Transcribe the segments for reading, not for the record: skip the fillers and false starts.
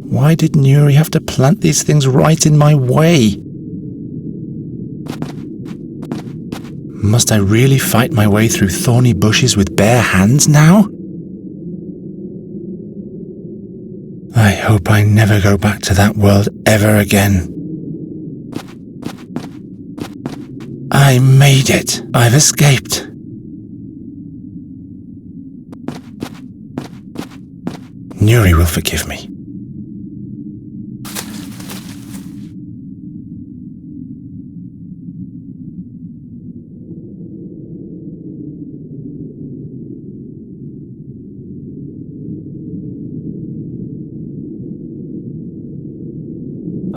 Why did Nuri have to plant these things right in my way? Must I really fight my way through thorny bushes with bare hands now? I hope I never go back to that world ever again. I made it. I've escaped. Nuri will forgive me.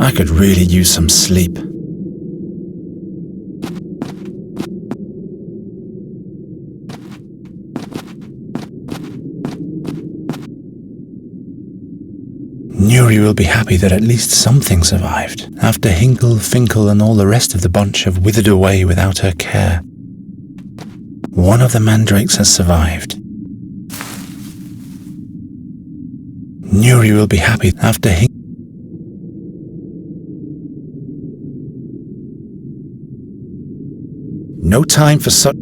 I could really use some sleep. Nuri will be happy that at least something survived, after Hinkle, Finkel and all the rest of the bunch have withered away without her care. One of the mandrakes has survived. Nuri will be happy after Hinkle. No time for such.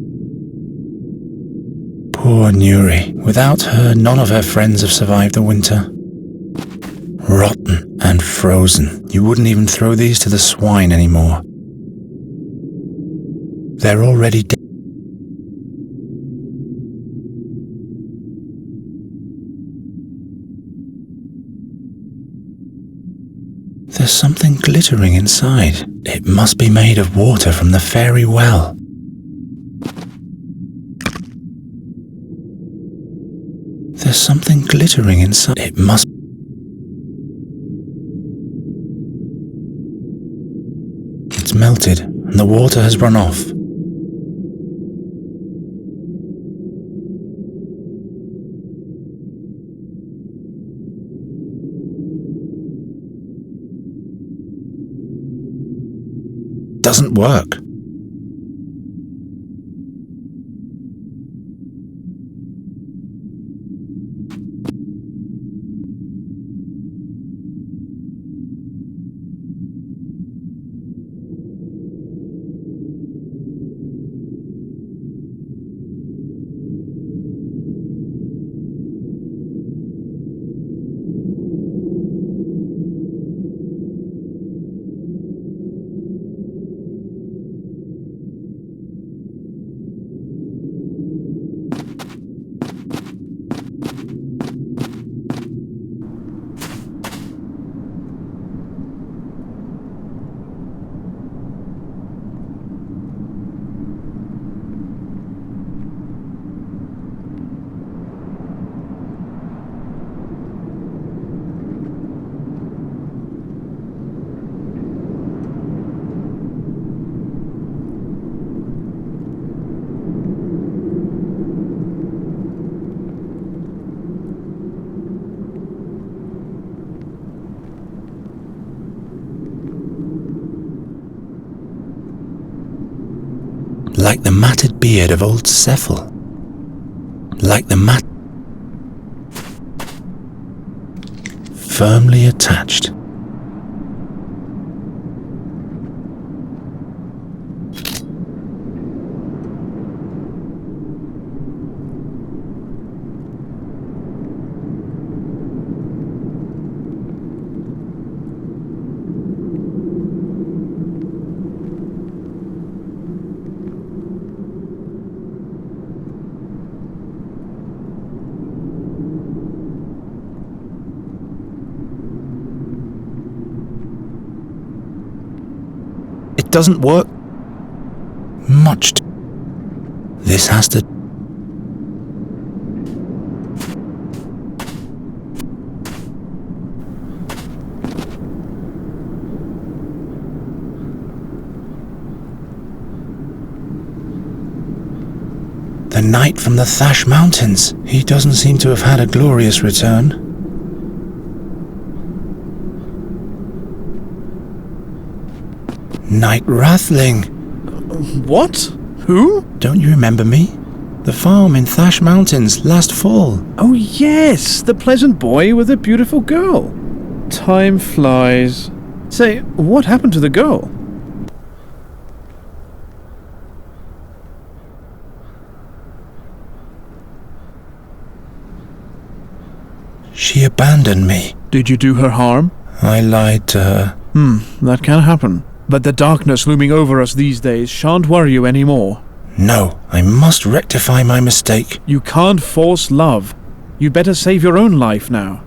Poor Nuri. Without her, none of her friends have survived the winter. Rotten and frozen. You wouldn't even throw these to the swine anymore. They're already dead. There's something glittering inside. It must be made of water from the fairy well. There's something glittering inside. It must. It's melted, and the water has run off. Doesn't work. Like the matted beard of old Cephal. Like the firmly attached. It doesn't work. Much. This has to. The knight from the Thash Mountains. He doesn't seem to have had a glorious return. Knight Rathling. What? Who? Don't you remember me? The farm in Thash Mountains last fall. Oh yes, the pleasant boy with the beautiful girl. Time flies. Say, what happened to the girl? She abandoned me. Did you do her harm? I lied to her. That can happen. But the darkness looming over us these days shan't worry you anymore. No, I must rectify my mistake. You can't force love. You'd better save your own life now.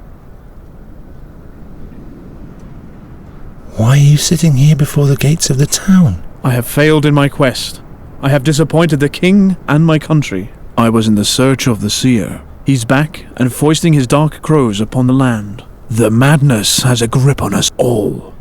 Why are you sitting here before the gates of the town? I have failed in my quest. I have disappointed the king and my country. I was in the search of the seer. He's back and foisting his dark crows upon the land. The madness has a grip on us all.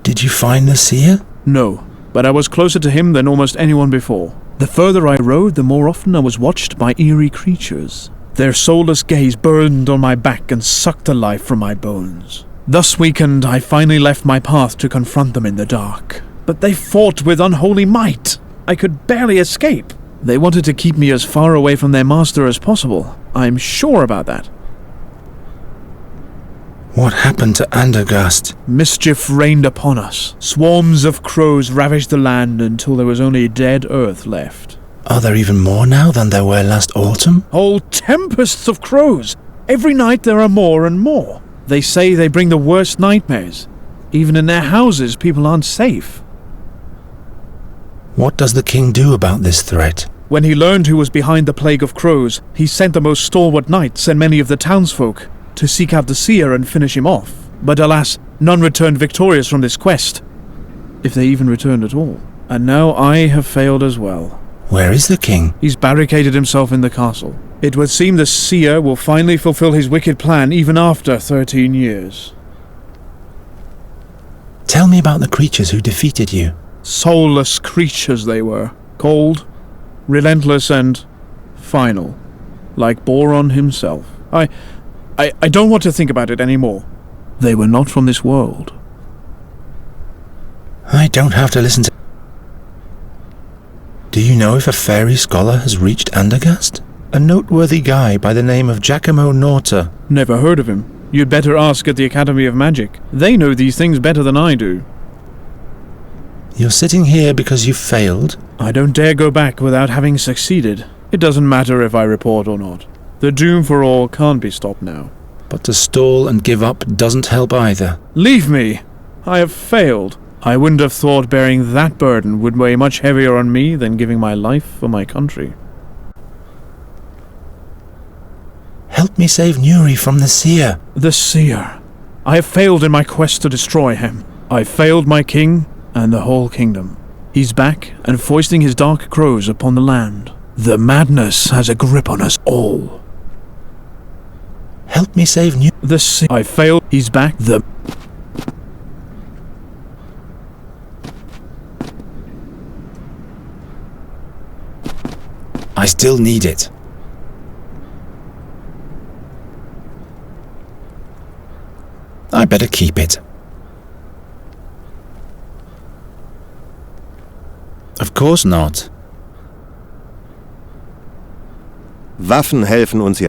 Did you find the seer? No, but I was closer to him than almost anyone before. The further I rode, the more often I was watched by eerie creatures. Their soulless gaze burned on my back and sucked the life from my bones. Thus weakened, I finally left my path to confront them in the dark. But they fought with unholy might. I could barely escape. They wanted to keep me as far away from their master as possible. I'm sure about that. What happened to Andergast? Mischief rained upon us. Swarms of crows ravaged the land until there was only dead earth left. Are there even more now than there were last autumn? Whole tempests of crows! Every night there are more and more. They say they bring the worst nightmares. Even in their houses, people aren't safe. What does the king do about this threat? When he learned who was behind the plague of crows, he sent the most stalwart knights and many of the townsfolk to seek out the seer and finish him off. But alas, none returned victorious from this quest, if they even returned at all. And now I have failed as well. Where is the king? He's barricaded himself in the castle. It would seem the seer will finally fulfill his wicked plan even after 13 years. Tell me about the creatures who defeated you. Soulless creatures they were. Cold, relentless, and final. Like Boron himself. I don't want to think about it anymore. They were not from this world. I don't have to listen to... Do you know if a fairy scholar has reached Andergast? A noteworthy guy by the name of Giacomo Norta. Never heard of him. You'd better ask at the Academy of Magic. They know these things better than I do. You're sitting here because you failed? I don't dare go back without having succeeded. It doesn't matter if I report or not. The doom for all can't be stopped now. But to stall and give up doesn't help either. Leave me! I have failed. I wouldn't have thought bearing that burden would weigh much heavier on me than giving my life for my country. Help me save Nuri from the seer. The seer. I have failed in my quest to destroy him. I failed my king and the whole kingdom. He's back and foisting his dark crows upon the land. The madness has a grip on us all. Help me save Nuri. The seer. I failed. He's back. I still need it. I better keep it. Of course not. Waffen helfen uns ja.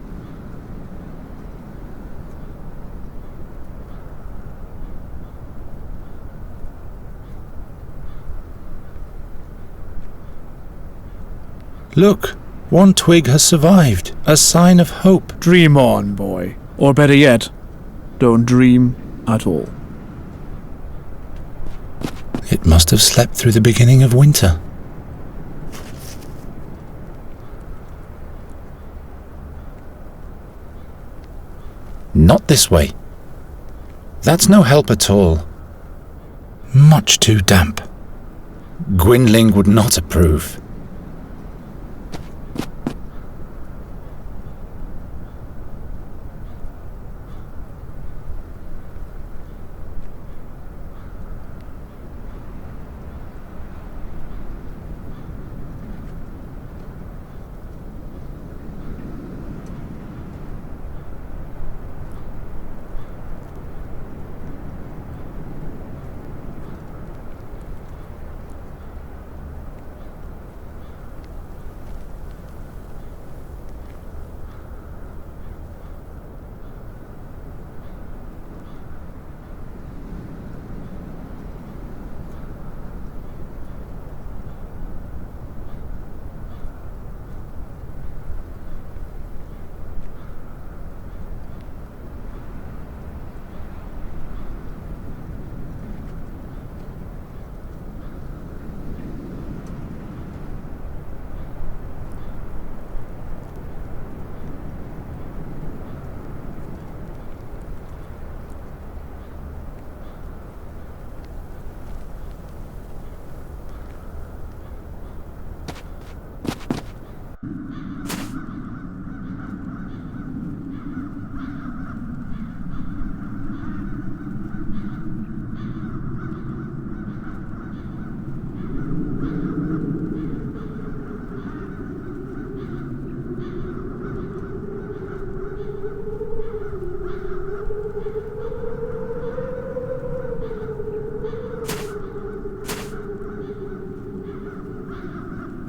Look, one twig has survived, a sign of hope. Dream on, boy. Or better yet, don't dream at all. It must have slept through the beginning of winter. Not this way. That's no help at all. Much too damp. Gwynling would not approve.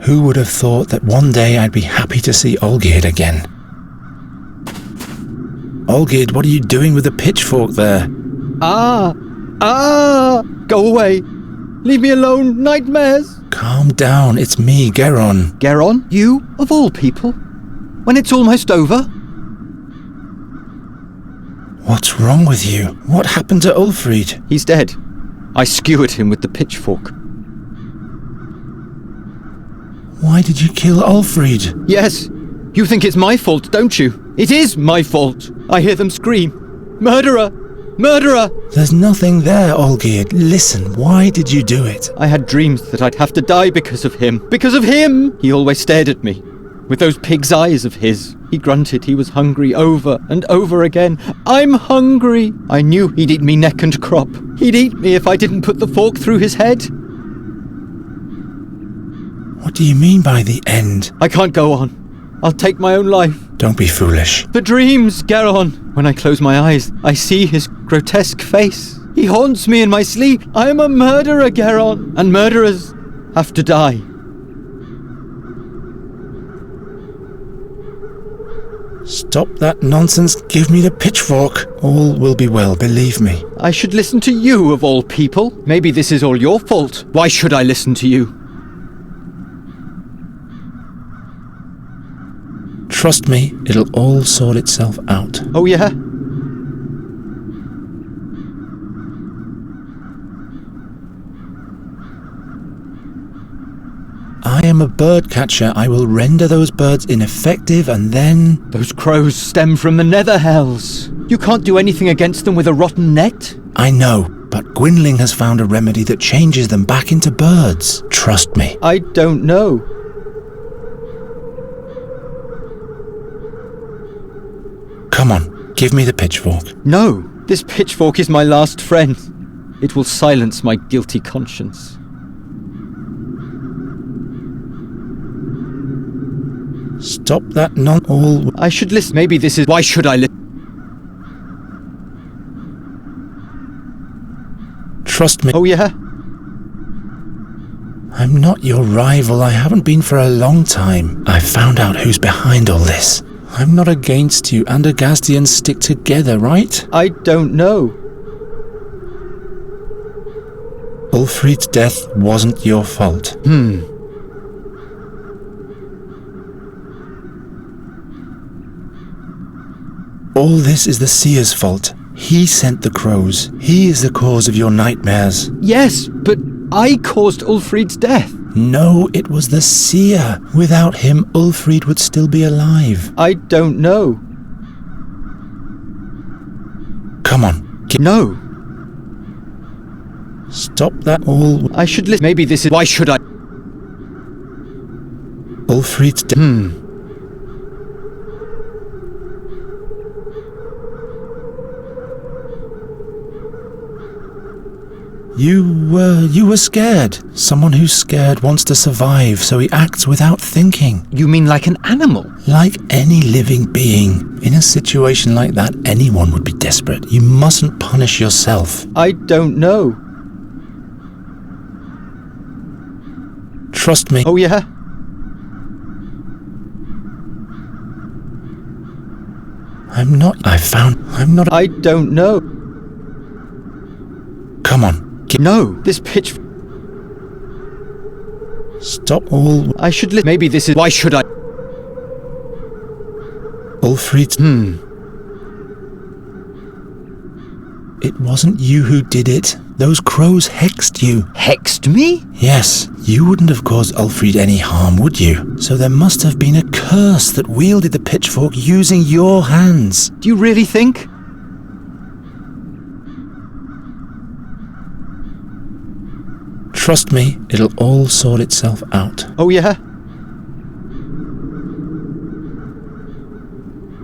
Who would have thought that one day I'd be happy to see Olgierd again? Olgierd, what are you doing with the pitchfork there? Ah! Go away! Leave me alone, nightmares! Calm down, it's me, Geron. Geron? You, of all people? When it's almost over? What's wrong with you? What happened to Ulfrid? He's dead. I skewered him with the pitchfork. Why did you kill Ulfrid? Yes! You think it's my fault, don't you? It is my fault! I hear them scream. Murderer! Murderer! There's nothing there, Olgierd. Listen, why did you do it? I had dreams that I'd have to die because of him. Because of him! He always stared at me. With those pig's eyes of his. He grunted he was hungry over and over again. I'm hungry! I knew he'd eat me neck and crop. He'd eat me if I didn't put the fork through his head. What do you mean by the end? I can't go on. I'll take my own life. Don't be foolish. The dreams, Geron! When I close my eyes, I see his grotesque face. He haunts me in my sleep. I am a murderer, Geron. And murderers have to die. Stop that nonsense. Give me the pitchfork. All will be well, believe me. I should listen to you, of all people. Maybe this is all your fault. Why should I listen to you? Trust me, it'll all sort itself out. Oh, yeah? I am a bird catcher. I will render those birds ineffective and then... Those crows stem from the nether hells. You can't do anything against them with a rotten net? I know, but Gwynling has found a remedy that changes them back into birds. Trust me. I don't know. Come on, give me the pitchfork. No, this pitchfork is my last friend. It will silence my guilty conscience. Stop that I should listen. Maybe this is... Why should I listen? Trust me. Oh, yeah? I'm not your rival. I haven't been for a long time. I've found out who's behind all this. I'm not against you. Andergastians stick together, right? I don't know. Ulfrid's death wasn't your fault. All this is the seer's fault. He sent the crows. He is the cause of your nightmares. Yes, but I caused Ulfrid's death. No, it was the seer. Without him, Ulfrid would still be alive. I don't know. Come on. No. Stop that all. I should listen. Maybe this is... Why should I... Ulfrid's death. You were scared. Someone who's scared wants to survive, so he acts without thinking. You mean like an animal? Like any living being. In a situation like that, anyone would be desperate. You mustn't punish yourself. I don't know. Trust me. Oh, yeah? I'm not... I don't know. Come on. No, this pitch... Stop all... I should maybe this is... Why should I... Ulfrid's... It wasn't you who did it. Those crows hexed you. Hexed me? Yes, you wouldn't have caused Ulfrid any harm, would you? So there must have been a curse that wielded the pitchfork using your hands. Do you really think? Trust me, it'll all sort itself out. Oh, yeah?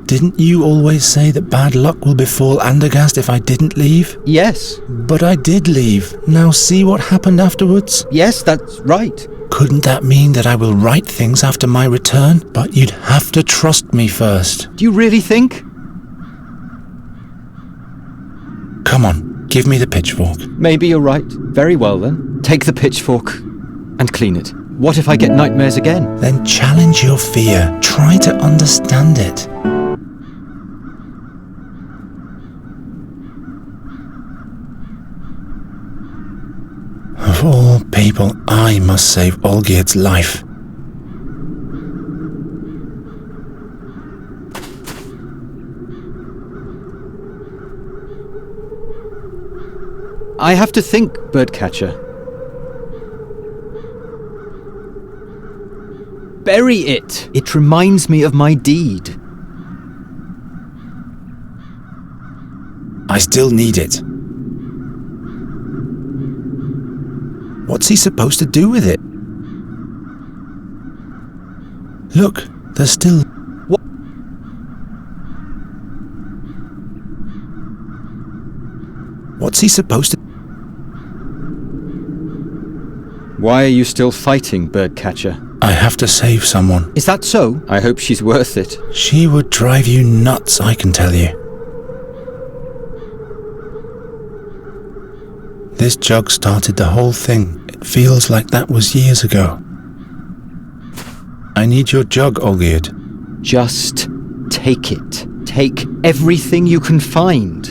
Didn't you always say that bad luck will befall Andergast if I didn't leave? Yes. But I did leave. Now see what happened afterwards? Yes, that's right. Couldn't that mean that I will right things after my return? But you'd have to trust me first. Do you really think? Come on, give me the pitchfork. Maybe you're right. Very well then. Take the pitchfork and clean it. What if I get nightmares again? Then challenge your fear. Try to understand it. Of all people, I must save Olgierd's life. I have to think, Birdcatcher. Bury it! It reminds me of my deed. I still need it. What's he supposed to do with it? Look, there's still... What? What's he supposed to... Why are you still fighting, Birdcatcher? I have to save someone. Is that so? I hope she's worth it. She would drive you nuts, I can tell you. This jug started the whole thing. It feels like that was years ago. I need your jug, Olgierd. Just take it. Take everything you can find.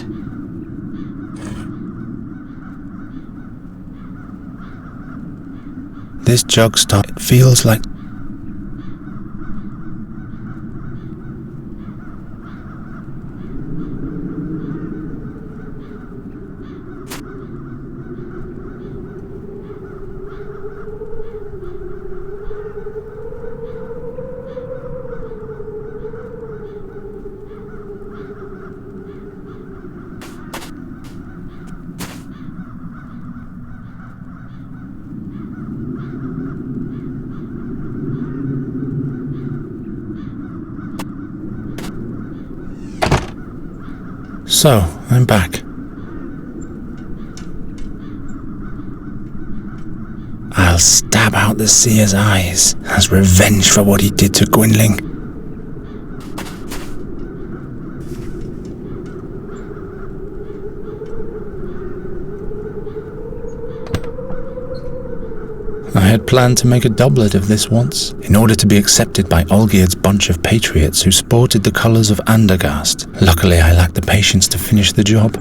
This jug started. It feels like... So, I'm back. I'll stab out the seer's eyes as revenge for what he did to Gwynling. I had planned to make a doublet of this once, in order to be accepted by Olgierd's bunch of patriots who sported the colours of Andergast. Luckily, I lacked the patience to finish the job.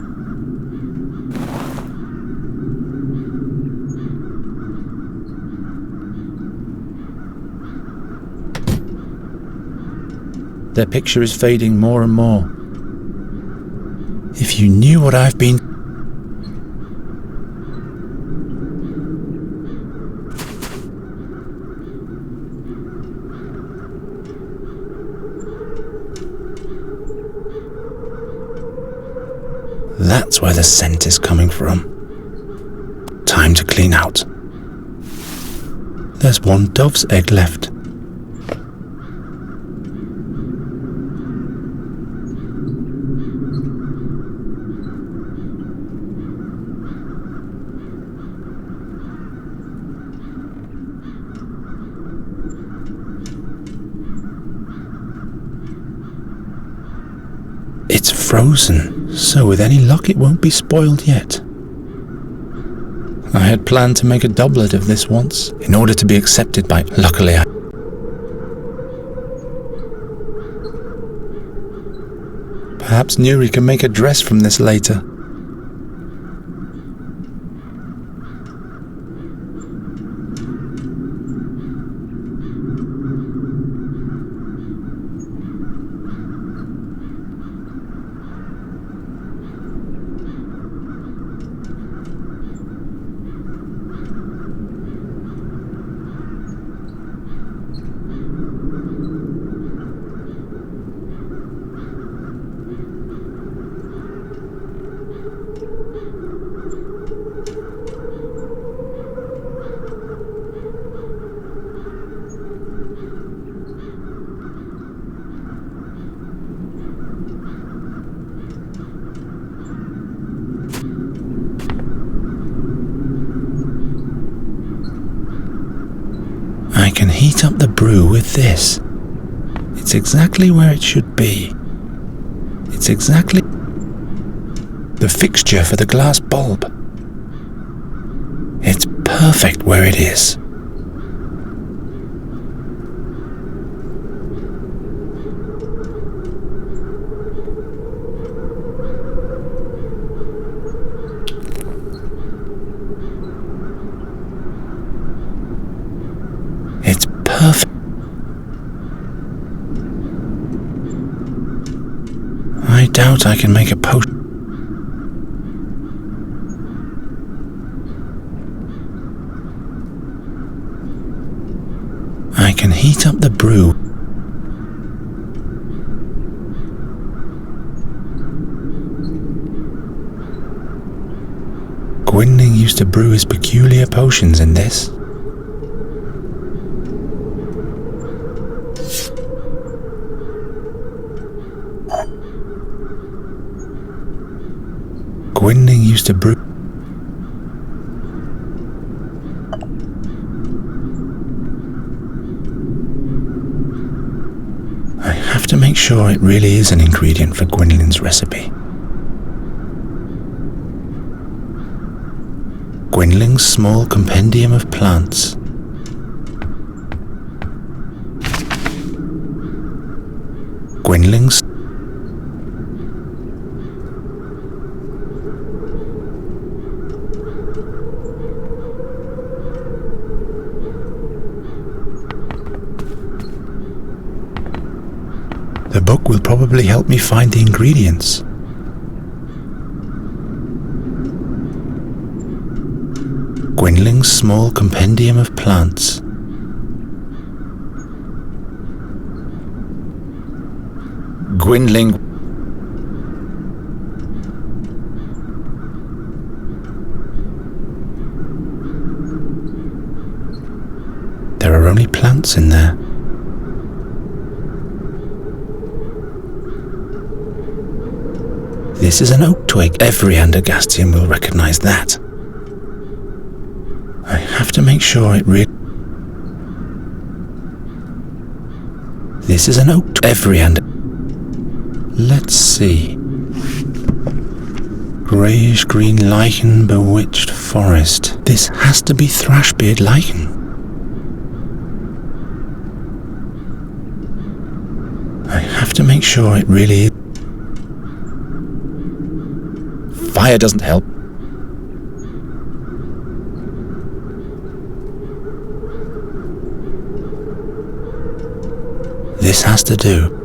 Their picture is fading more and more. If you knew what I've been... That's where the scent is coming from. Time to clean out. There's one dove's egg left. It's frozen, so with any luck it won't be spoiled yet. I had planned to make a doublet of this once, in order to be accepted by... Luckily, Perhaps Nuri can make a dress from this later. I can heat up the brew with this. It's exactly where it should be. It's exactly the fixture for the glass bulb. It's perfect where it is. perfect. I doubt I can make a potion. I can heat up the brew. Gwynling used to brew his peculiar potions in this. Gwynling used to brew. I have to make sure it really is an ingredient for Gwynling's recipe. Gwynling's small compendium of plants. Gwynling's The book will probably help me find the ingredients. Gwynling's small compendium of plants. Gwynling. There are only plants in there. This is an oak twig. Every Andergastian will recognize that. I have to make sure it really... This is an oak twig. Every Let's see. Greyish-green lichen, bewitched forest. This has to be thrashbeard lichen. I have to make sure it really is. Fire doesn't help. This has to do.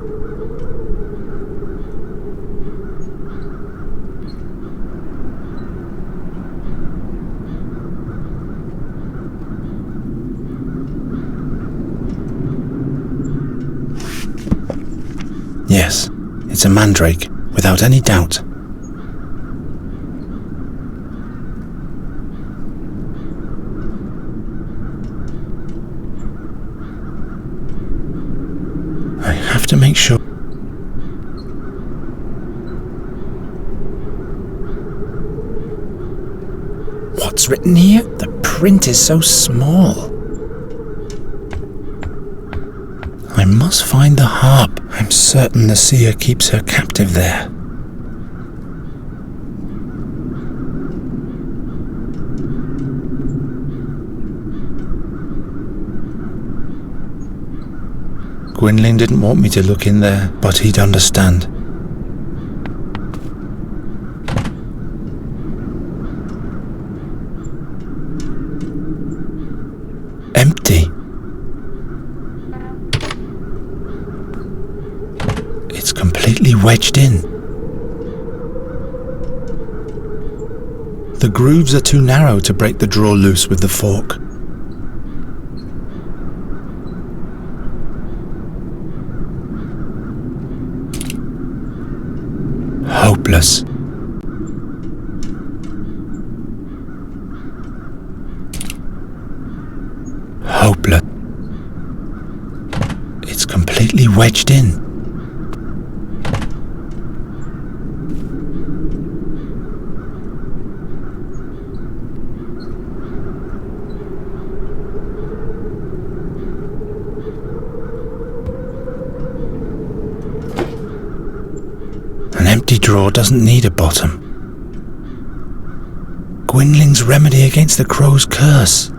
Yes, it's a mandrake, without any doubt. I have to make sure. What's written here? The print is so small. I must find the harp. I'm certain the seer keeps her captive there. Gwynling didn't want me to look in there, but he'd understand. Empty. It's completely wedged in. The grooves are too narrow to break the drawer loose with the fork. Hopeless. Hopeless. It's completely wedged in. An empty drawer doesn't need a bottom. Gwynling's remedy against the crow's curse.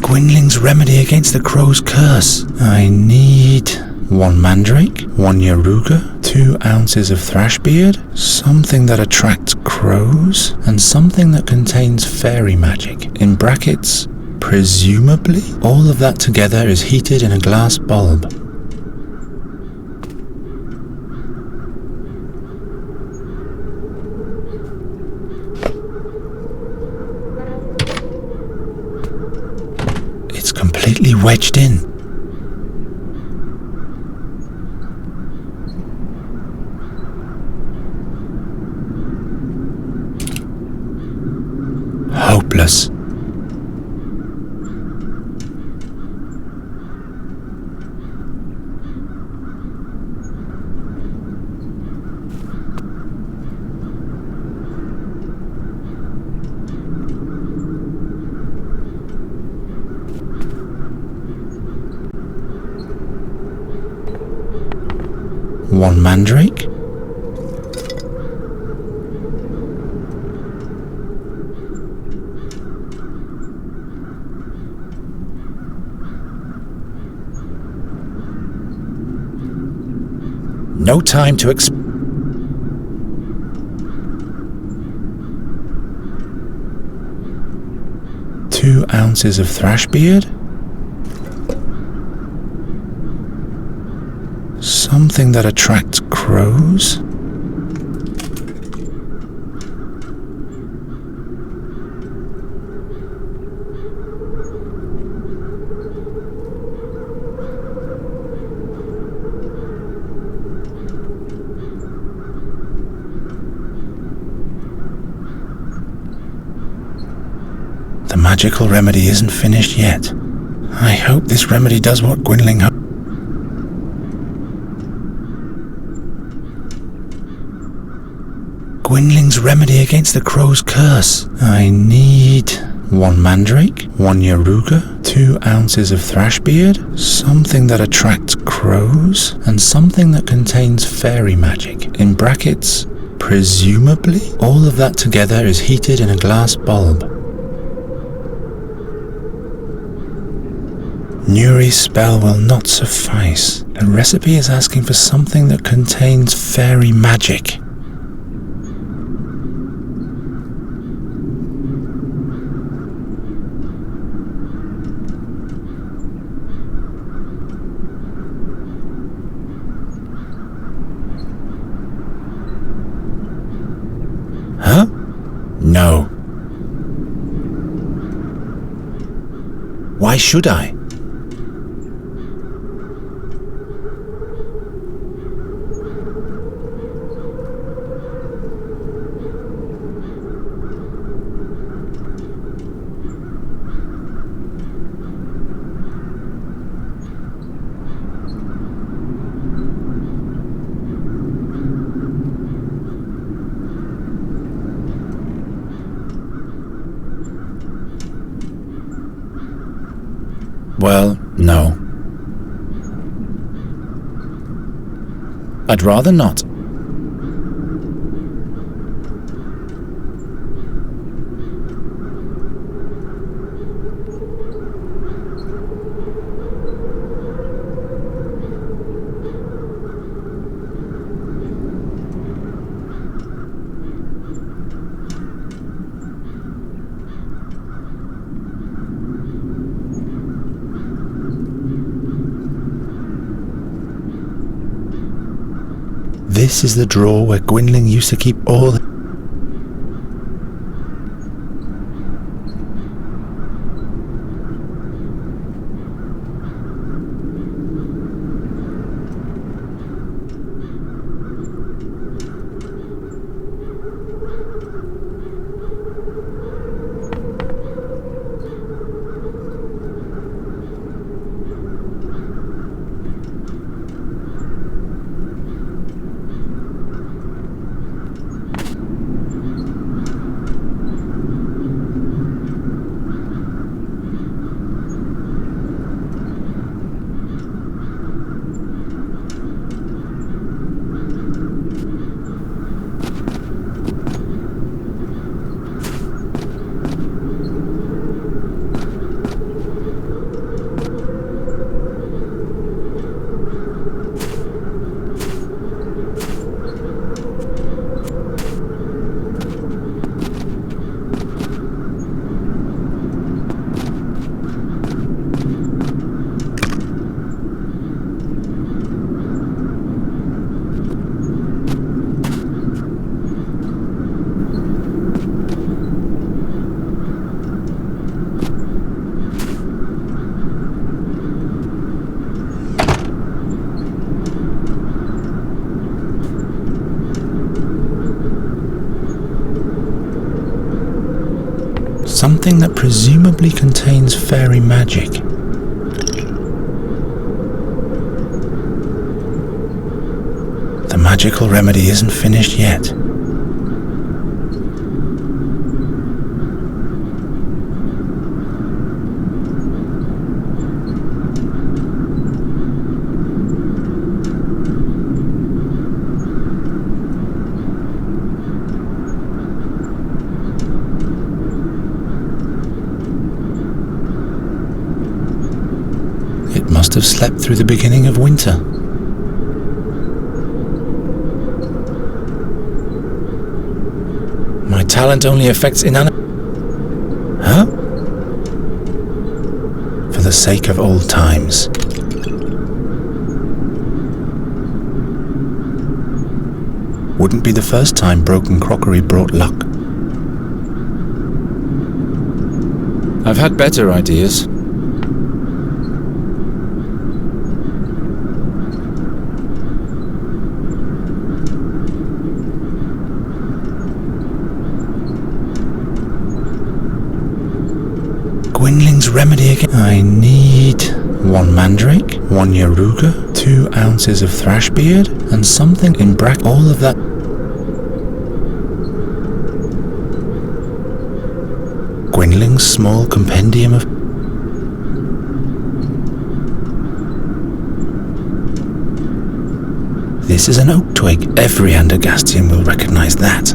Gwynling's remedy against the crow's curse. I need 1 mandrake, 1 yaruga, 2 ounces of thrashbeard, something that attracts crows, and something that contains fairy magic. In brackets, Presumably, all of that together is heated in a glass bulb. It's completely wedged in. Hopeless. One mandrake? No time to 2 ounces of thrash beard? Something that attracts crows? The magical remedy isn't finished yet. I hope this remedy does what Gwynling hoped. Gwynling's remedy against the crow's curse. I need 1 mandrake, 1 yaruga, 2 ounces of thrash beard, something that attracts crows, and something that contains fairy magic. In brackets, presumably, all of that together is heated in a glass bulb. Nuri's spell will not suffice. The recipe is asking for something that contains fairy magic. Huh? No. Why should I? Well, no. I'd rather not. This is the drawer where Gwynling used to keep all the... something that presumably contains fairy magic. The magical remedy isn't finished yet. It must have slept through the beginning of winter. My talent only affects inanimate... Huh? For the sake of old times. Wouldn't be the first time broken crockery brought luck. I've had better ideas. Gwynling's remedy again. I need 1 mandrake, 1 yaruga, 2 ounces of thrushbeard, and something in all of that. Gwynling's small compendium of... This is an oak twig. Every Andergastian will recognize that.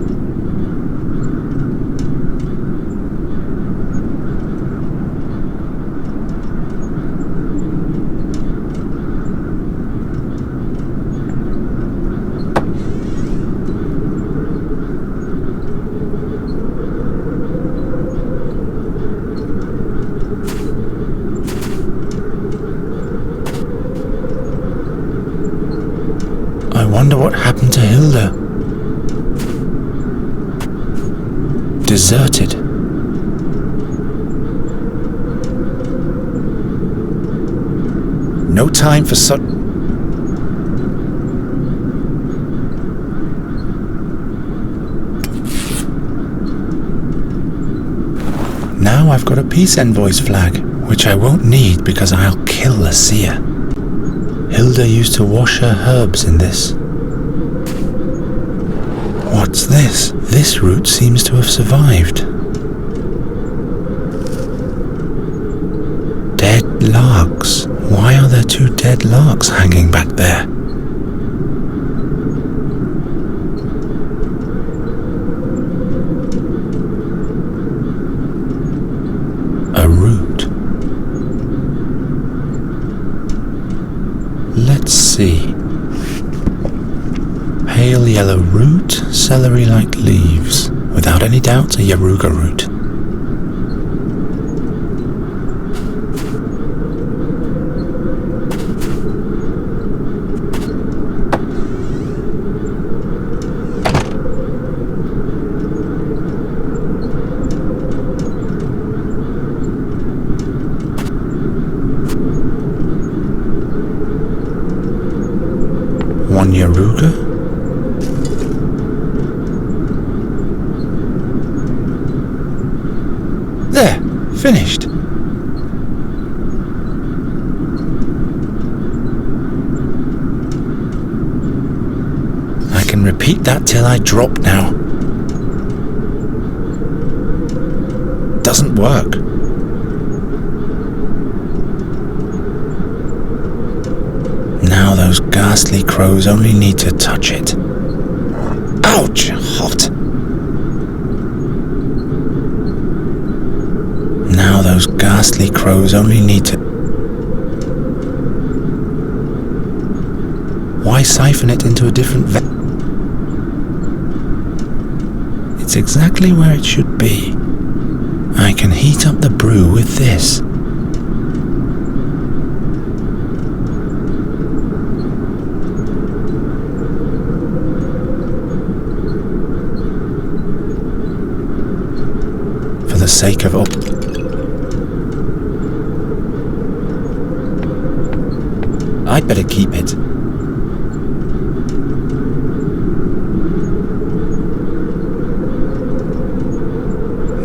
I wonder what happened to Hilda. Deserted. No time for such... Now I've got a peace envoy's flag, which I won't need because I'll kill the seer. Hilda used to wash her herbs in this. What's this? This root seems to have survived. Dead larks. Why are there 2 dead larks hanging back there? A root. Let's see. Pale yellow root, celery-like leaves. Without any doubt, a yaruga root. One yaruga. There, finished. I can repeat that till I drop now. Doesn't work. Now those ghastly crows only need to touch it. Ouch! Hot! Now those ghastly crows only need to... Why siphon it into a different It's exactly where it should be. I can heat up the brew with this. For the sake of all... I'd better keep it.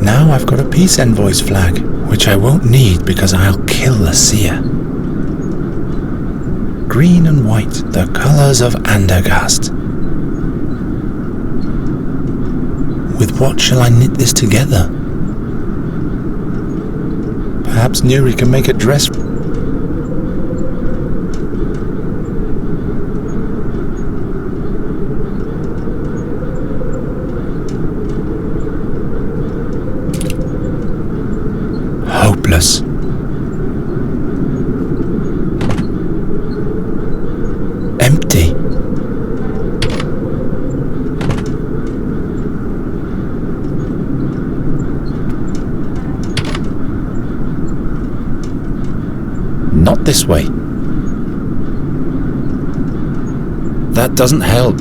Now I've got a peace envoy's flag, which I won't need because I'll kill a seer. Green and white, the colours of Andergast. With what shall I knit this together? Perhaps Nuri can make a dress. Hopeless. Empty. Not this way. That doesn't help.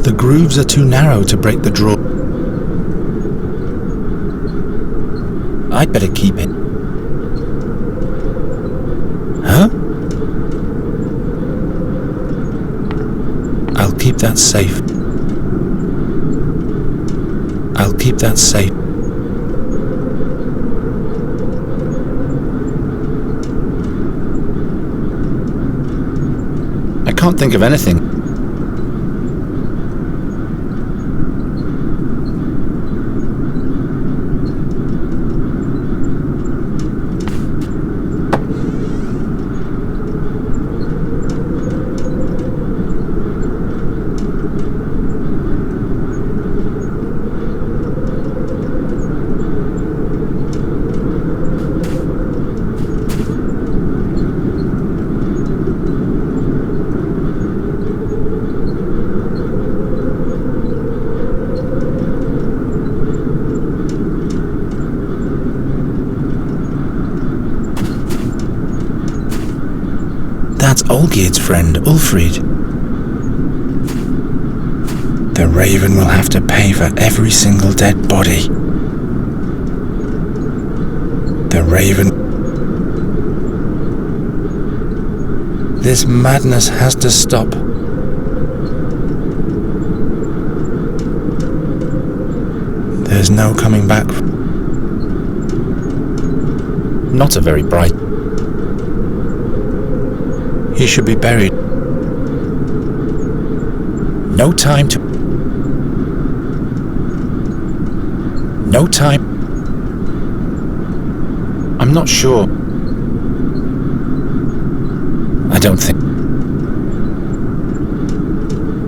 The grooves are too narrow to break the draw. I'd better keep it. Huh? I'll keep that safe. I'll keep that safe. I can't think of anything. That's Olgierd's friend, Ulfrid. The Raven will have to pay for every single dead body. The Raven... This madness has to stop. There's no coming back. Not a very bright... He should be buried. No time to... No time... I'm not sure. I don't think...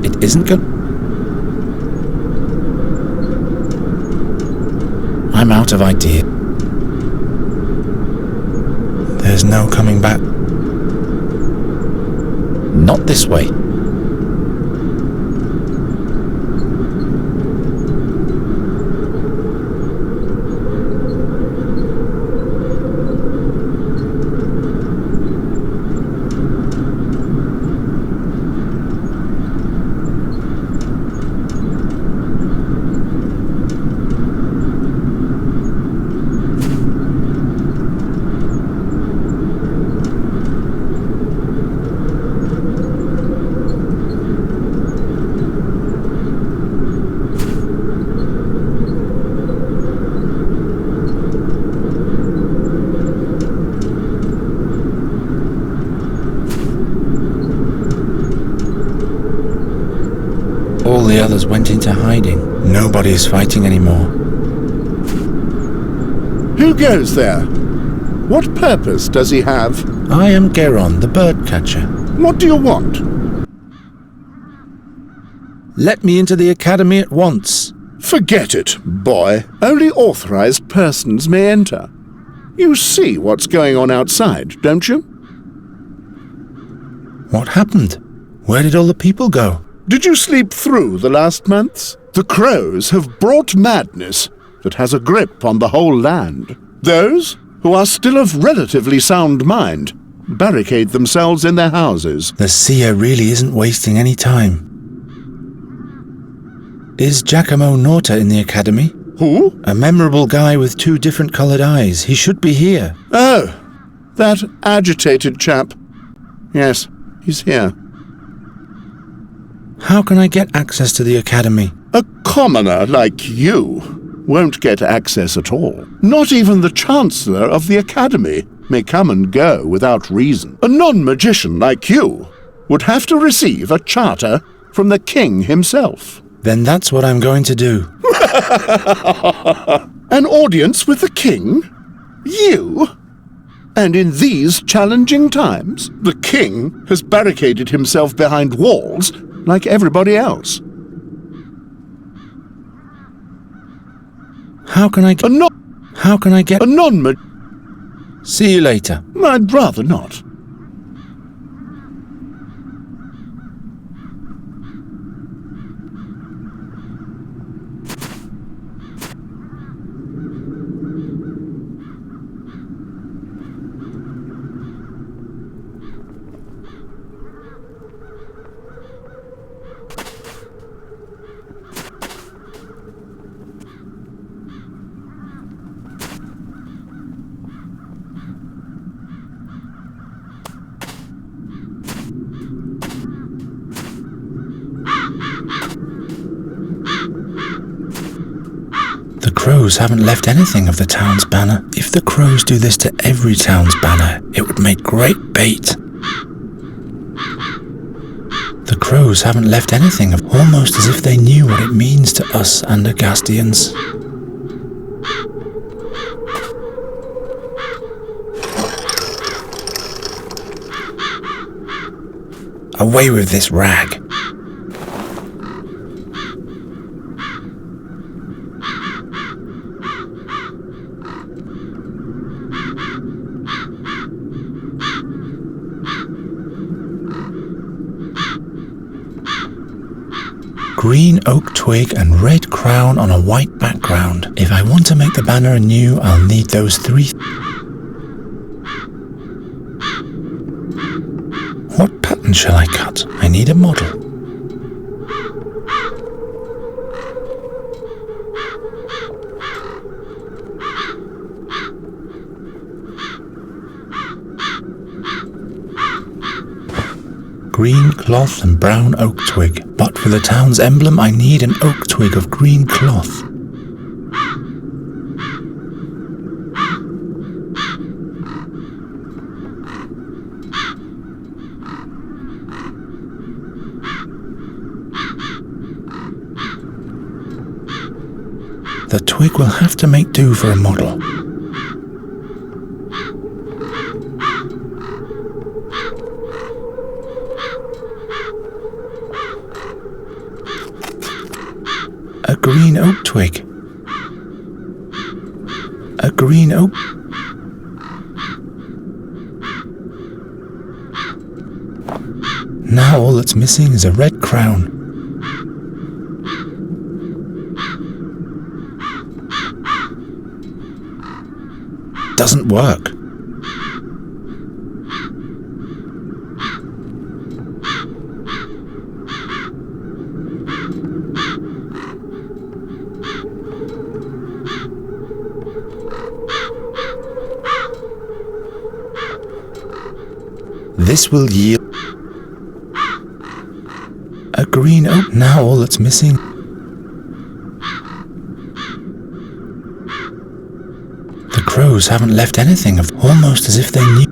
It isn't good. I'm out of idea. There's no coming back. Not this way. All the others went into hiding. Nobody's fighting anymore. Who goes there? What purpose does he have? I am Geron, the bird catcher. What do you want? Let me into the academy at once. Forget it, boy. Only authorized persons may enter. You see what's going on outside, don't you? What happened? Where did all the people go? Did you sleep through the last months? The crows have brought madness that has a grip on the whole land. Those who are still of relatively sound mind barricade themselves in their houses. The seer really isn't wasting any time. Is Giacomo Norta in the academy? Who? A memorable guy with 2 different coloured eyes. He should be here. Oh, that agitated chap. Yes, he's here. How can I get access to the academy? A commoner like you won't get access at all. Not even the Chancellor of the Academy may come and go without reason. A non-magician like you would have to receive a charter from the king himself. Then that's what I'm going to do. An audience with the king? You? And in these challenging times, the king has barricaded himself behind walls like everybody else. How can I get... How can I get... A non... See you later. I'd rather not. The crows haven't left anything of the town's banner. If the crows do this to every town's banner, it would make great bait. The crows haven't left anything of, almost as if they knew what it means to us Andergastians. Away with this rag. Green oak twig and red crown on a white background. If I want to make the banner anew, I'll need those three. What pattern shall I cut? I need a model. Green cloth and brown oak twig. But for the town's emblem, I need an oak twig of green cloth. The twig will have to make do for a model. A green oak twig. A green oak. Now all that's missing is a red crown. Doesn't work. This will yield a green oak. Now all that's missing. The crows haven't left anything of, almost as if they knew.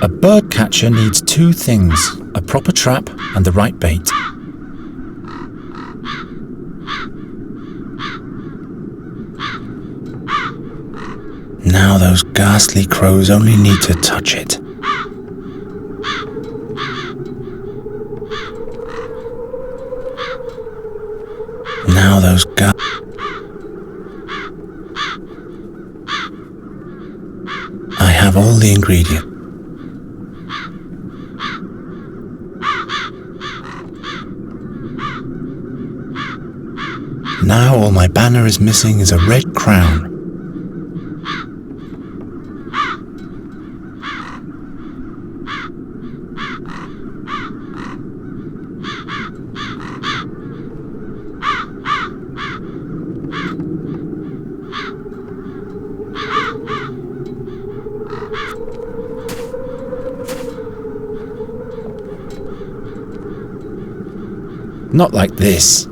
A bird catcher needs two things, a proper trap and the right bait. Now those ghastly crows only need to touch it. Now those I have all the ingredients. Now all my banner is missing is a red crown. Not like this.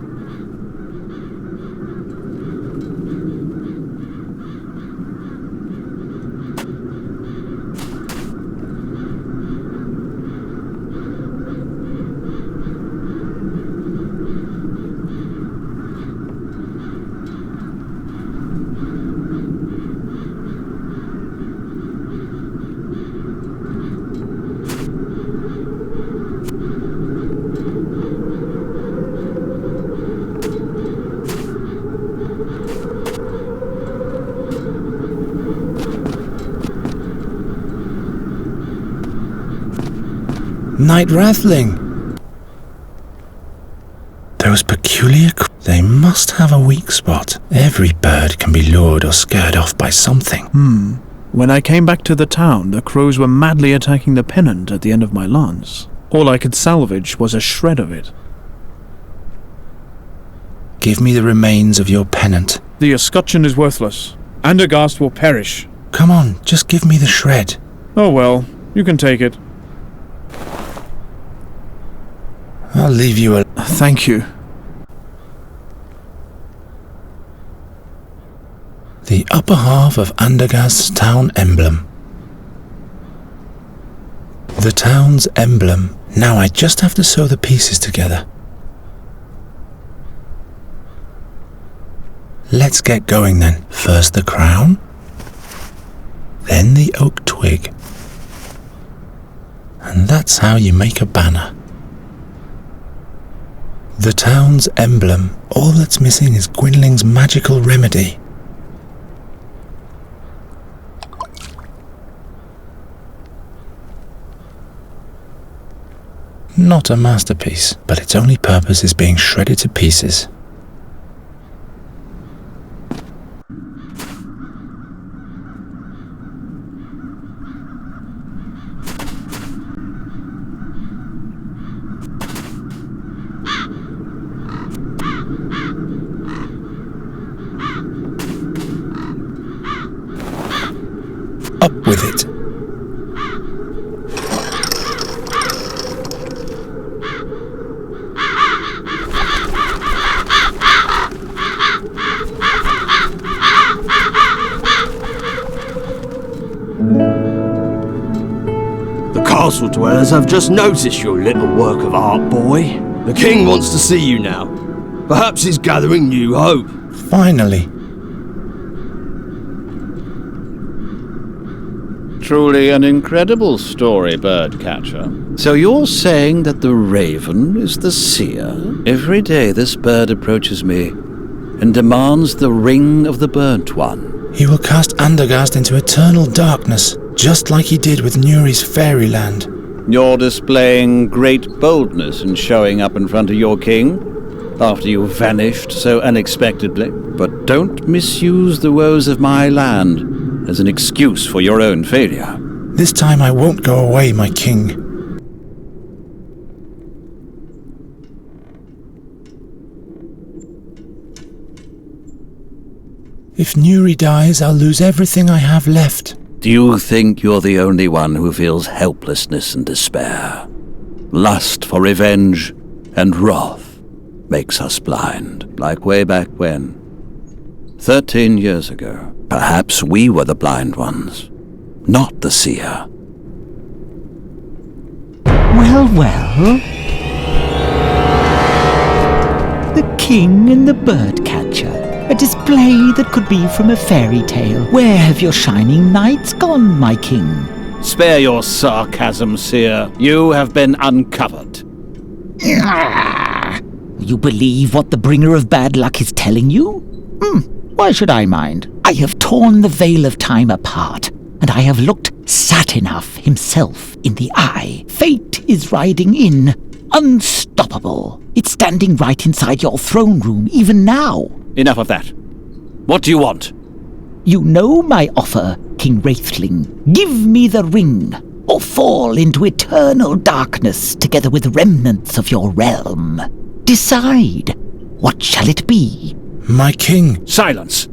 Night Rathling! Those peculiar... They must have a weak spot. Every bird can be lured or scared off by something. When I came back to the town, the crows were madly attacking the pennant at the end of my lance. All I could salvage was a shred of it. Give me the remains of your pennant. The escutcheon is worthless. Andergast will perish. Come on, just give me the shred. Oh well, you can take it. I'll leave you alone. Thank you. The upper half of Andergast's town emblem. The town's emblem. Now I just have to sew the pieces together. Let's get going then. First the crown, then the oak twig. And that's how you make a banner. The town's emblem. All that's missing is Gwynling's magical remedy. Not a masterpiece, but its only purpose is being shredded to pieces. Up with it. The castle dwellers have just noticed your little work of art, boy. The king wants to see you now. Perhaps he's gathering new hope. Finally. Truly an incredible story, Birdcatcher. So you're saying that the raven is the seer? Every day this bird approaches me and demands the ring of the burnt one. He will cast Andergast into eternal darkness, just like he did with Nuri's fairyland. You're displaying great boldness in showing up in front of your king after you vanished so unexpectedly. But don't misuse the woes of my land as an excuse for your own failure. This time I won't go away, my king. If Nuri dies, I'll lose everything I have left. Do you think you're the only one who feels helplessness and despair? Lust for revenge and wrath makes us blind, like way back when. 13 years ago. Perhaps we were the blind ones, not the seer. Well, well. The King and the Birdcatcher. A display that could be from a fairy tale. Where have your shining knights gone, my king? Spare your sarcasm, seer. You have been uncovered. You believe what the bringer of bad luck is telling you? Why should I mind? I have torn the veil of time apart, and I have looked Satinav himself in the eye. Fate is riding in, unstoppable. It's standing right inside your throne room, even now. Enough of that. What do you want? You know my offer, King Wraithling. Give me the ring, or fall into eternal darkness together with remnants of your realm. Decide. What shall it be? My king. Silence!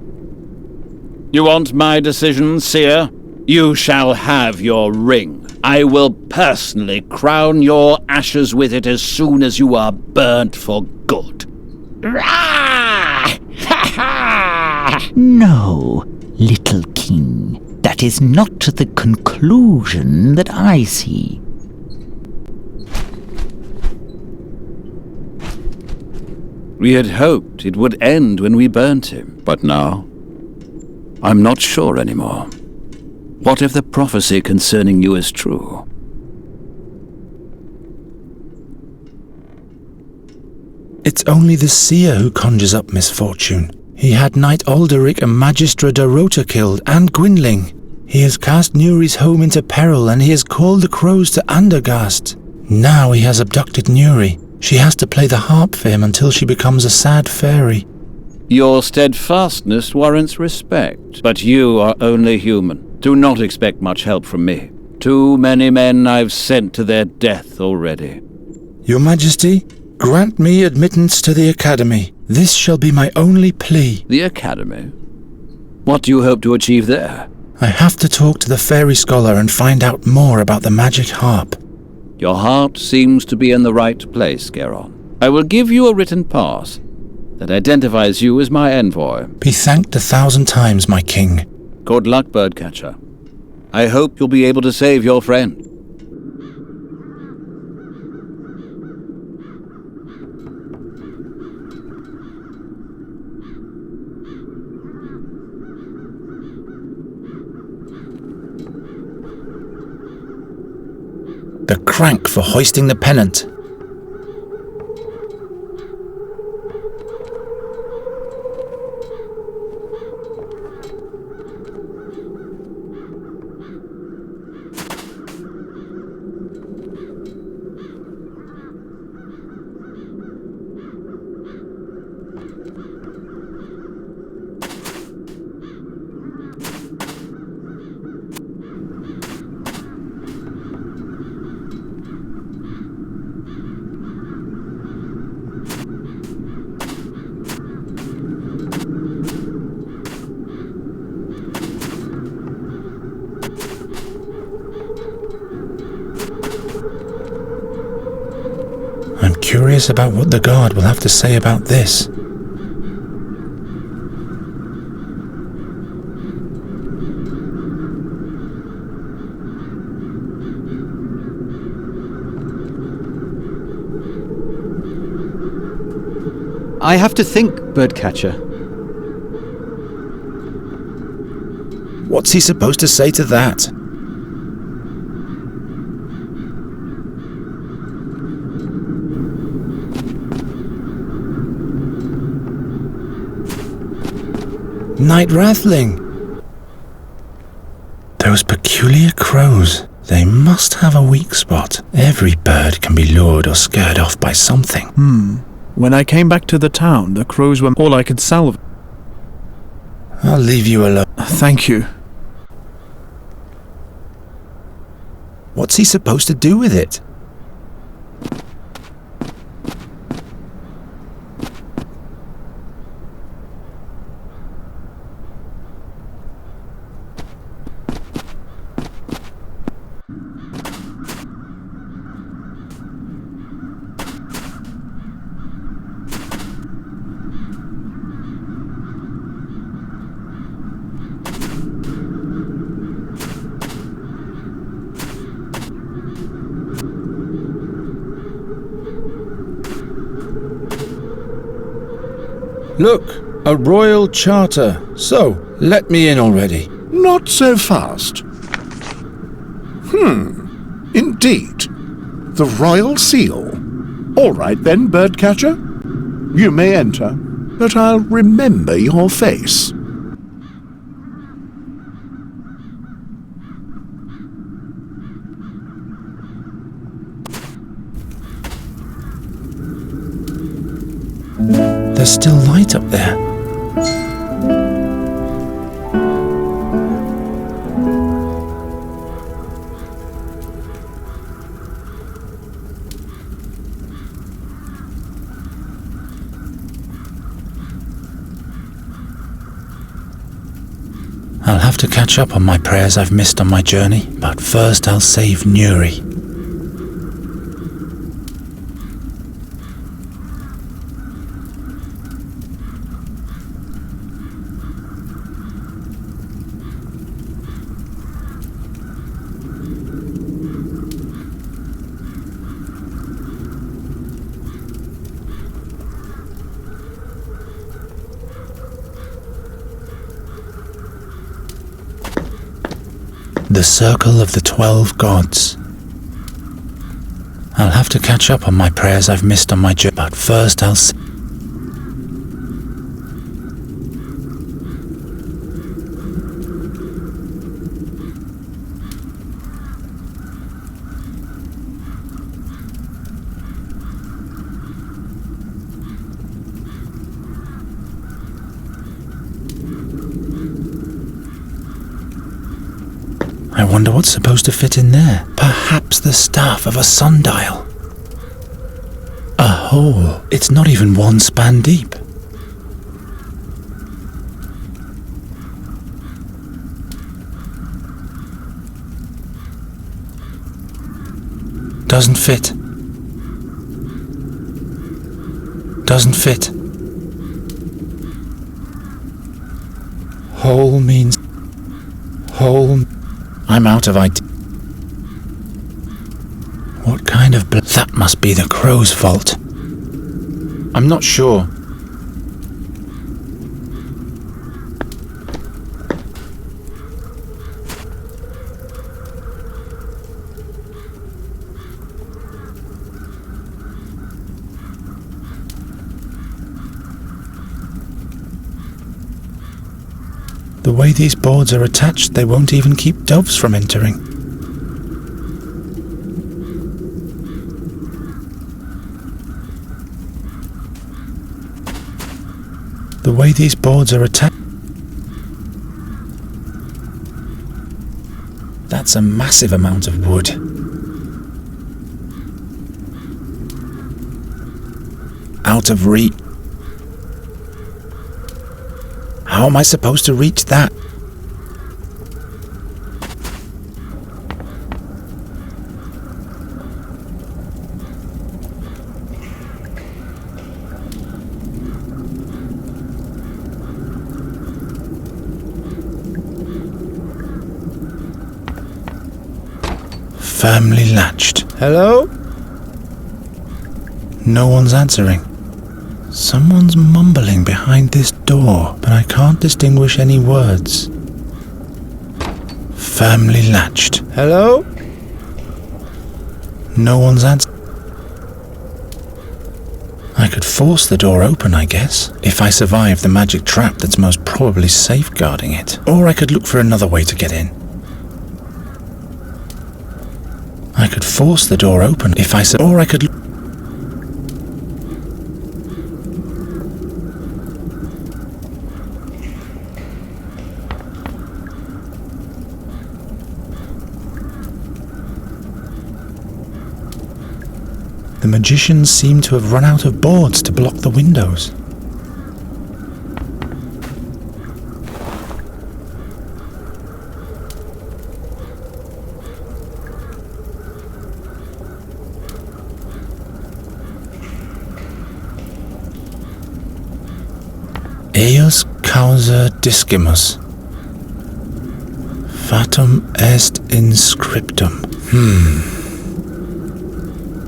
You want my decision, seer? You shall have your ring. I will personally crown your ashes with it as soon as you are burnt for good. No, little king. That is not the conclusion that I see. We had hoped it would end when we burnt him, but now I'm not sure anymore. What if the prophecy concerning you is true? It's only the seer who conjures up misfortune. He had Knight Alderic and Magistra Dorota killed, and Gwynling. He has cast Nuri's home into peril, and he has called the crows to Andergast. Now he has abducted Nuri. She has to play the harp for him until she becomes a sad fairy. Your steadfastness warrants respect, but you are only human. Do not expect much help from me. Too many men I've sent to their death already. Your Majesty, grant me admittance to the Academy. This shall be my only plea. The Academy? What do you hope to achieve there? I have to talk to the fairy scholar and find out more about the magic harp. Your heart seems to be in the right place, Geron. I will give you a written pass that identifies you as my envoy. Be thanked 1,000 times, my king. Good luck, Birdcatcher. I hope you'll be able to save your friend. The crank for hoisting the pennant. I'm curious about what the guard will have to say about this. I have to think, Birdcatcher. What's he supposed to say to that? Knight Rathling! Those peculiar crows. They must have a weak spot. Every bird can be lured or scared off by something. When I came back to the town, the crows were all I could salvage. I'll leave you alone. Thank you. What's he supposed to do with it? Look, a royal charter. So, let me in already. Not so fast. Indeed. The royal seal. All right then, Birdcatcher. You may enter, but I'll remember your face. There's still light up there. I'll have to catch up on my prayers I've missed on my journey, but first I'll save Nuri. The Circle of the 12 Gods. I'll have to catch up on my prayers I've missed on my journey, but first I'll I wonder what's supposed to fit in there. Perhaps the staff of a sundial. A hole. It's not even one span deep. Doesn't fit. Doesn't fit. Hole means... hole... I'm out of IT. What kind of that must be the crow's fault. I'm not sure. The way these boards are attached, they won't even keep doves from entering. The way these boards are attached... That's a massive amount of wood. Out of reach. How am I supposed to reach that? Firmly latched. Hello? No one's answering. Someone's mumbling behind this door, but I can't distinguish any words. Firmly latched. Hello? No one's answering. I could force the door open, I guess, if I survive the magic trap that's most probably safeguarding it. Or I could look for another way to get in. I could force the door open if I or I could... The magicians seem to have run out of boards to block the windows. Eius causa discimus. Fatum est inscriptum.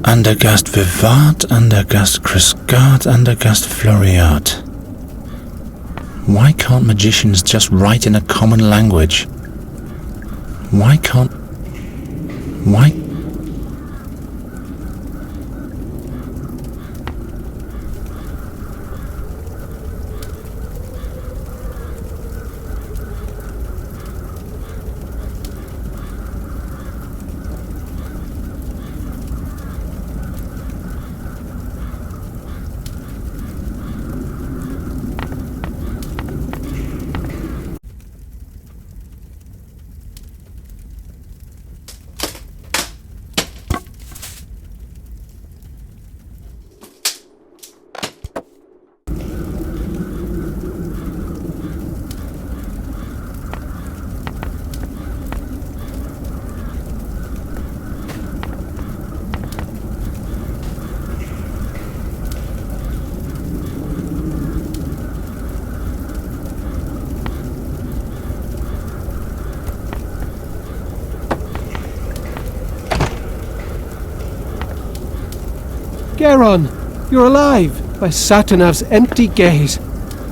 Andergast vivat, andergast crescat, andergast floriat. Why can't magicians just write in a common language? Why can't... Why... Geron, you're alive! By Satinav's empty gaze,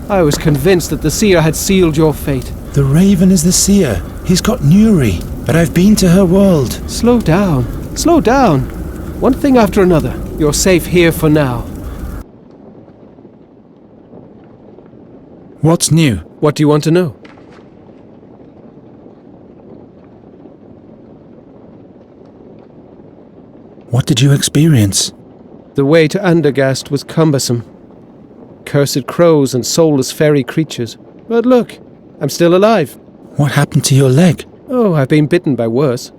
I was convinced that the seer had sealed your fate. The Raven is the seer. He's got Nuri, but I've been to her world. Slow down. Slow down. One thing after another. You're safe here for now. What's new? What do you want to know? What did you experience? The way to Andergast was cumbersome. Cursed crows and soulless fairy creatures. But look, I'm still alive. What happened to your leg? Oh, I've been bitten by worse.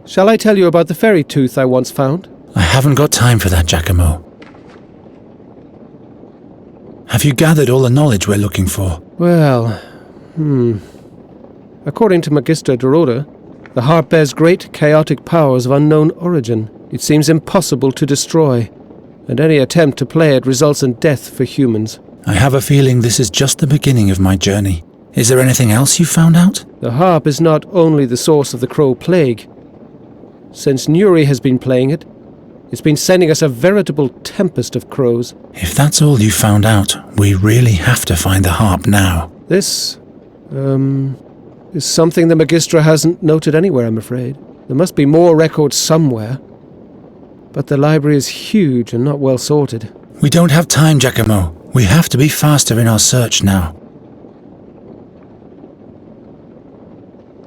Shall I tell you about the fairy tooth I once found? I haven't got time for that, Giacomo. Have you gathered all the knowledge we're looking for? Well, According to Magister Dorota, the harp bears great chaotic powers of unknown origin. It seems impossible to destroy, and any attempt to play it results in death for humans. I have a feeling this is just the beginning of my journey. Is there anything else you found out? The harp is not only the source of the Crow Plague. Since Nuri has been playing it, it's been sending us a veritable tempest of crows. If that's all you found out, we really have to find the harp now. This, is something the Magistra hasn't noted anywhere, I'm afraid. There must be more records somewhere. But the library is huge and not well sorted. We don't have time, Giacomo. We have to be faster in our search now.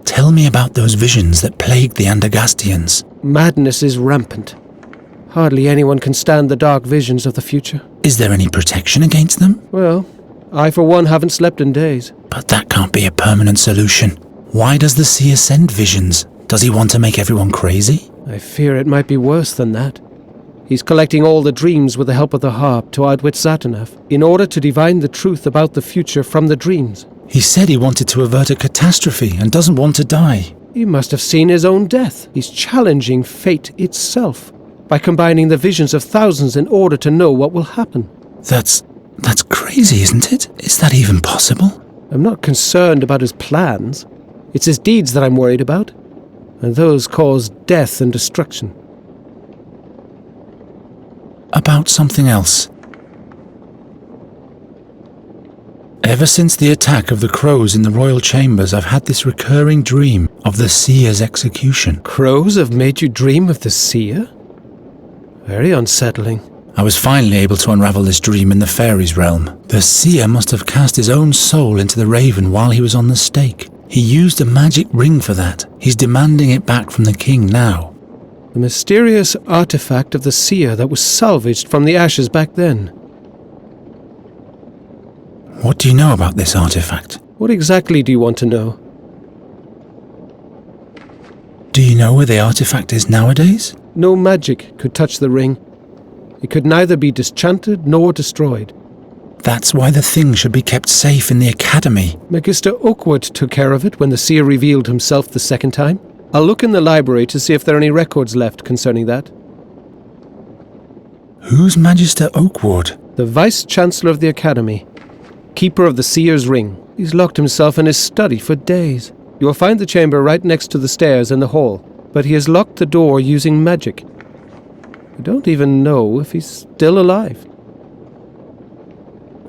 Tell me about those visions that plagued the Andergastians. Madness is rampant. Hardly anyone can stand the dark visions of the future. Is there any protection against them? Well, I for one haven't slept in days. But that can't be a permanent solution. Why does the seer send visions? Does he want to make everyone crazy? I fear it might be worse than that. He's collecting all the dreams with the help of the harp to outwit Satinav, in order to divine the truth about the future from the dreams. He said he wanted to avert a catastrophe and doesn't want to die. He must have seen his own death. He's challenging fate itself by combining the visions of thousands in order to know what will happen. That's crazy, isn't it? Is that even possible? I'm not concerned about his plans. It's his deeds that I'm worried about, and those cause death and destruction. About something else. Ever since the attack of the crows in the royal chambers, I've had this recurring dream of the seer's execution. Crows have made you dream of the seer? Very unsettling. I was finally able to unravel this dream in the fairies' realm. The seer must have cast his own soul into the raven while he was on the stake. He used a magic ring for that. He's demanding it back from the king now. The mysterious artifact of the seer that was salvaged from the ashes back then. What do you know about this artifact? What exactly do you want to know? Do you know where the artifact is nowadays? No magic could touch the ring. It could neither be disenchanted nor destroyed. That's why the thing should be kept safe in the academy. Magister Oakwood took care of it when the seer revealed himself the second time. I'll look in the library to see if there are any records left concerning that. Who's Magister Oakwood? The Vice-Chancellor of the Academy. Keeper of the Seer's Ring. He's locked himself in his study for days. You'll find the chamber right next to the stairs in the hall, but he has locked the door using magic. I don't even know if he's still alive.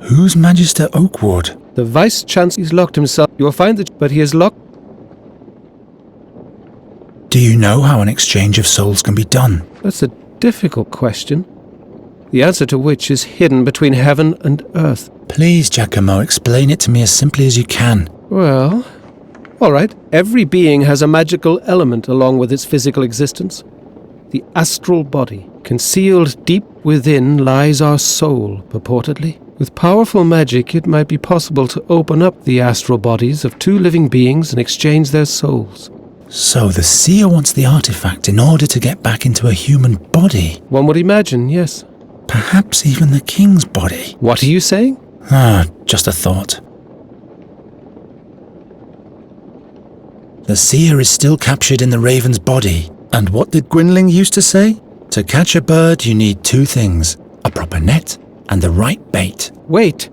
Who's Magister Oakwood? The Vice-Chancellor. He's locked himself. You'll find but he is locked. Do you know how an exchange of souls can be done? That's a difficult question, the answer to which is hidden between heaven and earth. Please, Giacomo, explain it to me as simply as you can. Well, all right. Every being has a magical element along with its physical existence. The astral body. Concealed deep within lies our soul, purportedly. With powerful magic, it might be possible to open up the astral bodies of two living beings and exchange their souls. So the seer wants the artifact in order to get back into a human body? One would imagine, yes. Perhaps even the king's body. What are you saying? Just a thought. The seer is still captured in the raven's body. And what did Gwynling used to say? To catch a bird, you need two things. A proper net and the right bait. Wait.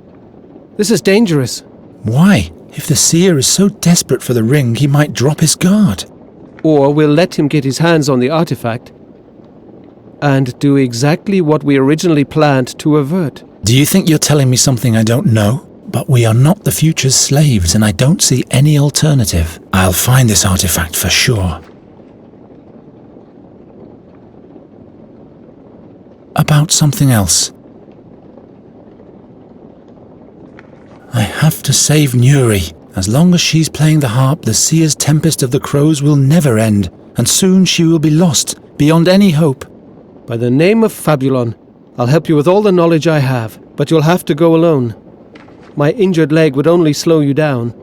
This is dangerous. Why? If the seer is so desperate for the ring, he might drop his guard. Or we'll let him get his hands on the artifact. and do exactly what we originally planned to avert. Do you think you're telling me something I don't know? But we are not the future's slaves, and I don't see any alternative. I'll find this artifact for sure. About something else. I have to save Nuri. As long as she's playing the harp, the Seer's Tempest of the Crows will never end, and soon she will be lost, beyond any hope. By the name of Fabulon, I'll help you with all the knowledge I have, but you'll have to go alone. My injured leg would only slow you down.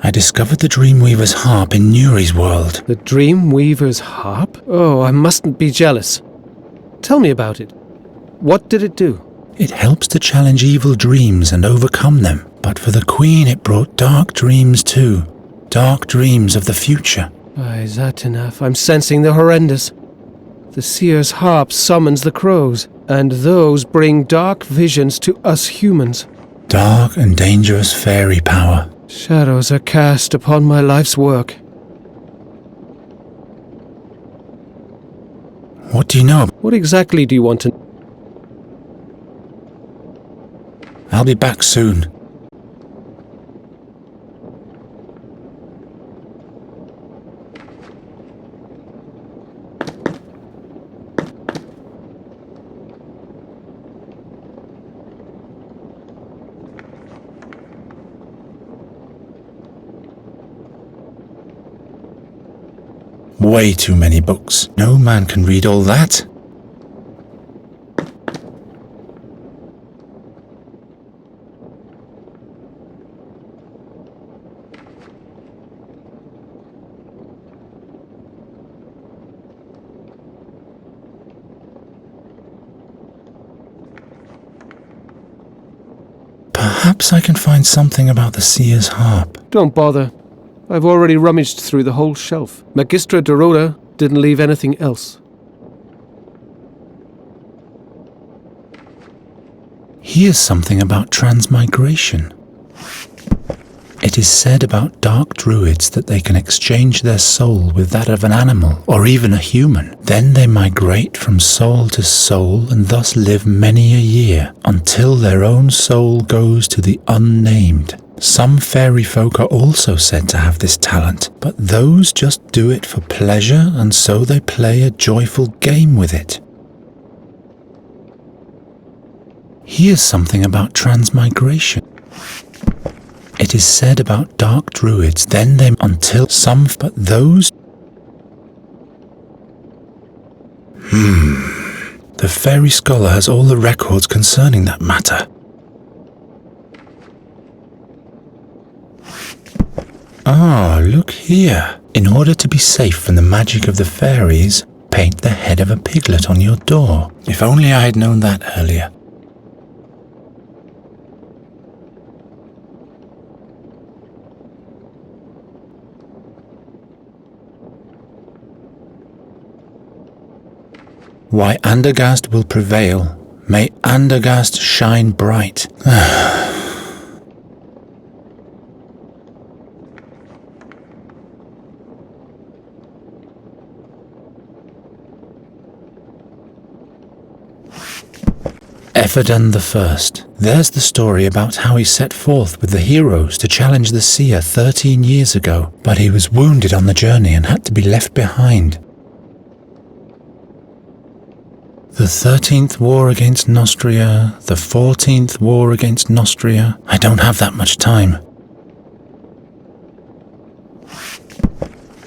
I discovered the Dreamweaver's harp in Nuri's world. The Dreamweaver's harp? Oh, I mustn't be jealous. Tell me about it. What did it do? It helps to challenge evil dreams and overcome them. But for the Queen it brought dark dreams too. Dark dreams of the future. By Satinav, I'm sensing the horrendous. The Seer's harp summons the crows, and those bring dark visions to us humans. Dark and dangerous fairy power. Shadows are cast upon my life's work. What do you know? What exactly do you want to know? I'll be back soon. Way too many books. No man can read all that. Perhaps I can find something about the Seer's harp. Don't bother. I've already rummaged through the whole shelf. Magistra Dorota didn't leave anything else. Here's something about transmigration. It is said about dark druids that they can exchange their soul with that of an animal or even a human. Then they migrate from soul to soul and thus live many a year until their own soul goes to the unnamed. Some fairy folk are also said to have this talent, but those just do it for pleasure, and so they play a joyful game with it. Here's something about transmigration. It is said about dark druids, then they until some, but those... The fairy scholar has all the records concerning that matter. Ah, look here. In order to be safe from the magic of the fairies, paint the head of a piglet on your door. If only I had known that earlier. Why Andergast will prevail. May Andergast shine bright. Ephedon the First. There's the story about how he set forth with the heroes to challenge the seer 13 years ago, but he was wounded on the journey and had to be left behind. The 13th war against Nostria, the 14th war against Nostria. I don't have that much time.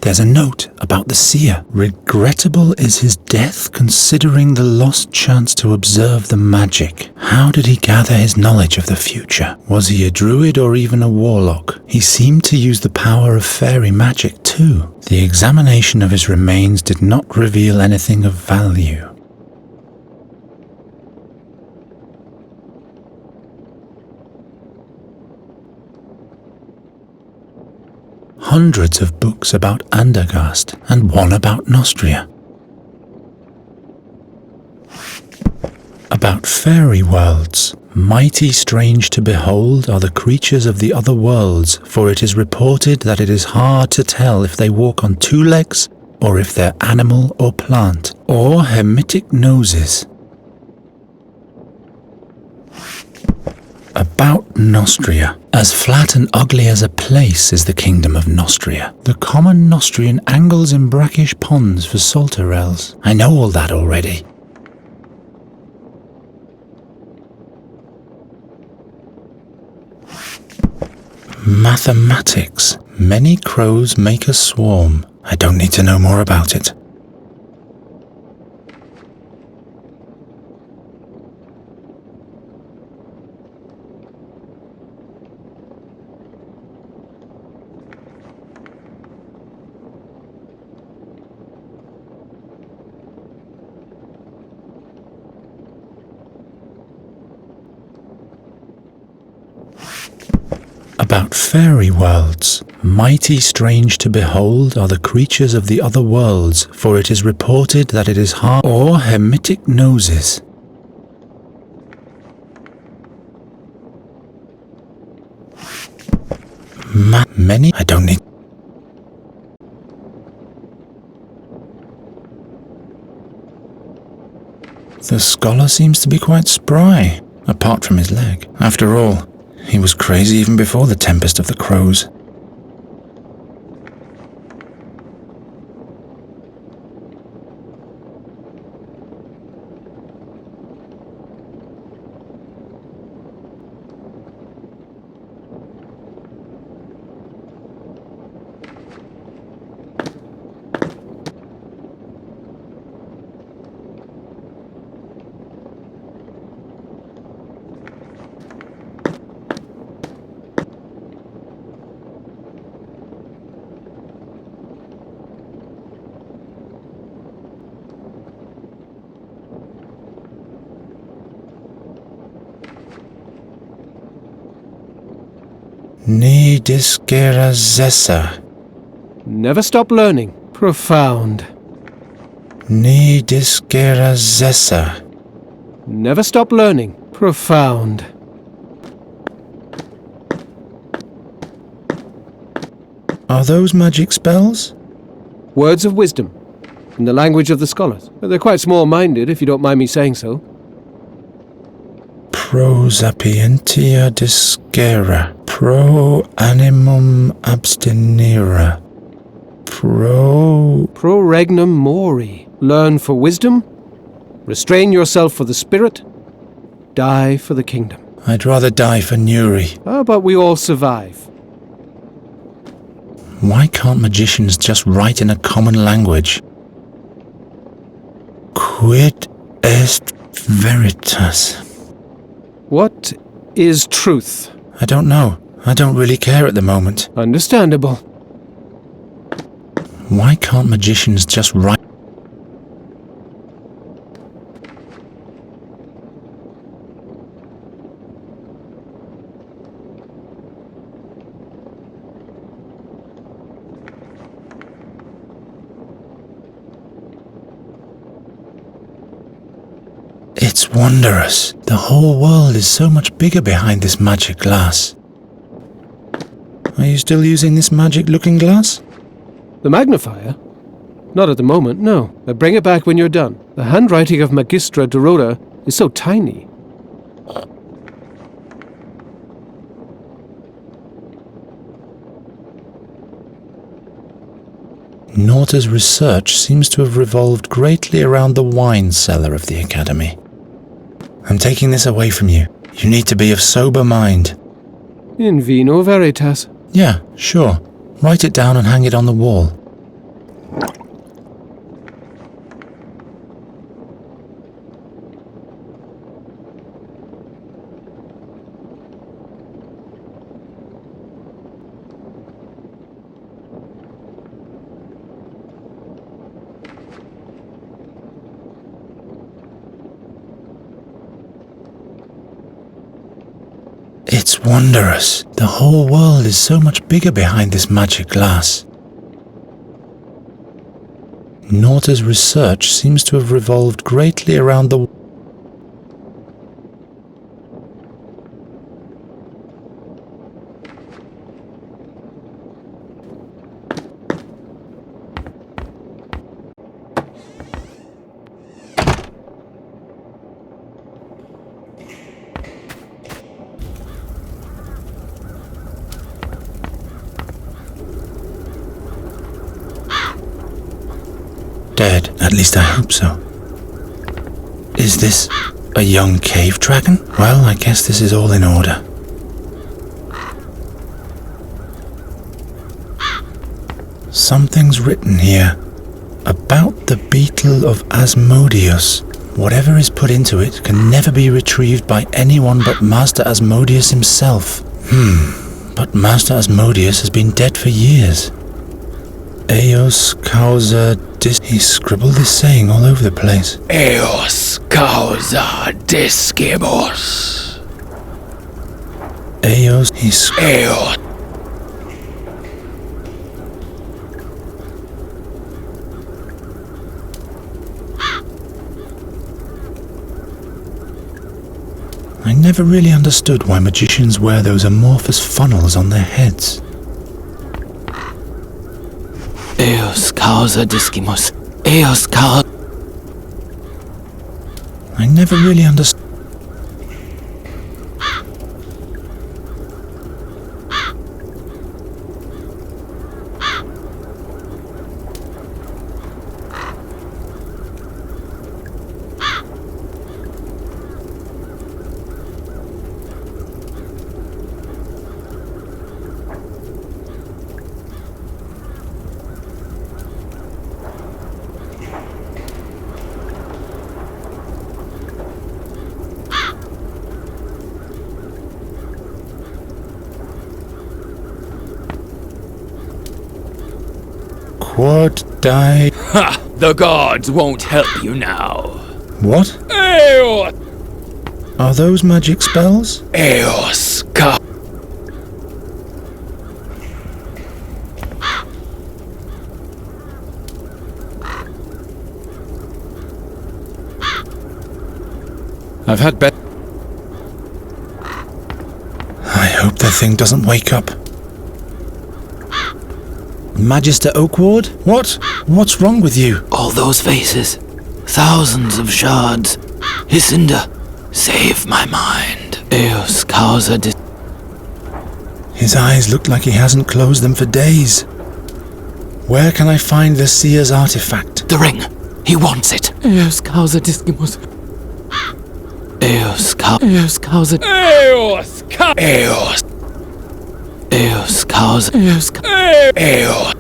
There's a note about the seer. Regrettable is his death, considering the lost chance to observe the magic. How did he gather his knowledge of the future? Was he a druid or even a warlock? He seemed to use the power of fairy magic too. The examination of his remains did not reveal anything of value. Hundreds of books about Andergast and one about Nostria. About fairy worlds. Mighty strange to behold are the creatures of the other worlds, for it is reported that it is hard to tell if they walk on two legs, or if they're animal or plant, or hermetic noses. About Nostria. As flat and ugly as a place is the kingdom of Nostria. The common Nostrian angles in brackish ponds for salterels. I know all that already. Mathematics. Many crows make a swarm. I don't need to know more about it. About fairy worlds. Mighty strange to behold are the creatures of the other worlds, for it is reported that it is hard, or hermetic noses. Many? I don't need. The scholar seems to be quite spry, apart from his leg. After all, he was crazy even before the Tempest of the Crows. Ni discera zessa. Never stop learning. Profound. Ni discera zessa. Never stop learning. Profound. Are those magic spells? Words of wisdom, in the language of the scholars. They're quite small-minded, if you don't mind me saying so. Pro sapientia discera. Pro animum abstinere. Pro regnum mori. Learn for wisdom, restrain yourself for the spirit, die for the kingdom. I'd rather die for Nuri. But we all survive. Why can't magicians just write in a common language? Quid est veritas? What is truth? I don't know. I don't really care at the moment. Understandable. Why can't magicians just write? It's wondrous. The whole world is so much bigger behind this magic glass. Are you still using this magic looking glass? The magnifier? Not at the moment, no. Bring it back when you're done. The handwriting of Magistra Dorota is so tiny. Norta's research seems to have revolved greatly around the wine cellar of the Academy. I'm taking this away from you. You need to be of sober mind. In vino veritas. Yeah, sure. Write it down and hang it on the wall. It's wondrous. The whole world is so much bigger behind this magic glass. Norta's research seems to have revolved greatly around the... dead. At least I hope so. Is this a young cave dragon? Well, I guess this is all in order. Something's written here about the beetle of Asmodeus. Whatever is put into it can never be retrieved by anyone but Master Asmodeus himself. But Master Asmodeus has been dead for years. Eos causa dis... He scribbled this saying all over the place. Eos causa discibus. Eos... Eos. I never really understood why magicians wear those amorphous funnels on their heads. Eos causa discimus. Eos causa... I never really understood. Quod die... Ha! The gods won't help you now. What? Eos! Are those magic spells? Eos ca... I've had bet... I hope the thing doesn't wake up. Magister Oakward? What? What's wrong with you? All those faces. Thousands of shards. Hisinda, save my mind. Eos causa dis... His eyes look like he hasn't closed them for days. Where can I find the seer's artifact? The ring. He wants it. Eos causa discimus. Eos causa... Eos causa... Eos causa... Eos... Eos causa... Eos causa... Eos...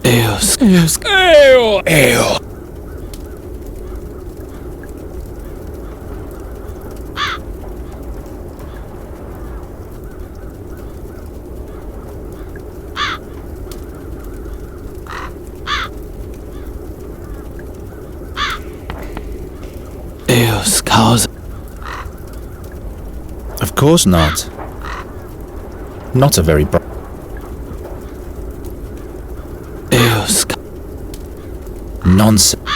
Eos... Eos... Eos... Eos... Eos causa... Of course not. Not a very bright... Eos... Nonsense.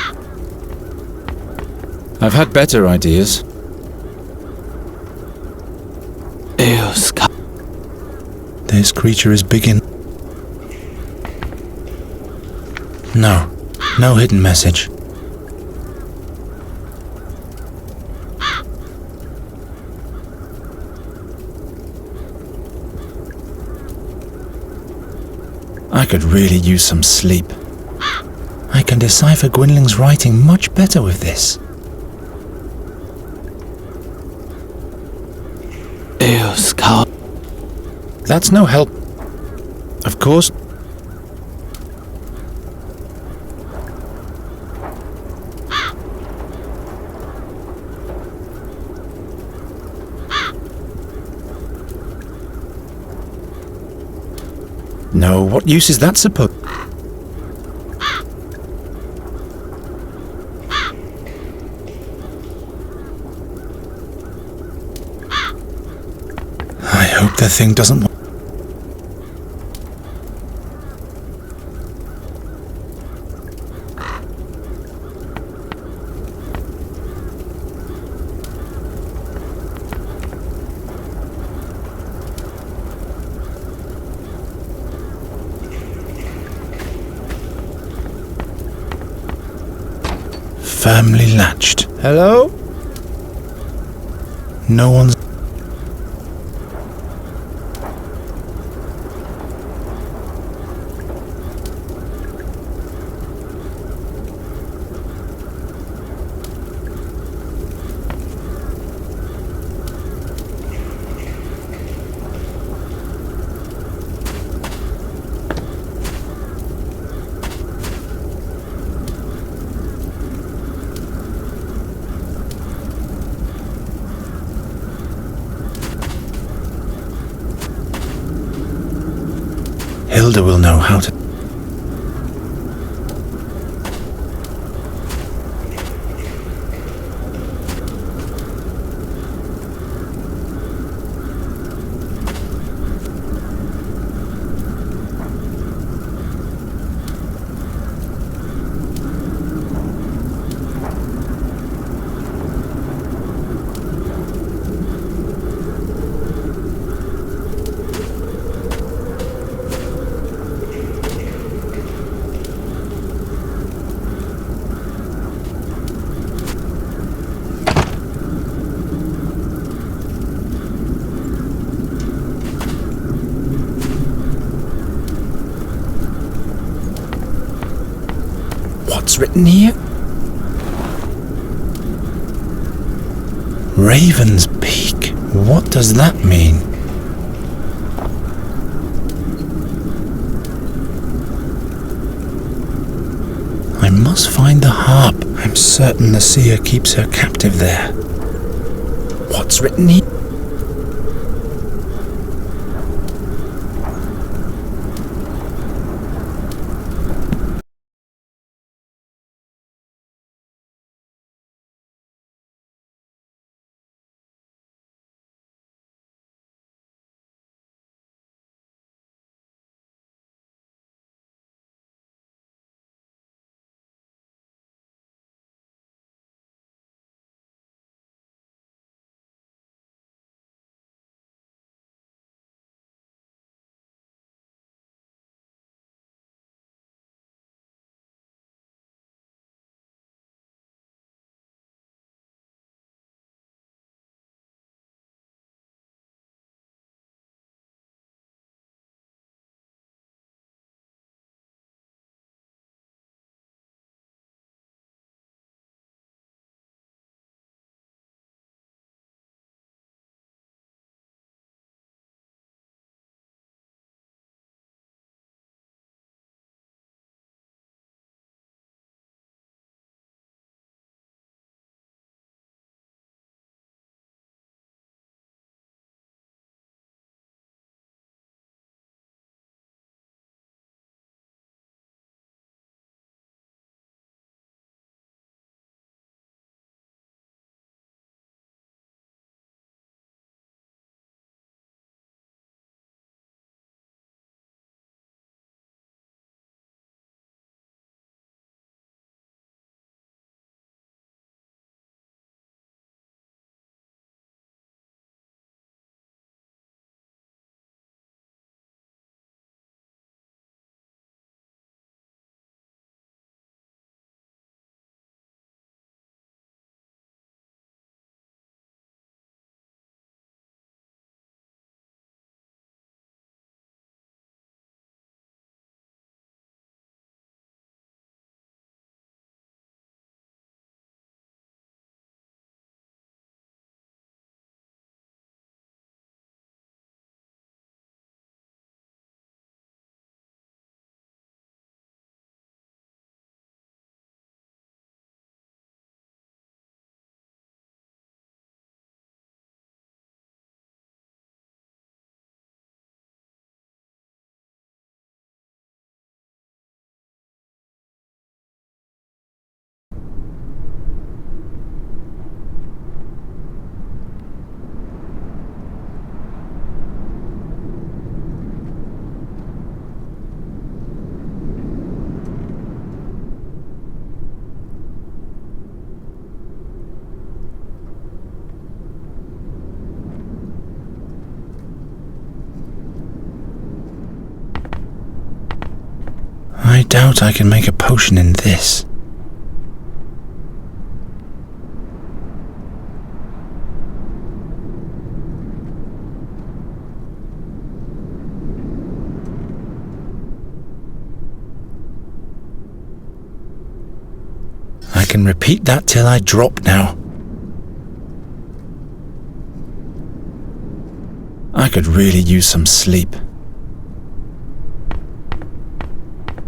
I've had better ideas. Eos... This creature is big in... No. No hidden message. I could really use some sleep. I can decipher Gwynling's writing much better with this. Eos causa... That's no help. Of course. No, what use is that supposed? I hope the thing doesn't... Firmly latched. Hello? No one's... Isilda will know how to... What's written here? Raven's Peak. What does that mean? I must find the harp. I'm certain the seer keeps her captive there. What's written here? I doubt I can make a potion in this. I can repeat that till I drop now. I could really use some sleep.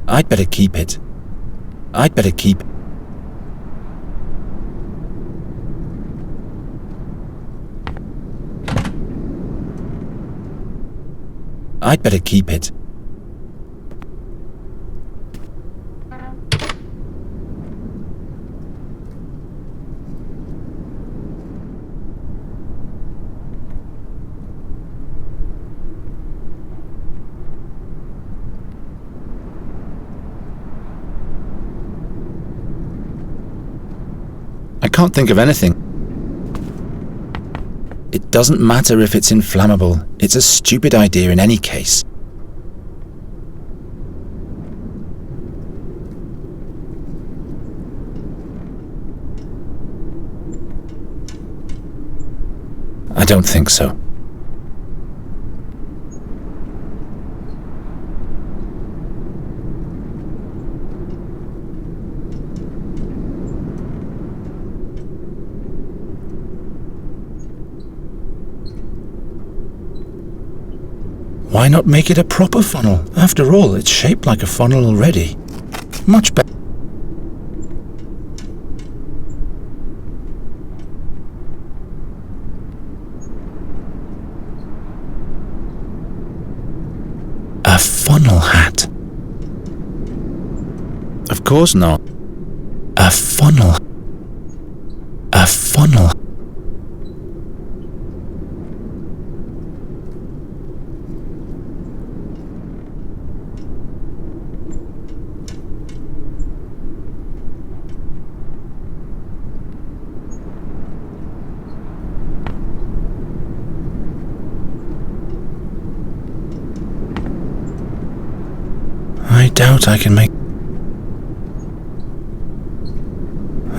I'd better keep it. I'd better keep... I'd better keep it. can't think of anything. It doesn't matter if it's inflammable. It's a stupid idea in any case. I don't think so. Why not make it a proper funnel? After all, it's shaped like a funnel already. Much better. A funnel hat. Of course not. A funnel. A funnel. I doubt I can make...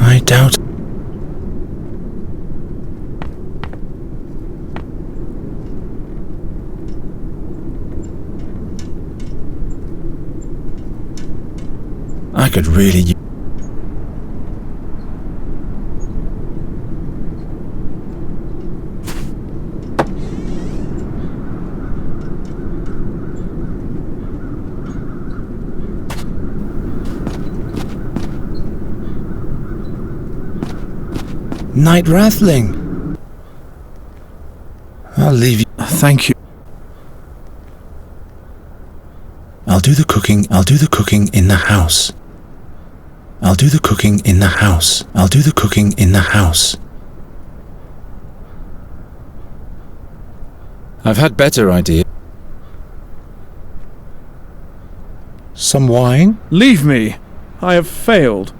I doubt... I could really... Night Wrathling. I'll leave you. Thank you. I'll do the cooking in the house. I'll do the cooking in the house. I'll do the cooking in the house. I've had better ideas. Some wine? Leave me. I have failed.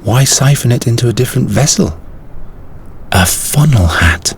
Why siphon it into a different vessel? A funnel hat.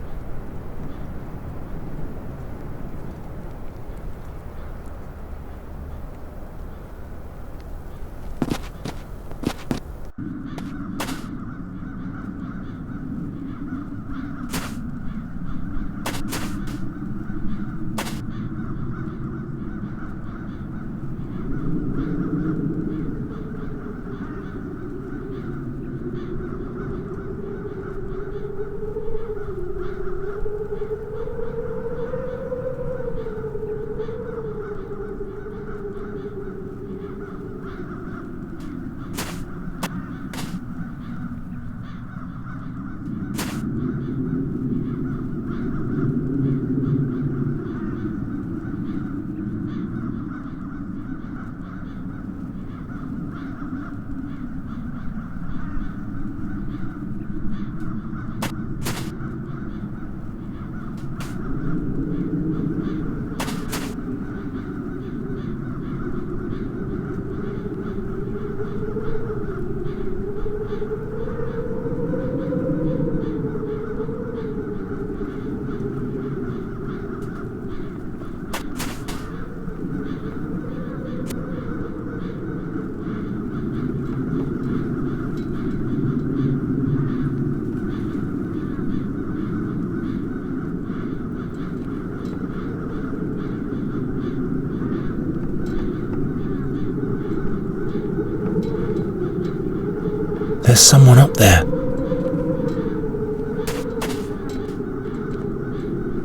There's someone up there.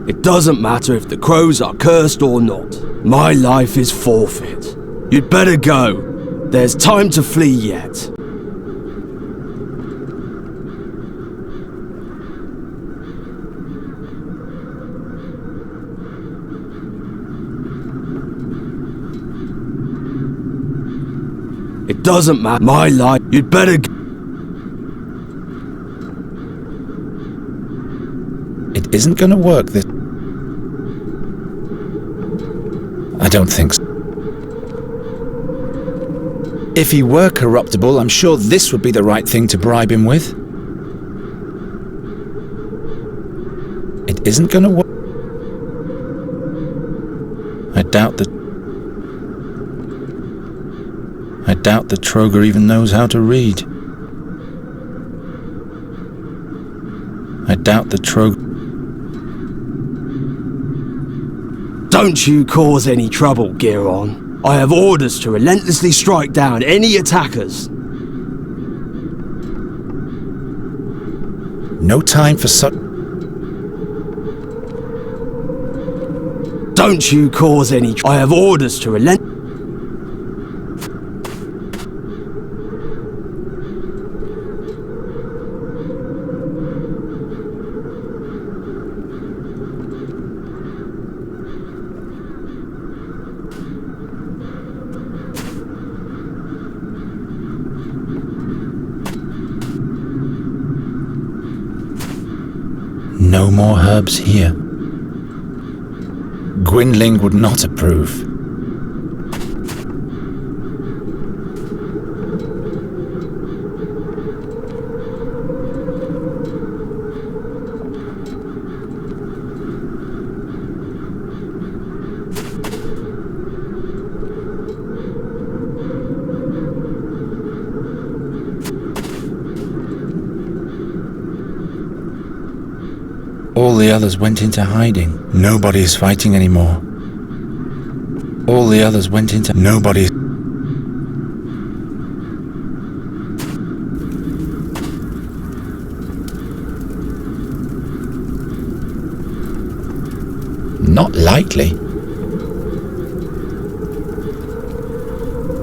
It doesn't matter if the crows are cursed or not. My life is forfeit. You'd better go. There's time to flee yet. It doesn't matter. My life. You'd better go. It isn't going to work this... I don't think so. If he were corruptible, I'm sure this would be the right thing to bribe him with. It isn't gonna work. I doubt that Troger even knows how to read. I doubt that Troger... Don't you cause any trouble, Giron. I have orders to relentlessly strike down any attackers. No time for such... Don't you cause any... I have orders to relent... No more herbs here. Gwynling would not approve. All the others went into hiding. Nobody's fighting anymore. All the others went into... Nobody... Not likely.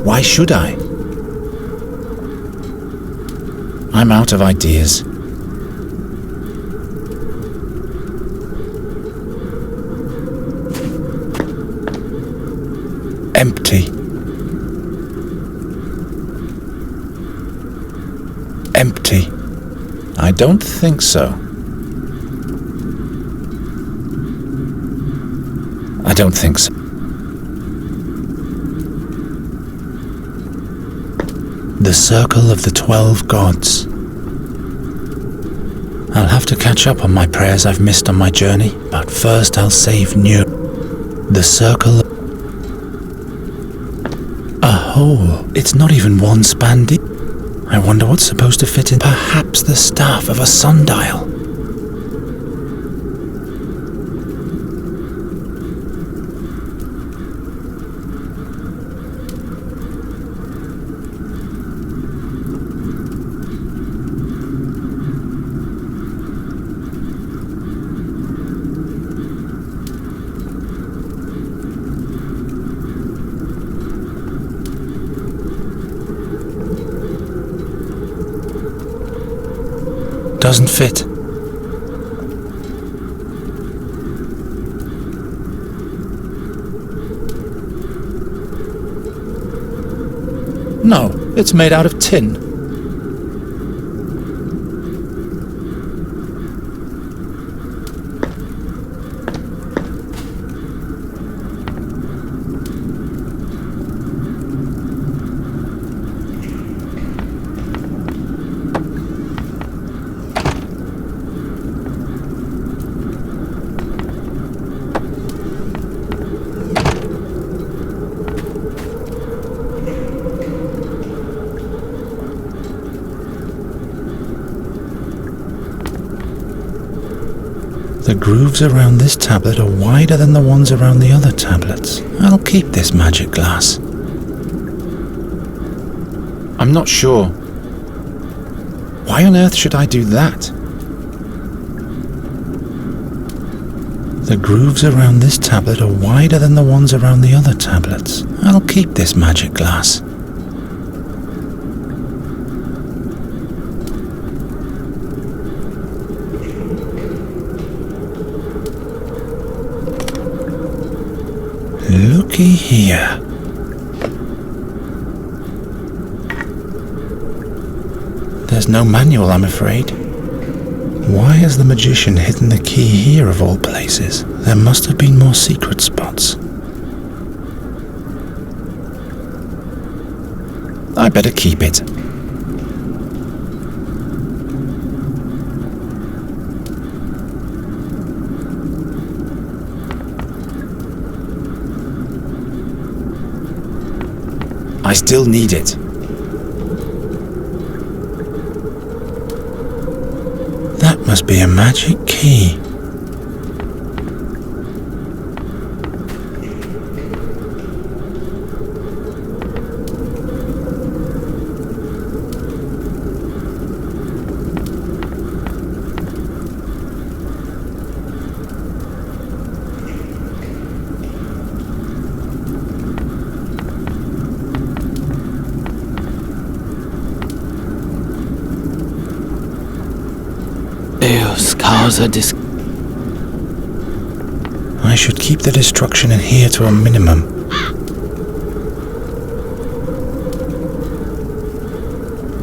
Why should I? I'm out of ideas. Empty. Empty. I don't think so. I don't think so. The Circle of the 12 Gods. I'll have to catch up on my prayers I've missed on my journey, but first I'll save new. The Circle... A hole. It's not even one span deep. I wonder what's supposed to fit in. Perhaps the staff of a sundial. Doesn't fit. No, it's made out of tin. The grooves around this tablet are wider than the ones around the other tablets. I'll keep this magic glass. I'm not sure. Why on earth should I do that? The grooves around this tablet are wider than the ones around the other tablets. I'll keep this magic glass. Looky here. There's no manual, I'm afraid. Why has the magician hidden the key here of all places? There must have been more secret spots. I better keep it. I still need it. That must be a magic key. Eos causa I should keep the destruction in here to a minimum.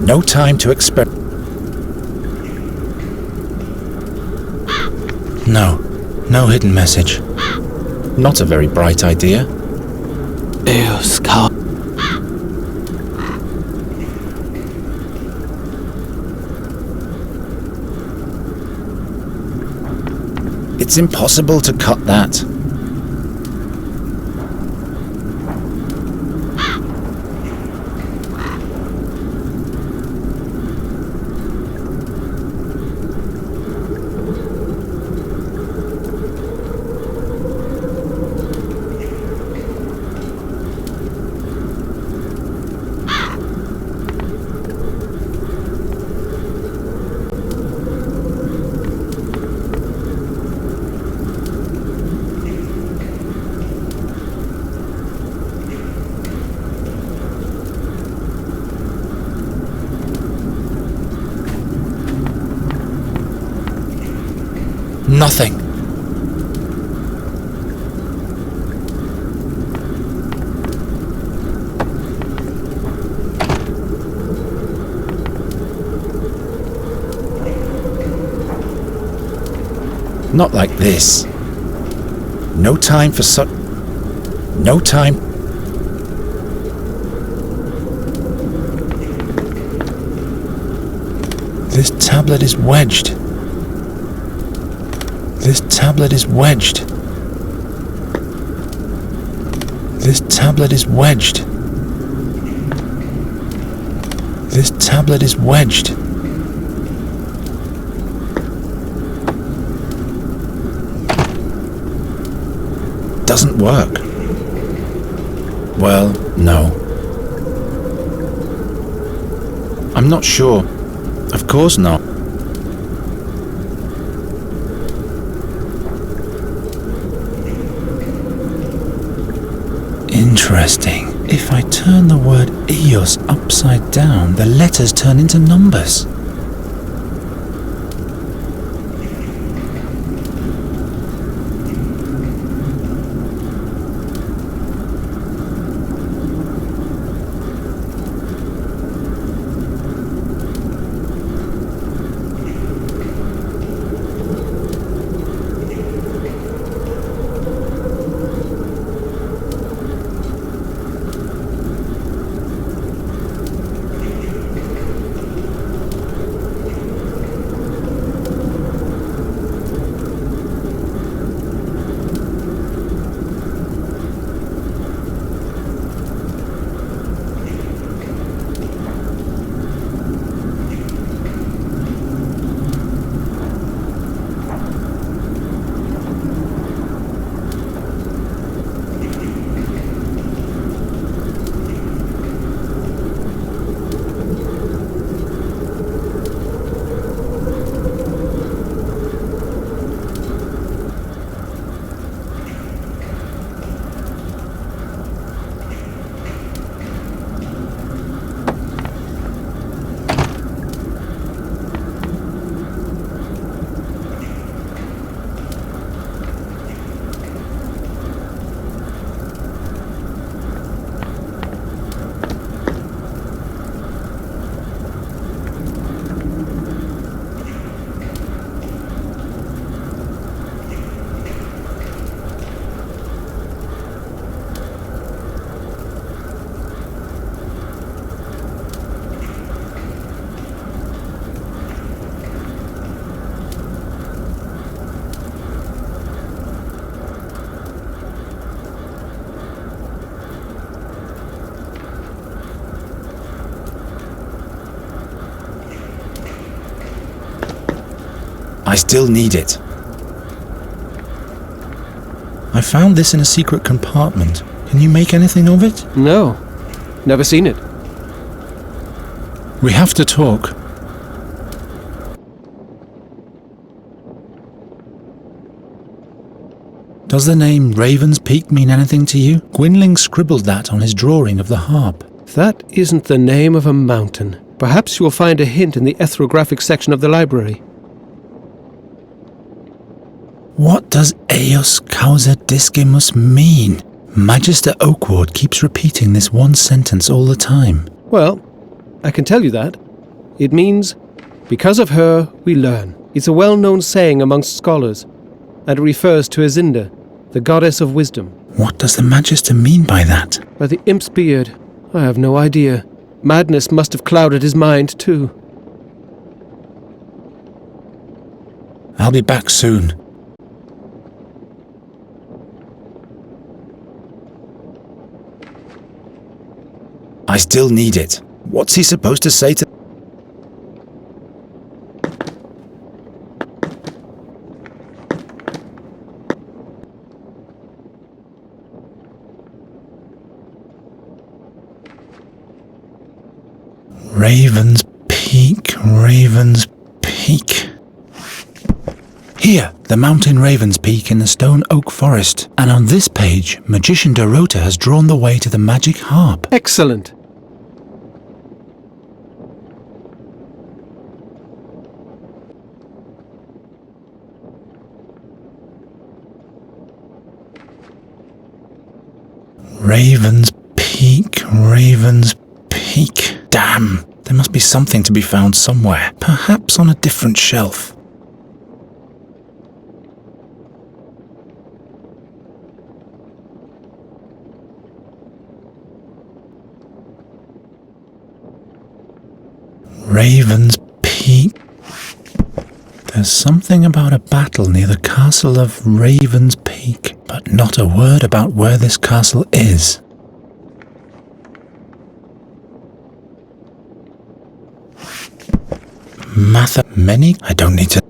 No time to No hidden message. Not a very bright idea. Eos causa. It's impossible to cut that. Nothing. Not like this. No time for such... No time... This tablet is wedged. This tablet is wedged. This tablet is wedged. This tablet is wedged. Doesn't work. Well, no. I'm not sure. Of course not. Interesting. If I turn the word Eos upside down, the letters turn into numbers. still need it. I found this in a secret compartment. Can you make anything of it? No. Never seen it. We have to talk. Does the name Raven's Peak mean anything to you? Gwynling scribbled that on his drawing of the harp. That isn't the name of a mountain. Perhaps you'll find a hint in the ethnographic section of the library. What does Eos Causa Discimus mean? Magister Oakward keeps repeating this one sentence all the time. Well, I can tell you that. It means, because of her, we learn. It's a well-known saying amongst scholars, and it refers to Isinda, the goddess of wisdom. What does the Magister mean by that? By the imp's beard, I have no idea. Madness must have clouded his mind, too. I'll be back soon. I still need it. What's he supposed to say to... Raven's Peak, Raven's Peak. Here, the mountain Raven's Peak in the stone oak forest. And on this page, Magician Dorota has drawn the way to the magic harp. Excellent! Raven's Peak, Raven's Peak. Damn, there must be something to be found somewhere. Perhaps on a different shelf. Raven's Peak. There's something about a battle near the castle of Raven's Peak, but not a word about where this castle is. Many? I don't need to...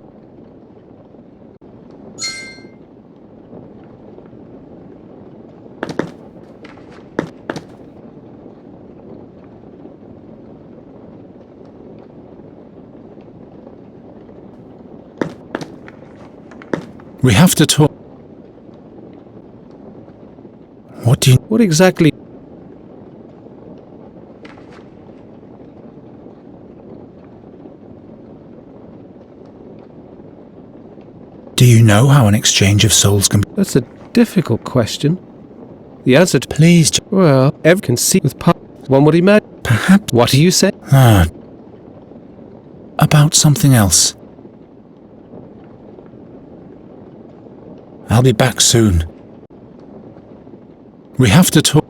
We have to talk. What do you... What exactly... Do you know how an exchange of souls can... That's a difficult question. The answer to... Please... Well, everyone can see with one would imagine. Perhaps... What do you say? About something else. I'll be back soon. We have to talk.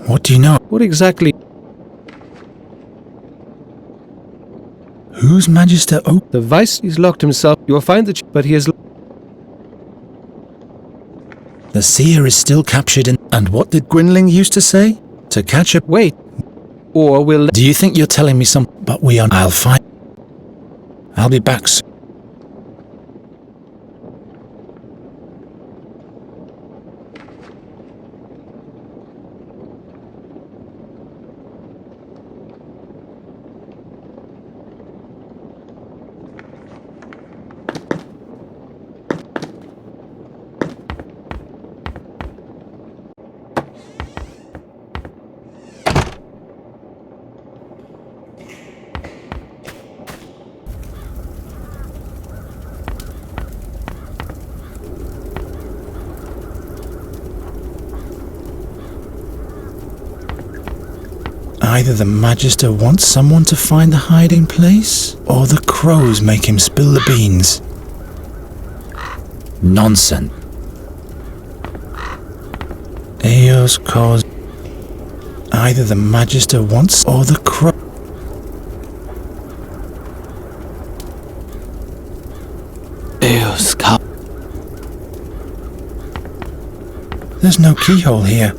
What do you know? What exactly... Who's Magister Oak? The Vice, he's locked himself. You'll find the... But he has... The seer is still captured in... And what did Gwynling used to say? To catch a... Wait. Or we'll... Do you think you're telling me some... But we are... I'll find... I'll be back soon. Either the Magister wants someone to find the hiding place, or the crows make him spill the beans. Nonsense. Eos cause... Either the Magister wants, or the crow... Eos Causa... There's no keyhole here.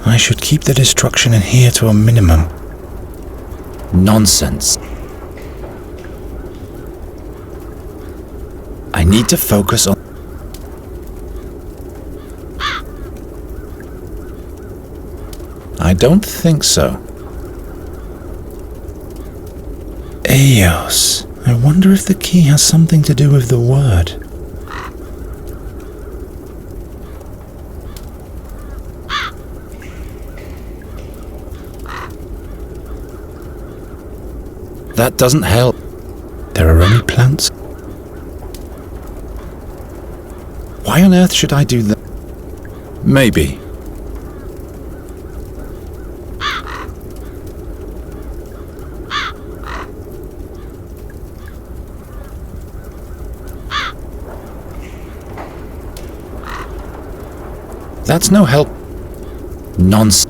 I should keep the destruction in here to a minimum. Nonsense. I need to focus on... I don't think so. Eos. I wonder if the key has something to do with the word. That doesn't help. There are only plants. Why on earth should I do that? Maybe. That's no help. Nonsense.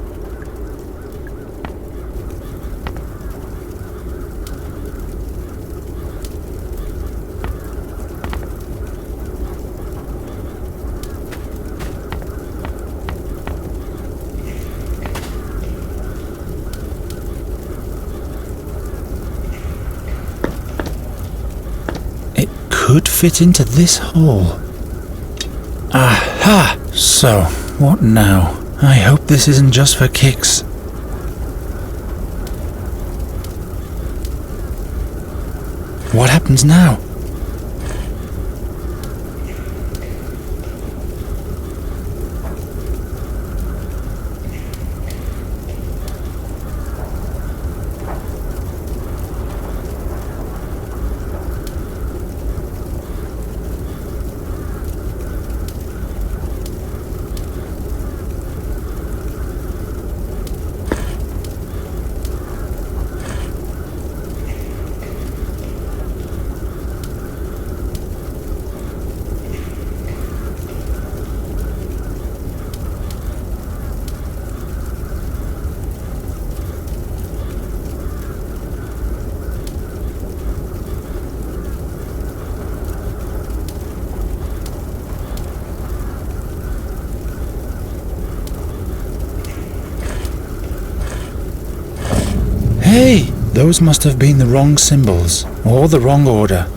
It could fit into this hole. Aha! So, what now? I hope this isn't just for kicks. What happens now? Hey! Those must have been the wrong symbols, or the wrong order.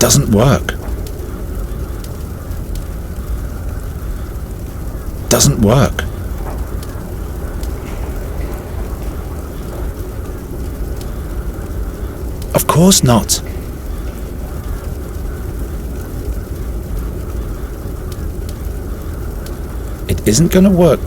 Doesn't work. Doesn't work. Of course not. It isn't gonna work.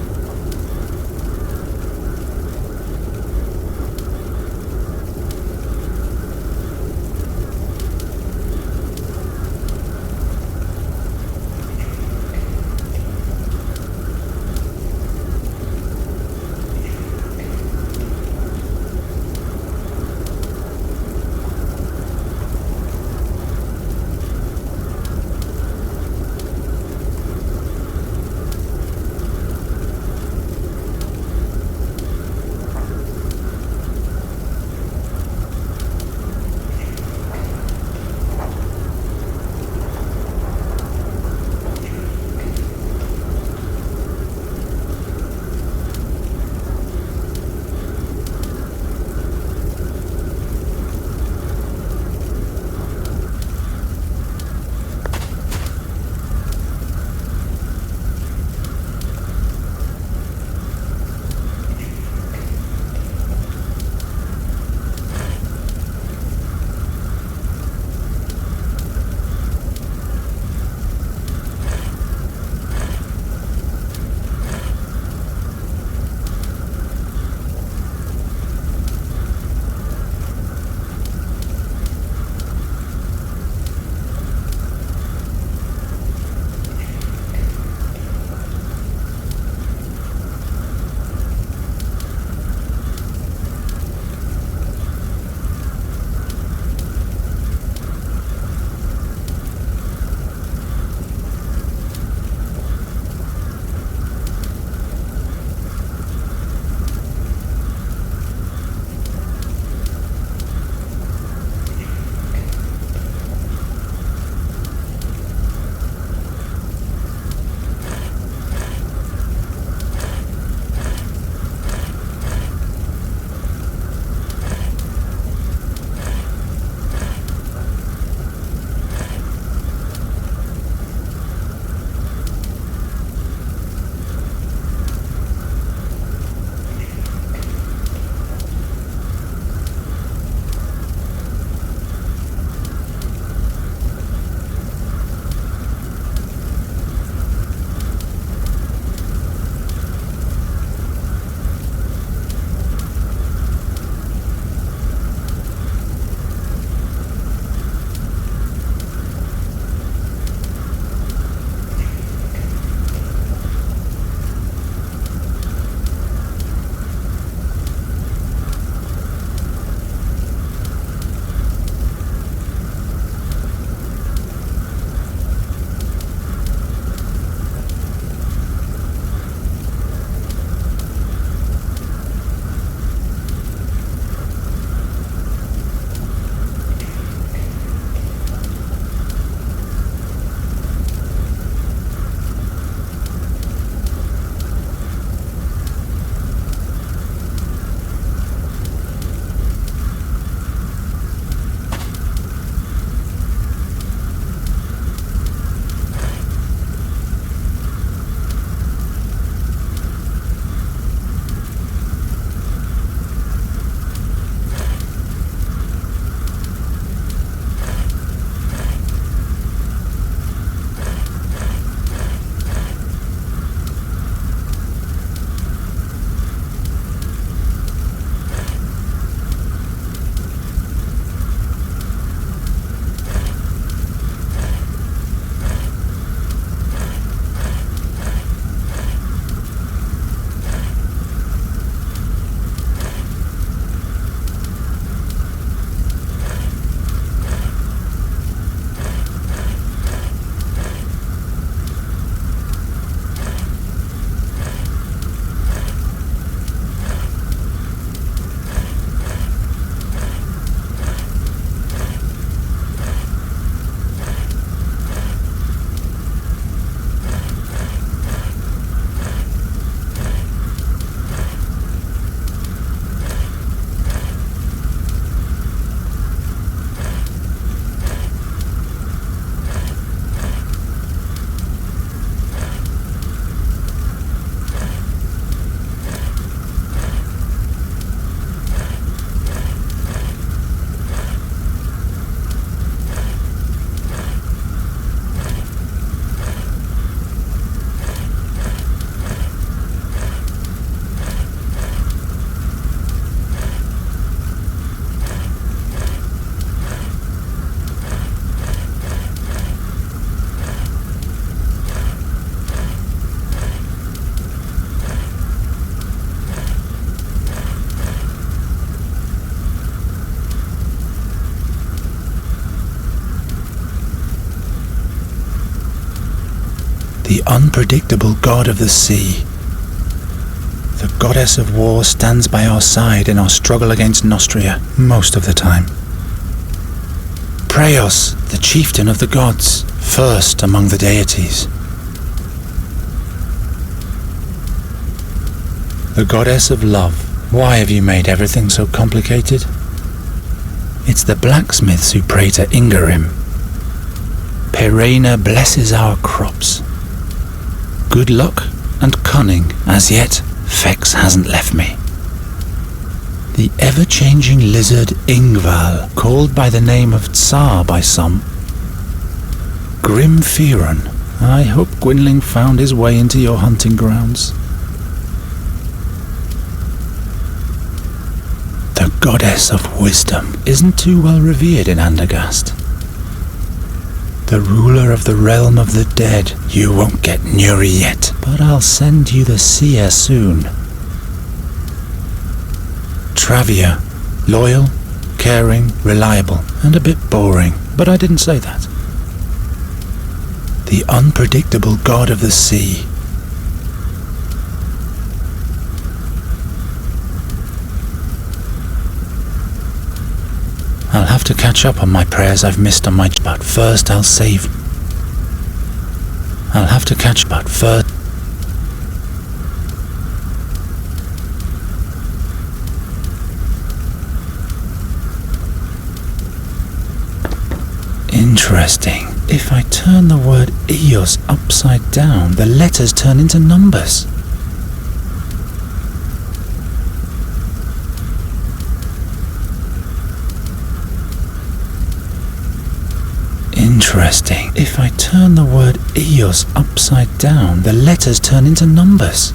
the unpredictable god of the sea. The goddess of war stands by our side in our struggle against Nostria most of the time. Praeos, the chieftain of the gods, first among the deities. The goddess of love. Why have you made everything so complicated? It's the blacksmiths who pray to Ingarim. Perena blesses our crops. Good luck and cunning, as yet, Fex hasn't left me. The ever-changing lizard Ingval, called by the name of Tsar by some. Grim Fearon. I hope Gwynling found his way into your hunting grounds. The goddess of wisdom isn't too well revered in Andergast. The ruler of the realm of the dead. You won't get Nuri yet, but I'll send you the seer soon. Travia. Loyal, caring, reliable, and a bit boring, but I didn't say that. The unpredictable god of the sea. I'll have to catch up on my prayers I've missed on my... But first I'll save... I'll have to catch... But first... Interesting. If I turn the word Eos upside down, the letters turn into numbers. Interesting. If I turn the word Eos upside down, the letters turn into numbers.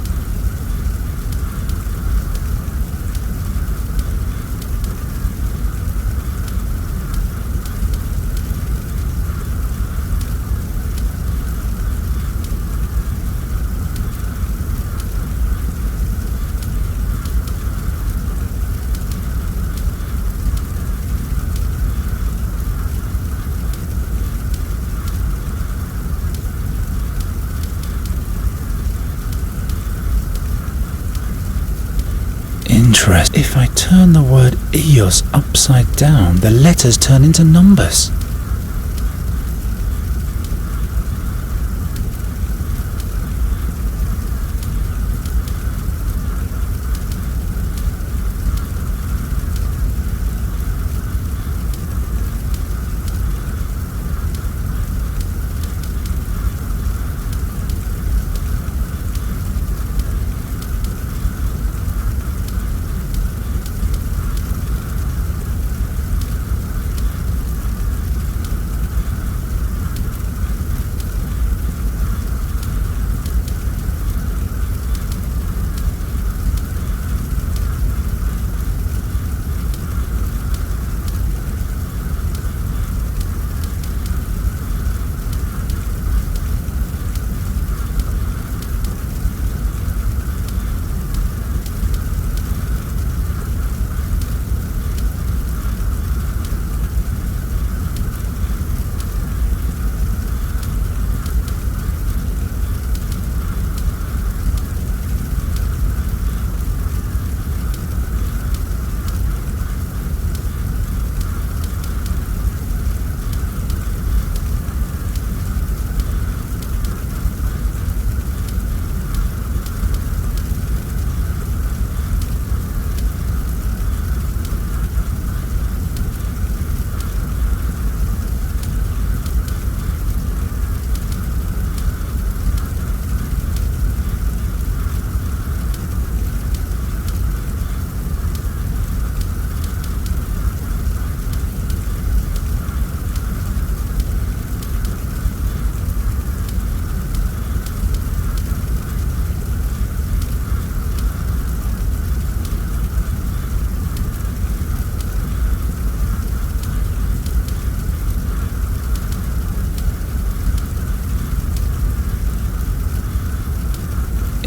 If I turn the word Eos upside down, the letters turn into numbers.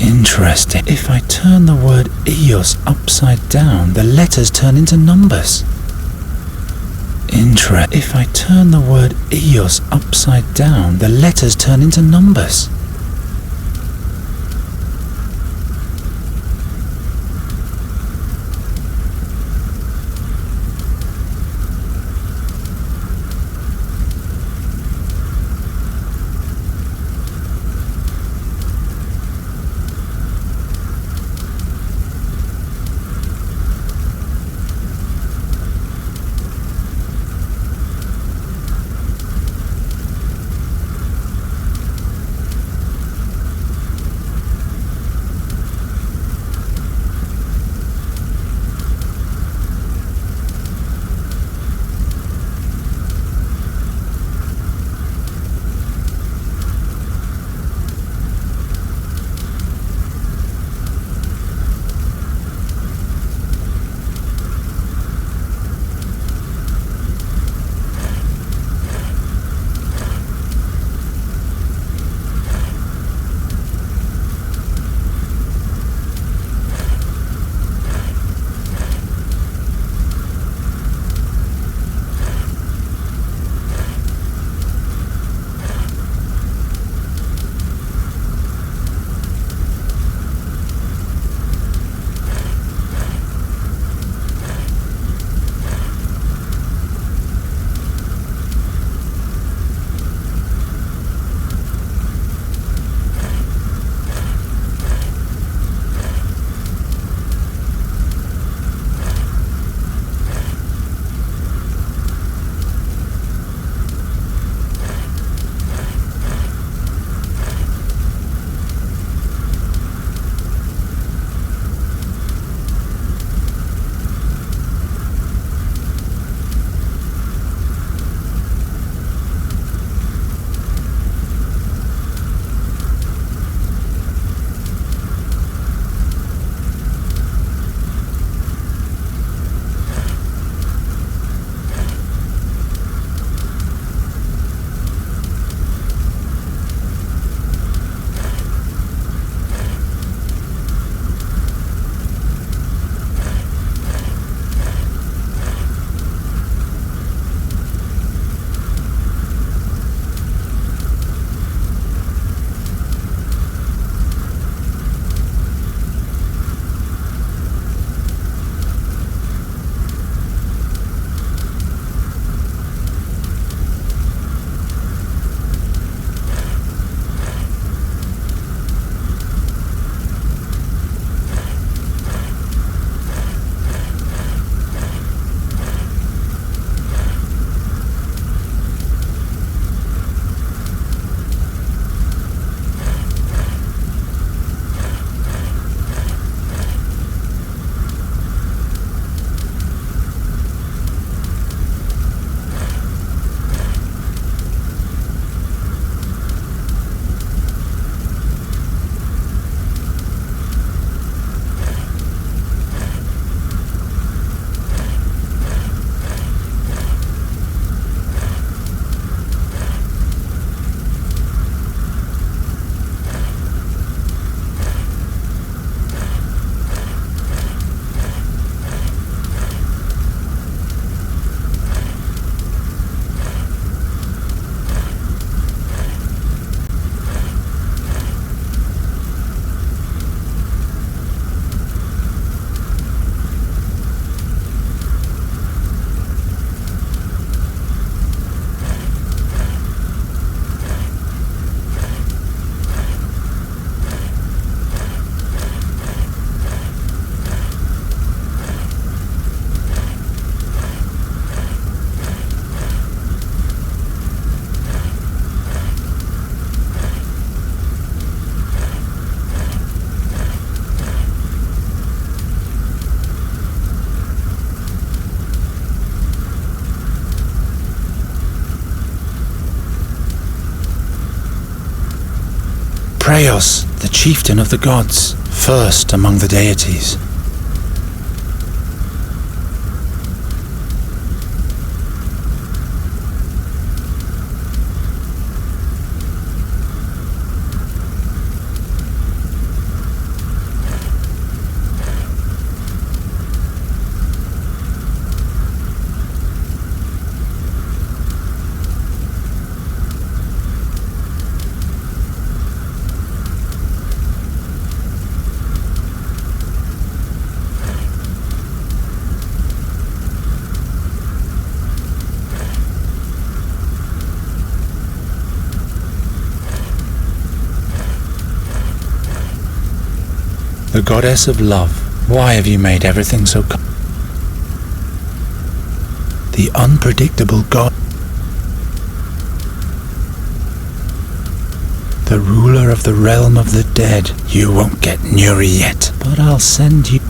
Interesting. If I turn the word Eos upside down, the letters turn into numbers. If I turn the word Eos upside down, the letters turn into numbers. Kraos, the chieftain of the gods, first among the deities. The goddess of love, why have you made everything so the unpredictable god, the ruler of the realm of the dead. You won't get Nuri yet, but I'll send you.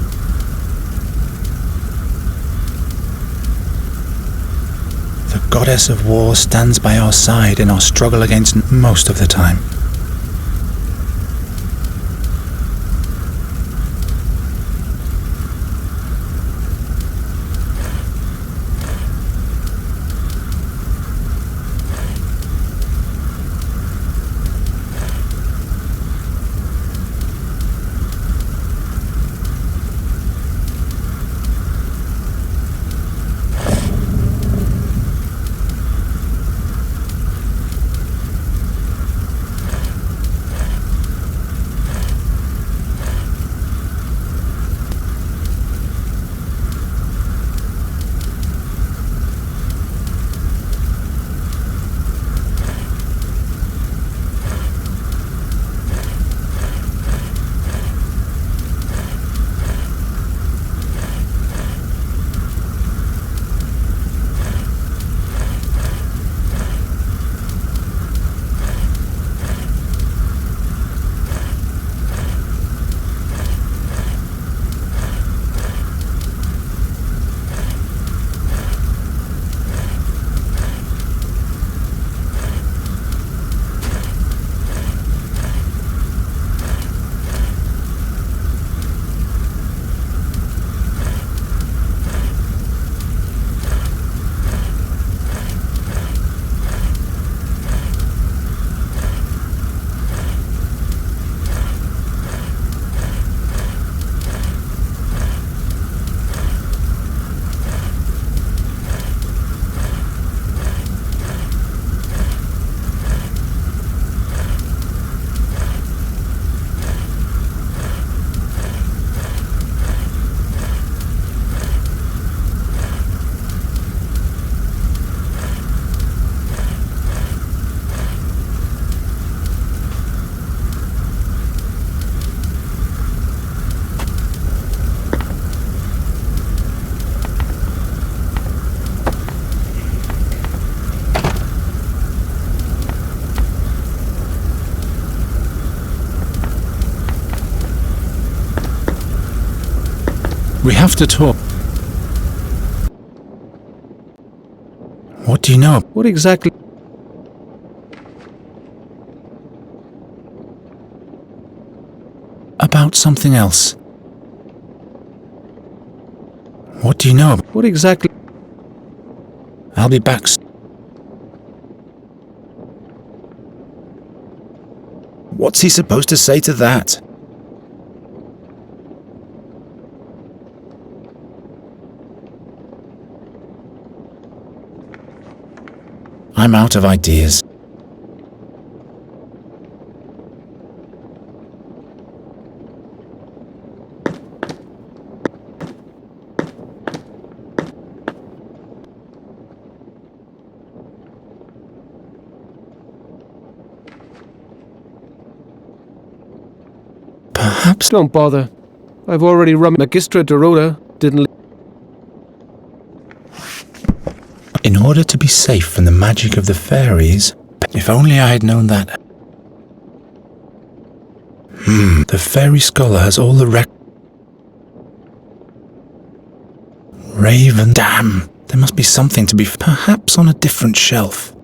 The goddess of war stands by our side in our struggle against most of the time. We have to talk. What do you know? What exactly? About something else. What do you know? What exactly? I'll be back. What's he supposed to say to that? I'm out of ideas. Perhaps. Don't bother. I've already run. Magistra Dorota didn't. In order to be safe from the magic of the fairies, if only I had known that. The fairy scholar has all the Raven. Damn, there must be something to be. Perhaps on a different shelf.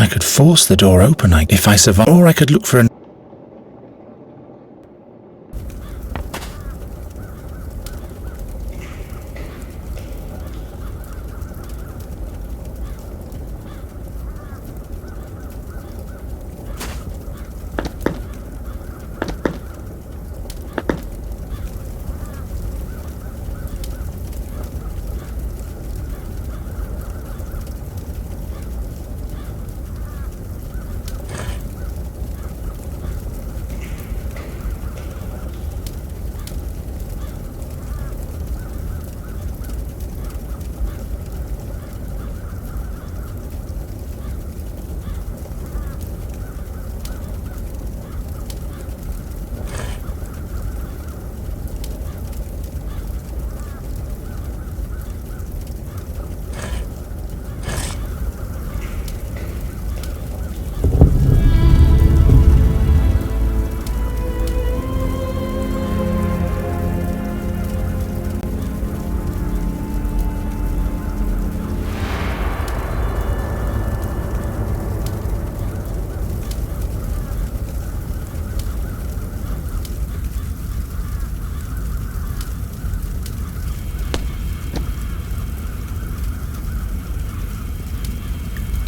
I could force the door open if I survive, or I could look for an...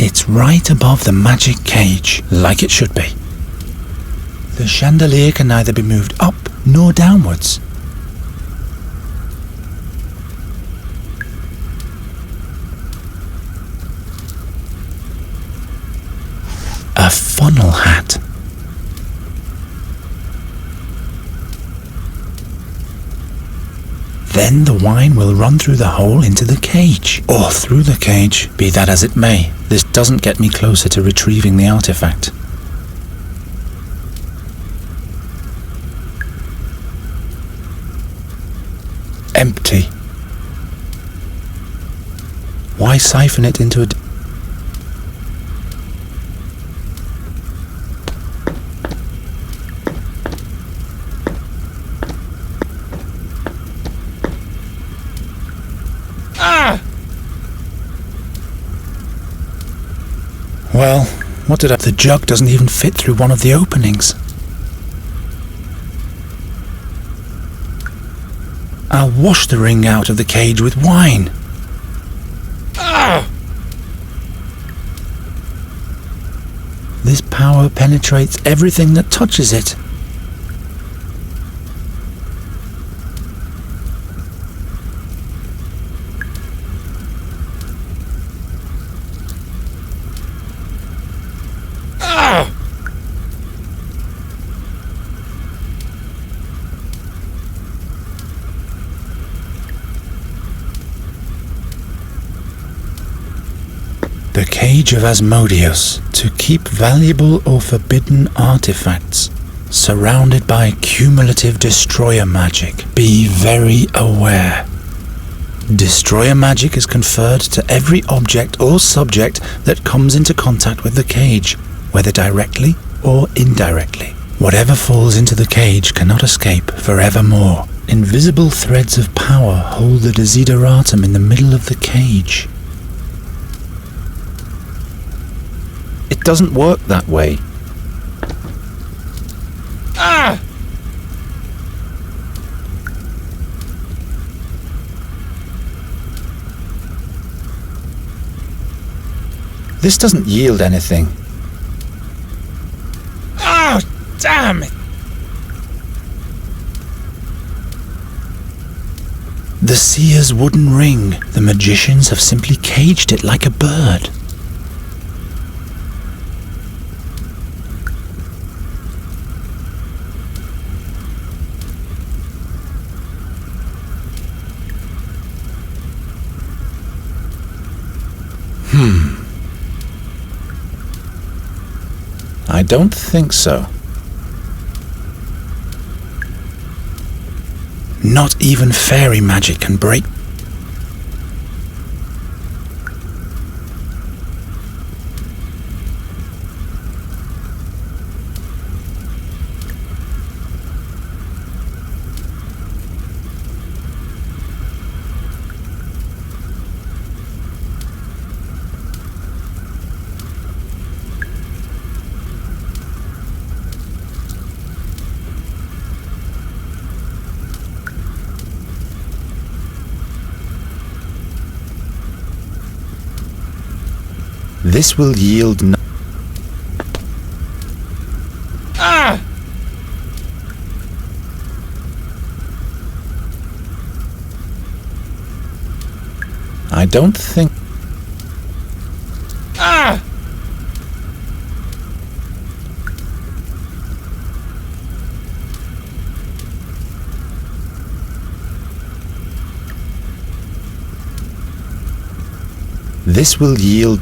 It's right above the magic cage, like it should be. The chandelier can neither be moved up nor downwards. A funnel hat. Then the wine will run through the hole into the cage, or through the cage, be that as it may. This doesn't get me closer to retrieving the artifact. Empty. Why siphon it into a... Well, what did I... The jug doesn't even fit through one of the openings. I'll wash the ring out of the cage with wine. This power penetrates everything that touches it. The Cage of Asmodeus, to keep valuable or forbidden artifacts, surrounded by cumulative destroyer magic. Be very aware. Destroyer magic is conferred to every object or subject that comes into contact with the cage, whether directly or indirectly. Whatever falls into the cage cannot escape forevermore. Invisible threads of power hold the desideratum in the middle of the cage. It doesn't work that way. This doesn't yield anything. Oh, damn it! The seer's wooden ring. The magicians have simply caged it like a bird. I don't think so. Not even fairy magic can break. This will yield no... I don't think... This will yield...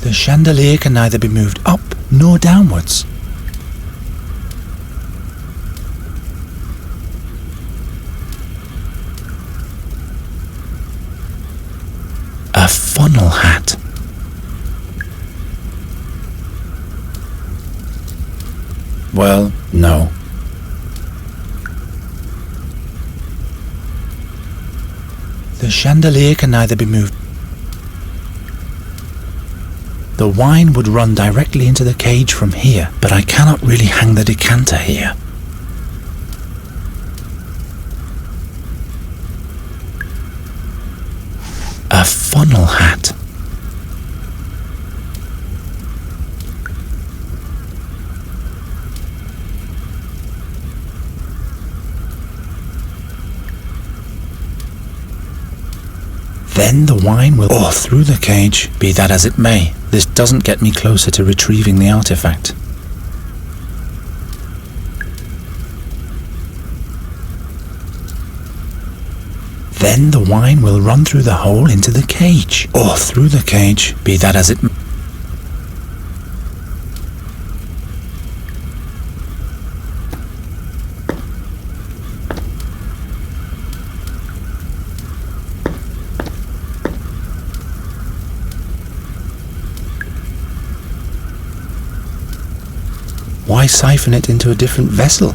The chandelier can neither be moved up nor downwards. A funnel hat. Well, no. The chandelier can neither be moved. The wine would run directly into the cage from here, but I cannot really hang the decanter here. A funnel hat. Then the wine will pour through the cage, be that as it may. This doesn't get me closer to retrieving the artifact. Then the wine will run through the hole into the cage, or through the cage, be that as it may. Why siphon it into a different vessel?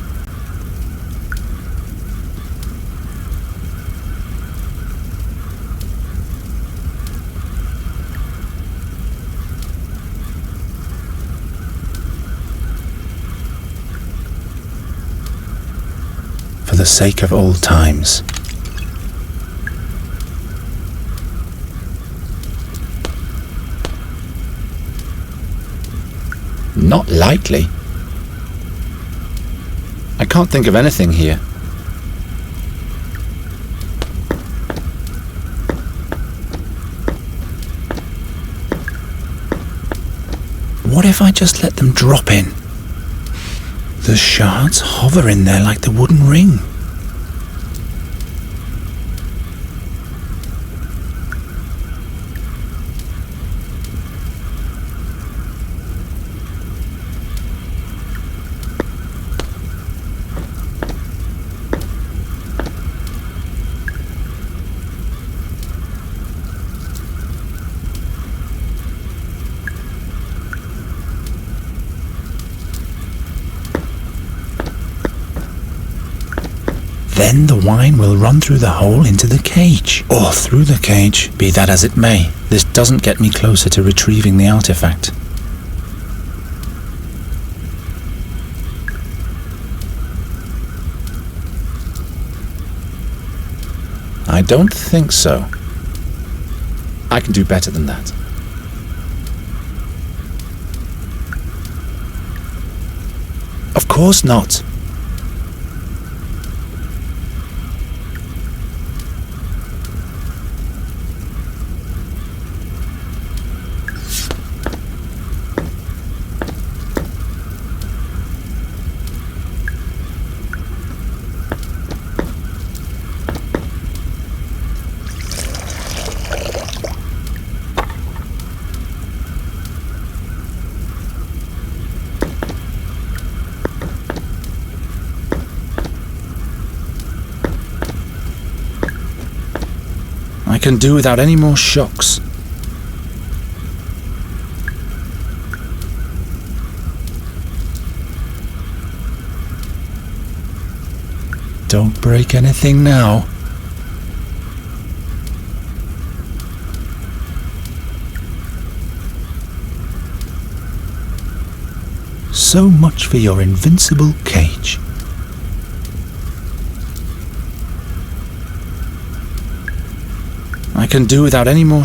For the sake of old times. Not likely. I can't think of anything here. What if I just let them drop in? The shards hover in there like the wooden ring. Then the wine will run through the hole into the cage, or through the cage, be that as it may. This doesn't get me closer to retrieving the artifact. I don't think so. I can do better than that. Of course not. can do without any more shocks. Don't break anything now. So much for your invincible cage. I can do without any more.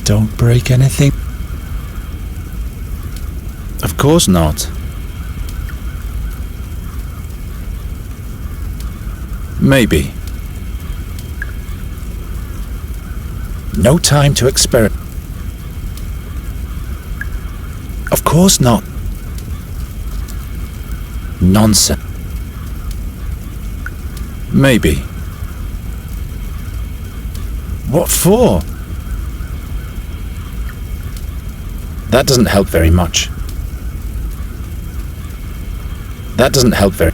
Don't break anything. Of course not. Maybe. No time to experiment. Of course not. Nonsense. Maybe. What for? That doesn't help very much. That doesn't help very.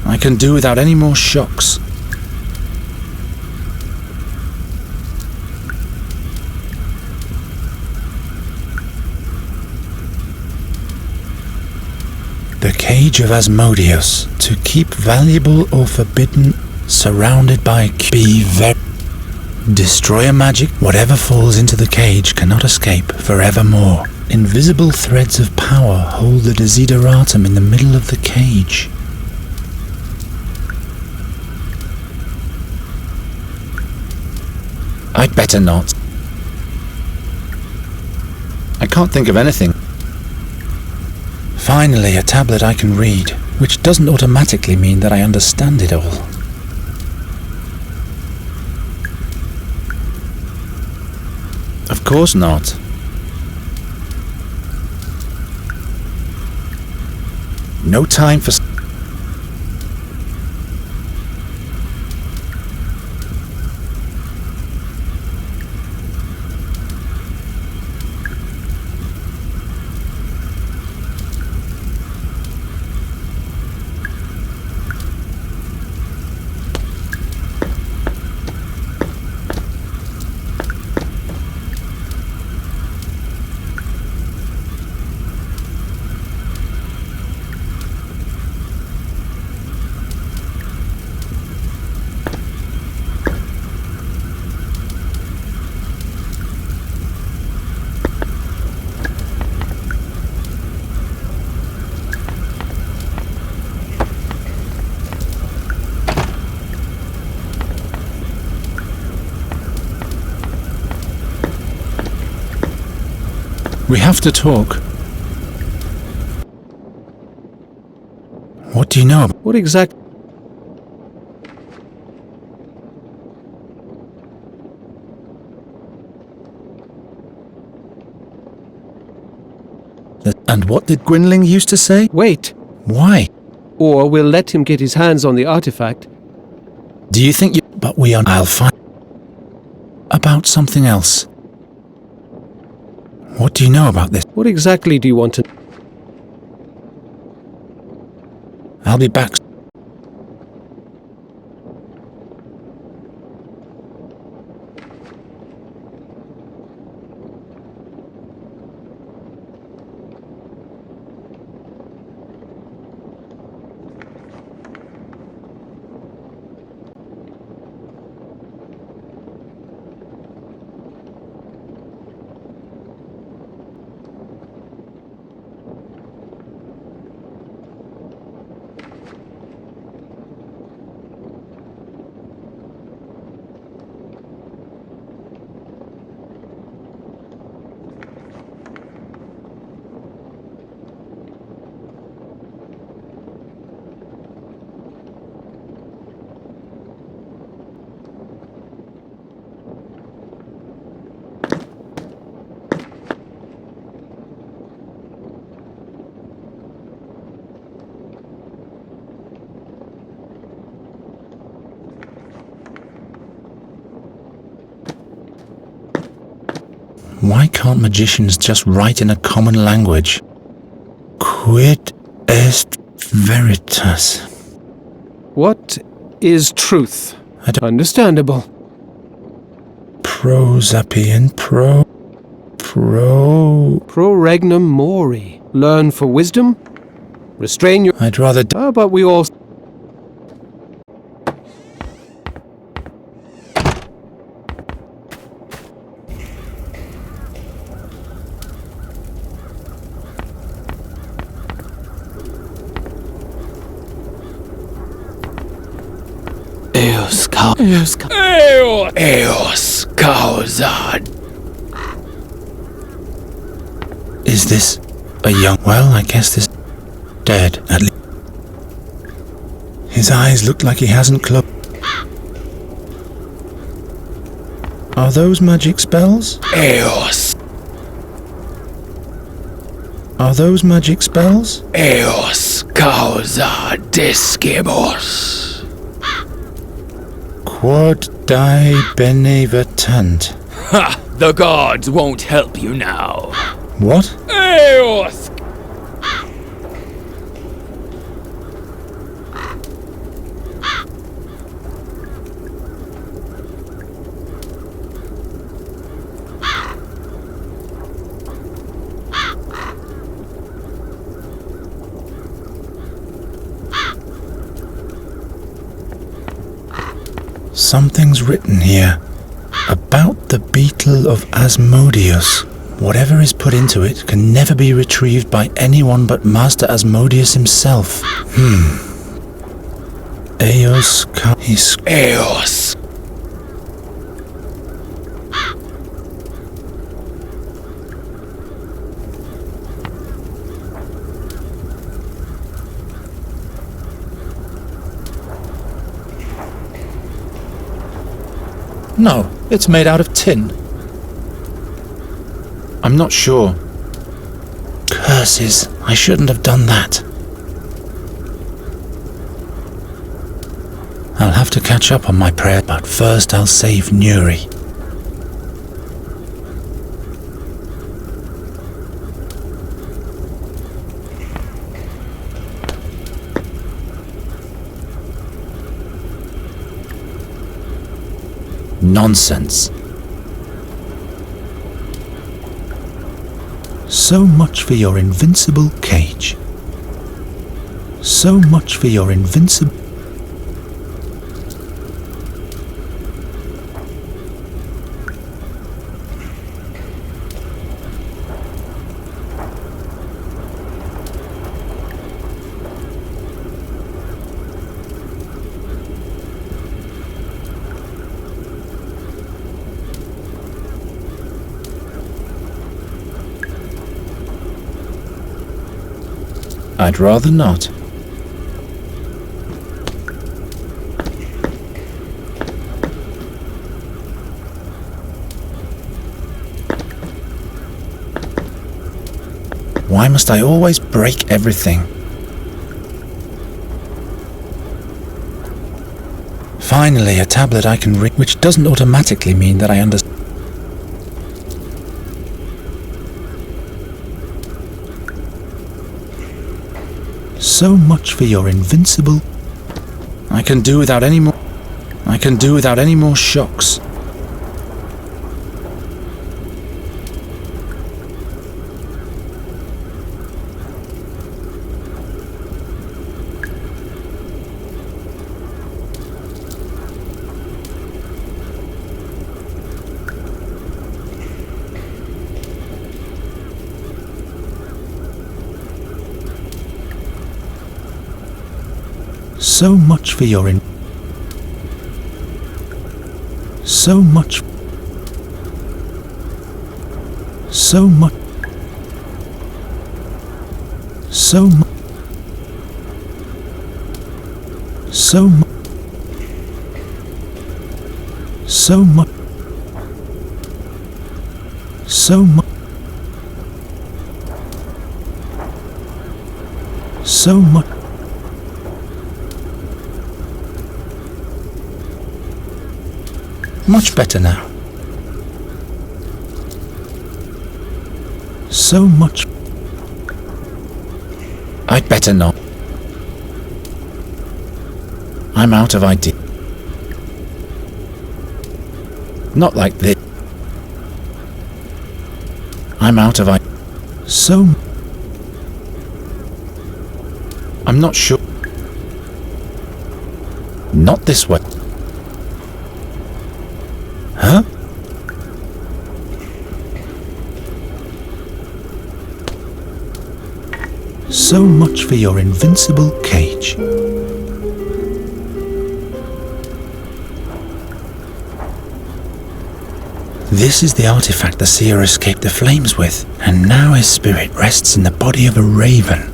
I can do without any more shocks. The cage of Asmodeus, to keep valuable or forbidden, surrounded by be very. Destroy a magic, whatever falls into the cage cannot escape forevermore. Invisible threads of power hold the desideratum in the middle of the cage. I'd better not. I can't think of anything. Finally, a tablet I can read, which doesn't automatically mean that I understand it all. Of course not. No time for... We have to talk. What do you know? What exactly? And what did Gwynling used to say? Wait, Why? or we'll let him get his hands on the artifact. Do you think you... But we are... I'll find... About something else. What do you know about this? What exactly do you want to... I'll be back. Why can't magicians just write in a common language? Quid est veritas? What is truth? Understandable. Pro sapien pro Regnum mori. Learn for wisdom. Restrain your... I'd rather but we all... Eos Causad. Is this a young... Well, I guess this... Dead, at least. His eyes look like he hasn't closed. Are those magic spells? Eos. Are those magic spells? Eos Causa Discibus. Quod die benevetant. Ha! The gods won't help you now. What? Eos! Something's written here about the beetle of Asmodeus. Whatever is put into it can never be retrieved by anyone but Master Asmodeus himself. Eos. Eos. No, it's made out of tin. I'm not sure. Curses, I shouldn't have done that. I'll have to catch up on my prayer, but first I'll save Nuri. Nonsense. So much for your invincible cage. So much for your invincible... I'd rather not. Why must I always break everything? Finally, a tablet I can read, which doesn't automatically mean that I understand. So much for your invincible... I can do without any more... I can do without any more shocks. So much for your So much... So much... So much... So much... So much... So much... So much... Much better now. So much. I'd better not. I'm out of idea. Not like this. I'm out of idea. So. I'm not sure. Not this way. Huh? So much for your invincible cage. This is the artifact the seer escaped the flames with, and now his spirit rests in the body of a raven.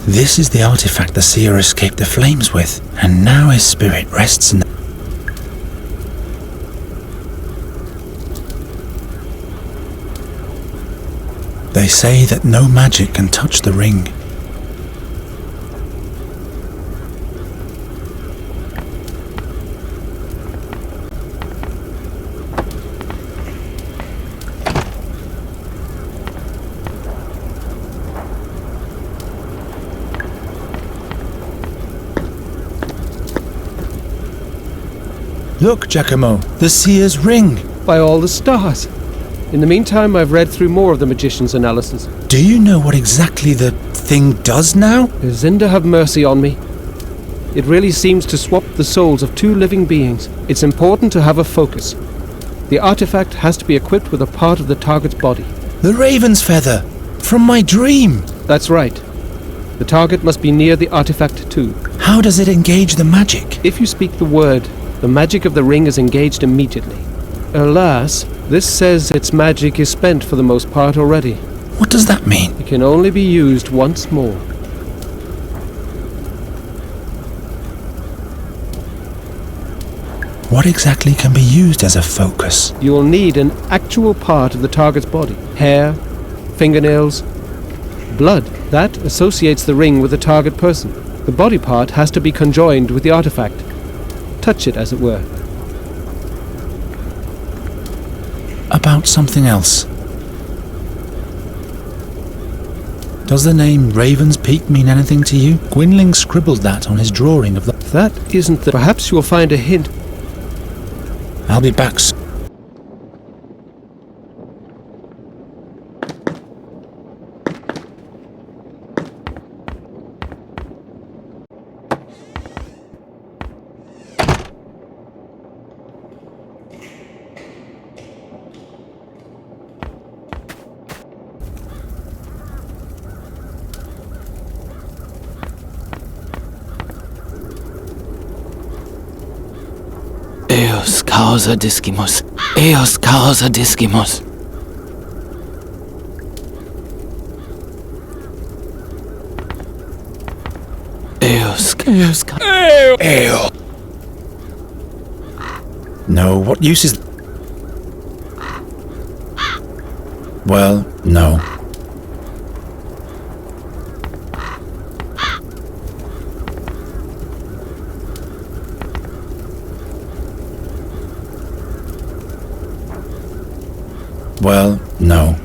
This is the artifact the seer escaped the flames with, and now his spirit rests in the... They say that no magic can touch the ring. Look, Giacomo, the seer's ring. By all the stars. In the meantime, I've read through more of the magician's analysis. Do you know what exactly the thing does now? Zinda have mercy on me. It really seems to swap the souls of two living beings. It's important to have a focus. The artifact has to be equipped with a part of the target's body. The raven's feather! From my dream! That's right. The target must be near the artifact too. How does it engage the magic? If you speak the word, the magic of the ring is engaged immediately. Alas, this says its magic is spent for the most part already. What does that mean? It can only be used once more. What exactly can be used as a focus? You'll need an actual part of the target's body. Hair, fingernails, blood. That associates the ring with the target person. The body part has to be conjoined with the artifact. Touch it, as it were. About something else. Does the name Raven's Peak mean anything to you? Gwynling scribbled that on his drawing of the... That isn't the... Perhaps you'll find a hint. I'll be back soon. Eos causa discimus. Eos causa discimus. Eos. Ew. No, what use is... Well, no. Well, no.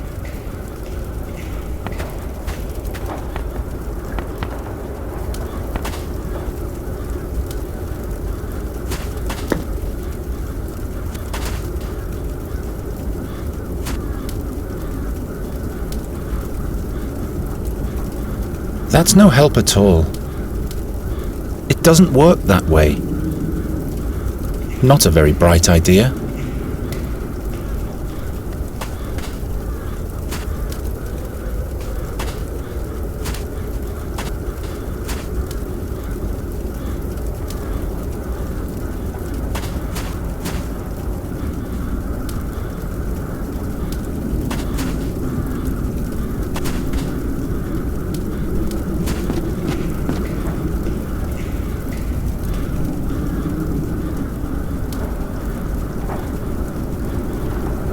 That's no help at all. It doesn't work that way. Not a very bright idea.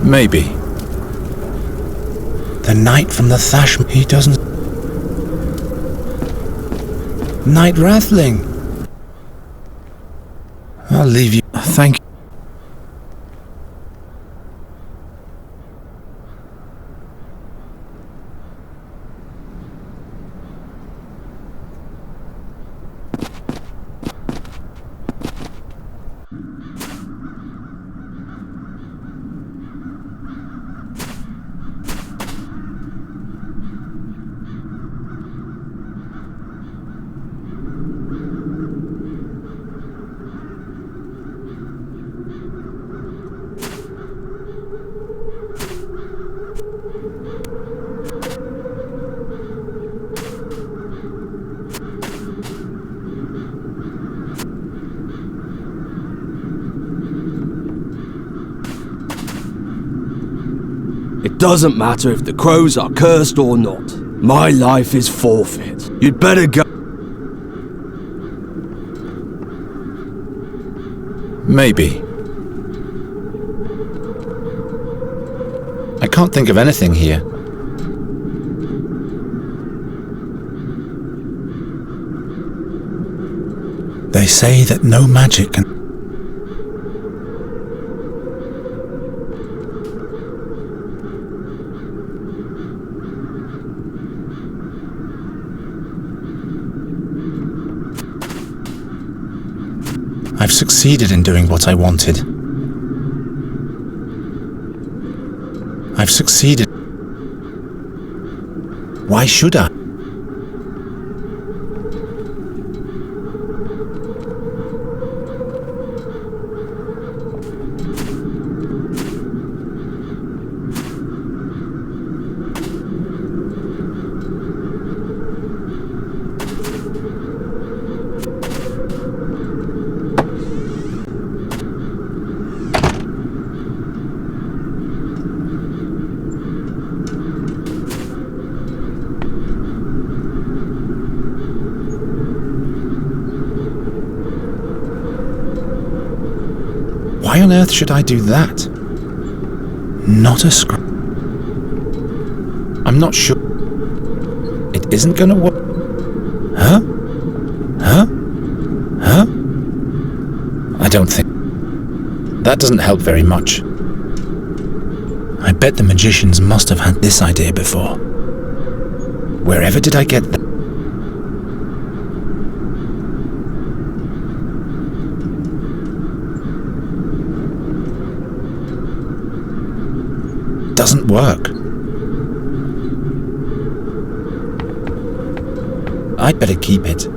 Maybe. The knight from the Thash. He doesn't. Knight Rathling. I'll leave you. Thank you. It doesn't matter if the crows are cursed or not. My life is forfeit. You'd better go. Maybe. I can't think of anything here. They say that no magic can... I've succeeded in doing what I wanted. I've succeeded. Why should I? Why on earth should I do that? Not a screw. I'm not sure. It isn't gonna work. Huh? Huh? Huh? I don't think... That doesn't help very much. I bet the magicians must have had this idea before. Wherever did I get that? Doesn't work. I'd better keep it.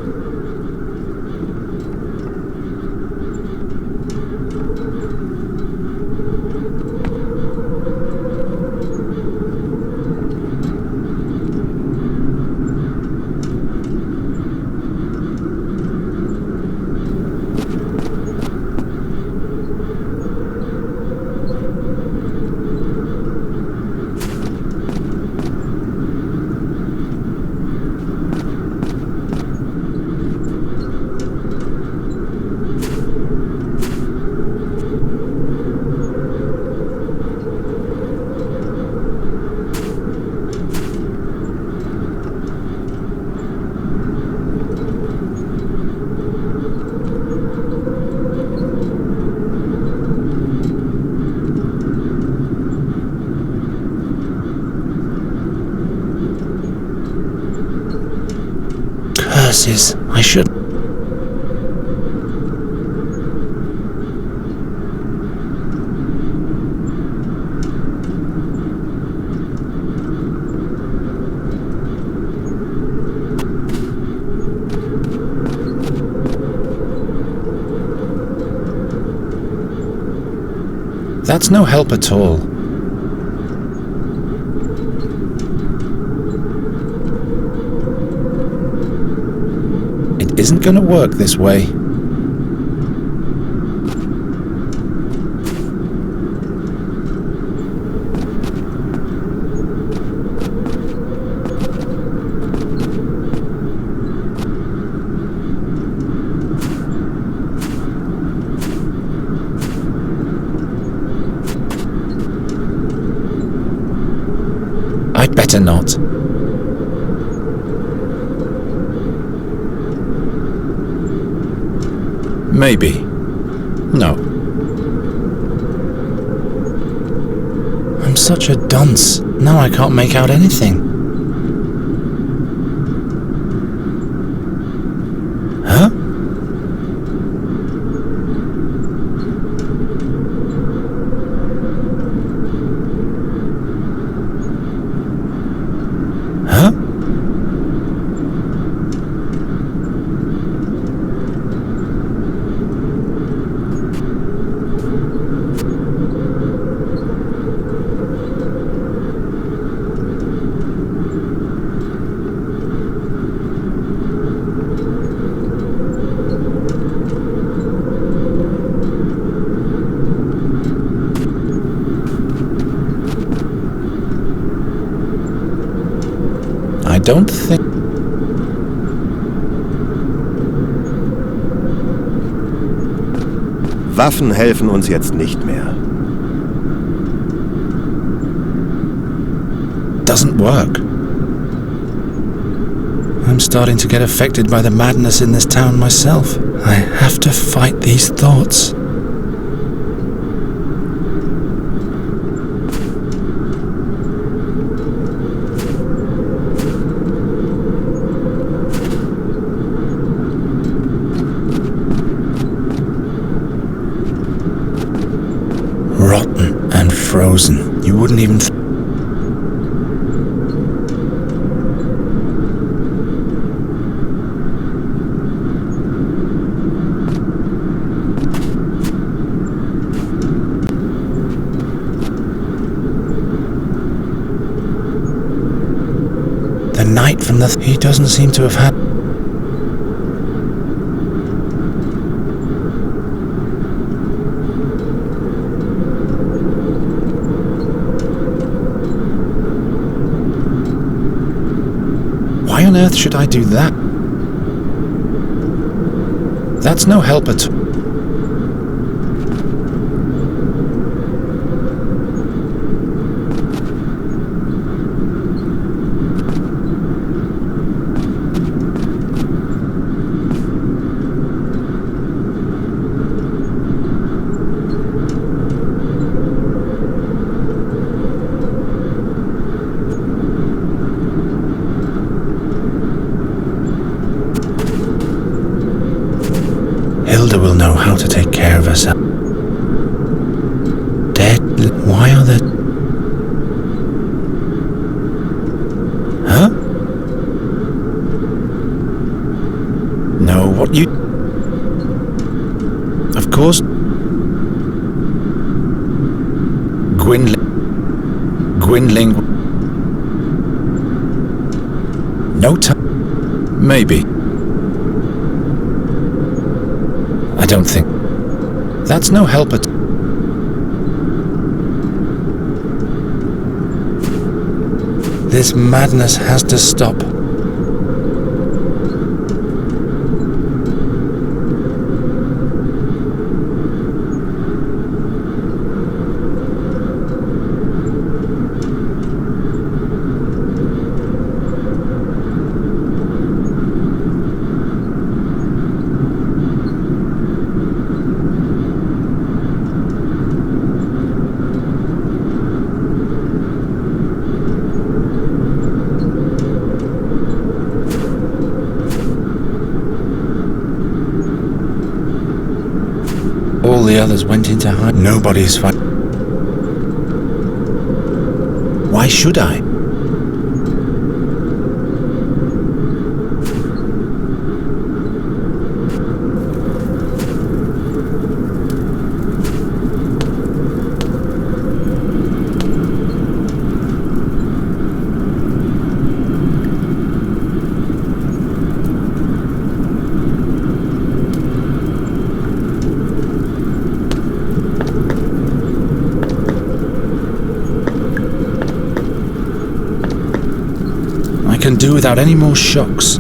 Curses, I should... That's no help at all. It isn't going to work this way. I I'd better not. Maybe. No. I'm such a dunce. Now I can't make out anything. Huh? Huh? I don't think... Waffen helfen uns jetzt nicht mehr. Doesn't work. I'm starting to get affected by the madness in this town myself. I have to fight these thoughts. Rotten and frozen. You wouldn't even... The knight from the... He doesn't seem to have had... Why on earth should I do that? That's no help at all. Hilda will know how to take care of herself. Dead? Why are there... Huh? No, what you... Of course... Gwynling... No time... Maybe. I don't think... That's no help at... This madness has to stop. All the others went into hide. Nobody's fight. Why should I? I can do without any more shocks.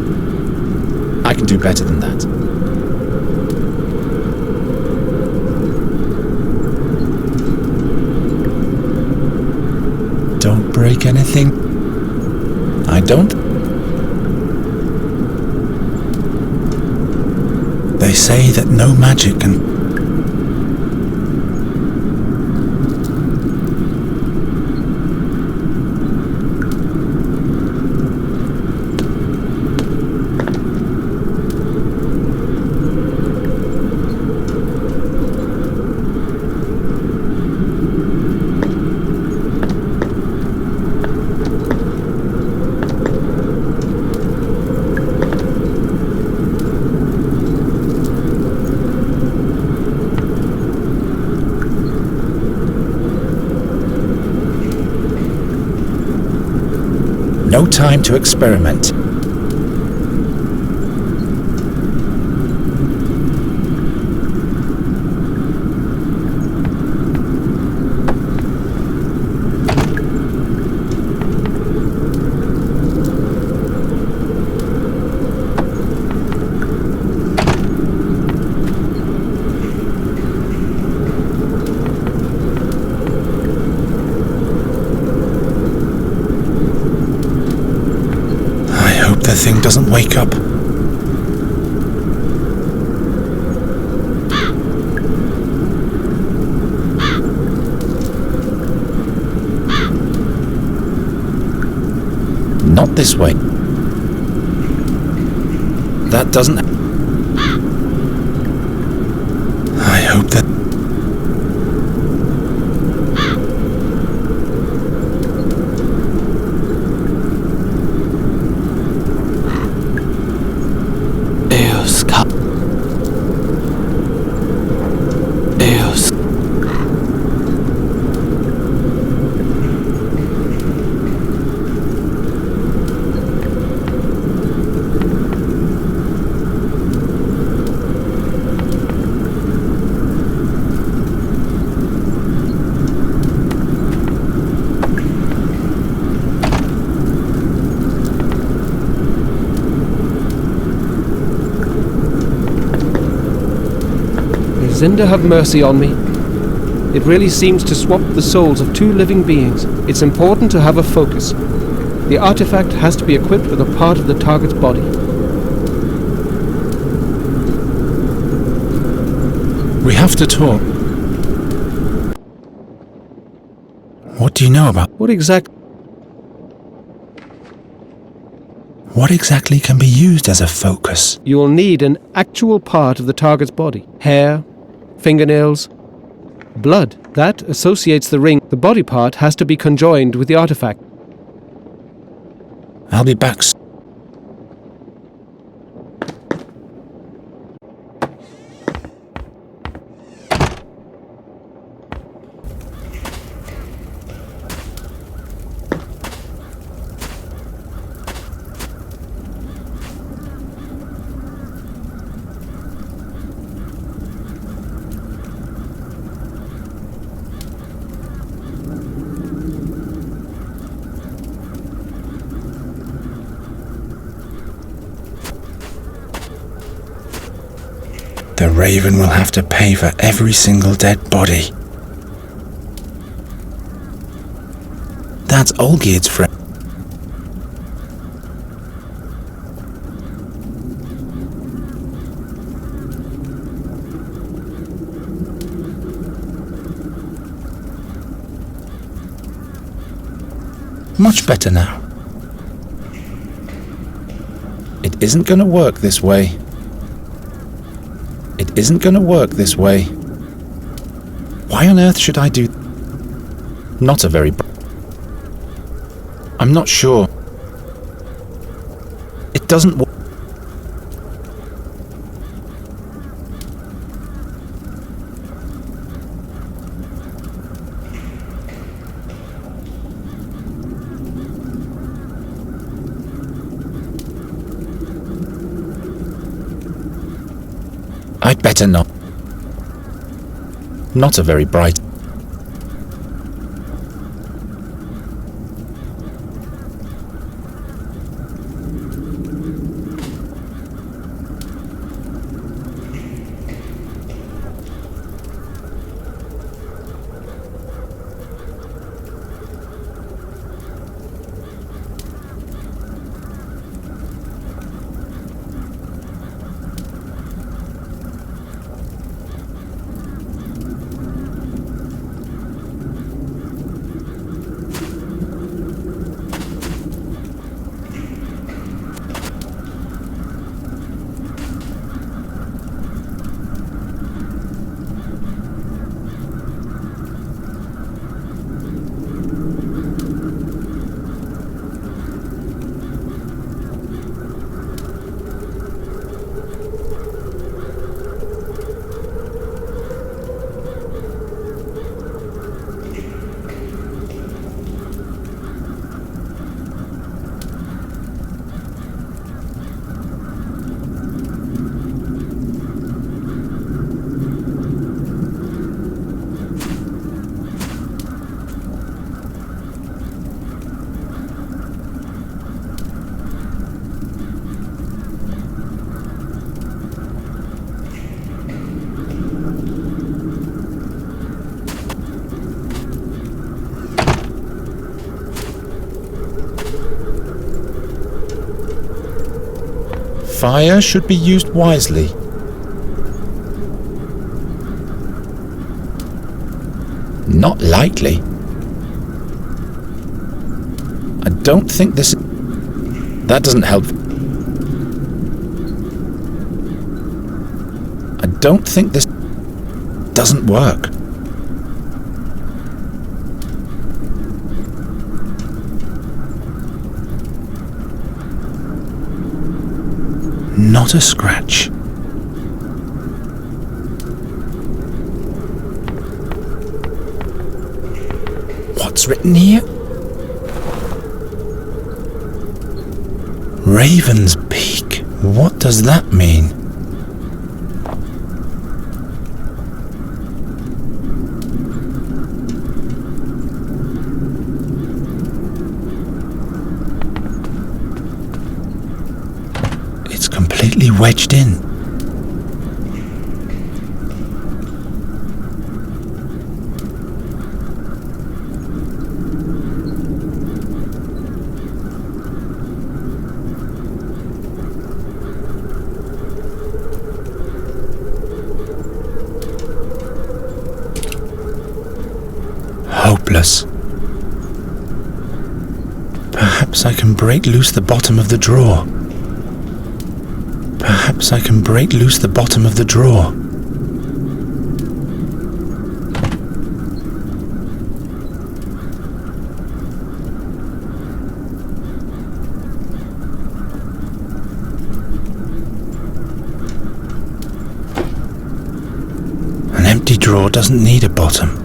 I can do better than that. Don't break anything. I don't. They say that no magic can... No time to experiment. The thing doesn't wake up. Not this way. That doesn't... I hope that... Zinda, have mercy on me. It really seems to swap the souls of two living beings. It's important to have a focus. The artifact has to be equipped with a part of the target's body. We have to talk. What do you know about... What exactly can be used as a focus? You will need an actual part of the target's body. Hair, fingernails, blood. That associates the ring. The body part has to be conjoined with the artifact. I'll be back. The Raven will have to pay for every single dead body. That's Olgierd's friend. Much better now. It isn't going to work this way. It isn't going to work this way. Why on earth should I do... Not a very... I'm not sure. It doesn't work. I'd better not. Not a very bright... Fire should be used wisely. Not lightly. I don't think this... That doesn't help. I don't think this doesn't work. Not a scratch. What's written here? Raven's Peak. What does that mean? It's completely wedged in. Hopeless. Perhaps I can break loose the bottom of the drawer. Perhaps I can break loose the bottom of the drawer. An empty drawer doesn't need a bottom.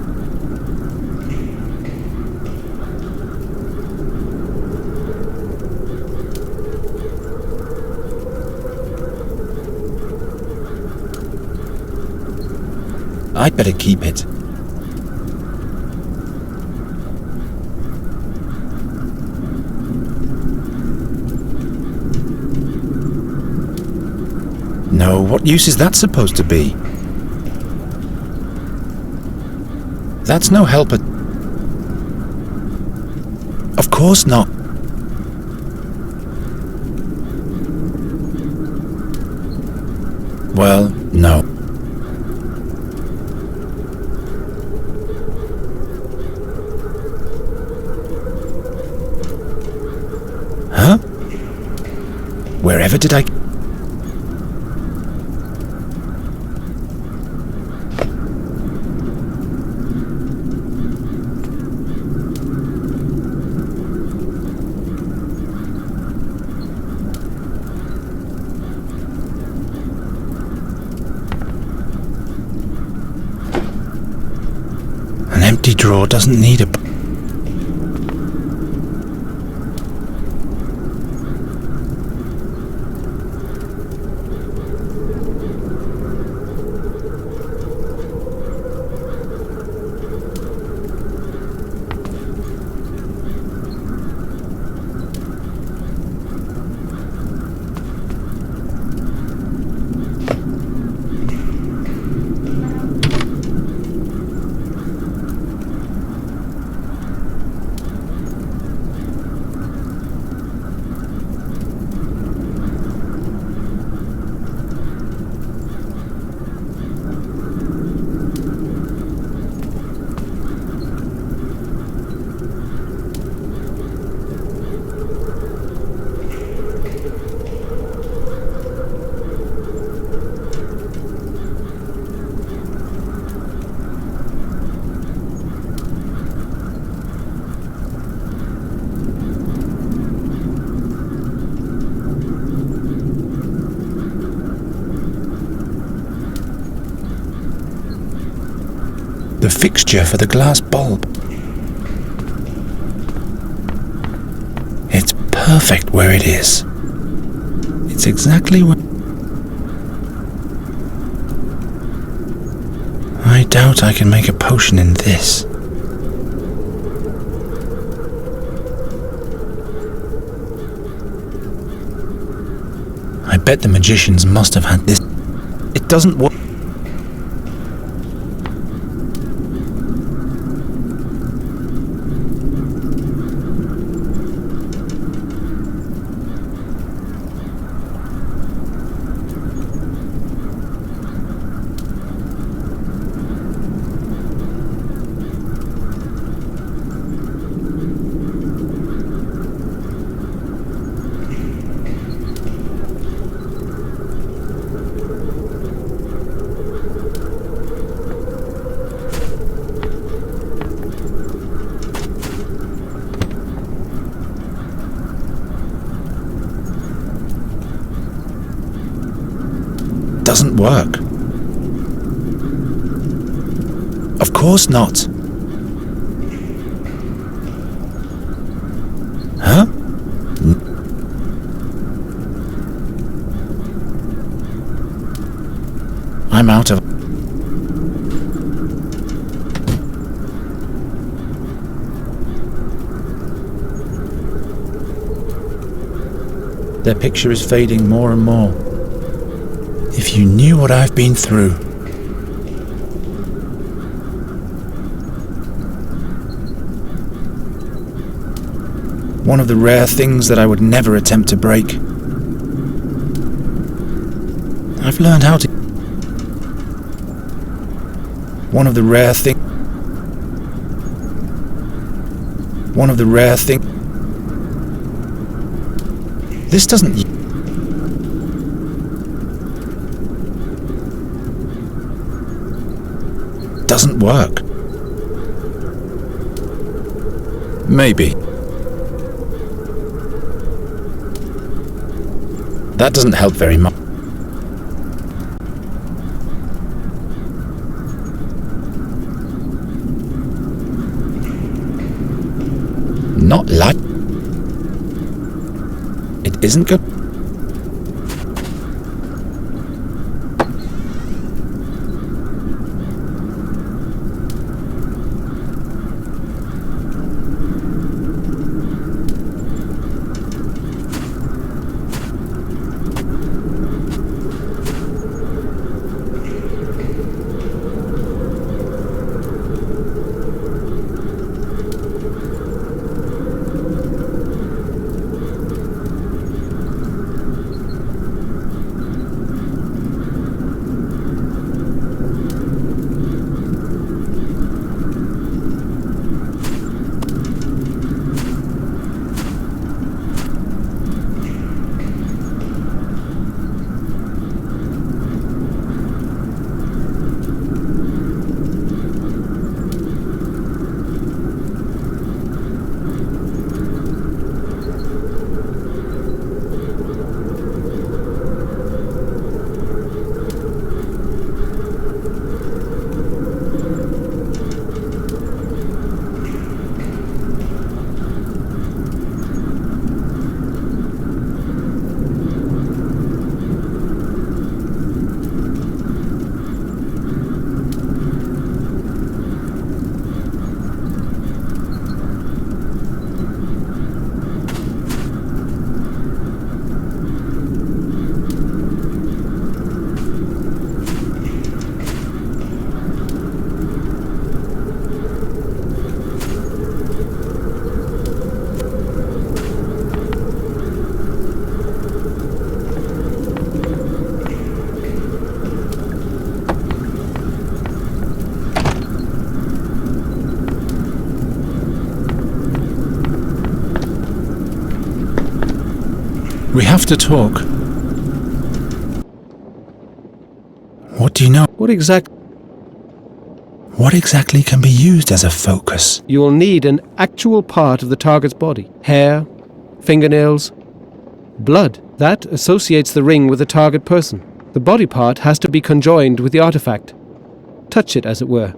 I'd better keep it. No, what use is that supposed to be? That's no help at... Of course not. Well, no. Huh? Wherever did I... An empty drawer doesn't need a... The fixture for the glass bulb. It's perfect where it is. It's exactly what... I doubt I can make a potion in this. I bet the magicians must have had this. It doesn't work. Doesn't work. Of course not. Huh? I'm out of... Their picture is fading more and more. If you knew what I've been through. One of the rare things that I would never attempt to break. I've learned how to... One of the rare things... One of the rare things... This doesn't... Doesn't work. Maybe. That doesn't help very much. Not like... It isn't good. We have to talk. What do you know? What exactly can be used as a focus? You will need an actual part of the target's body. Hair, fingernails, blood. That associates the ring with the target person. The body part has to be conjoined with the artifact. Touch it, as it were.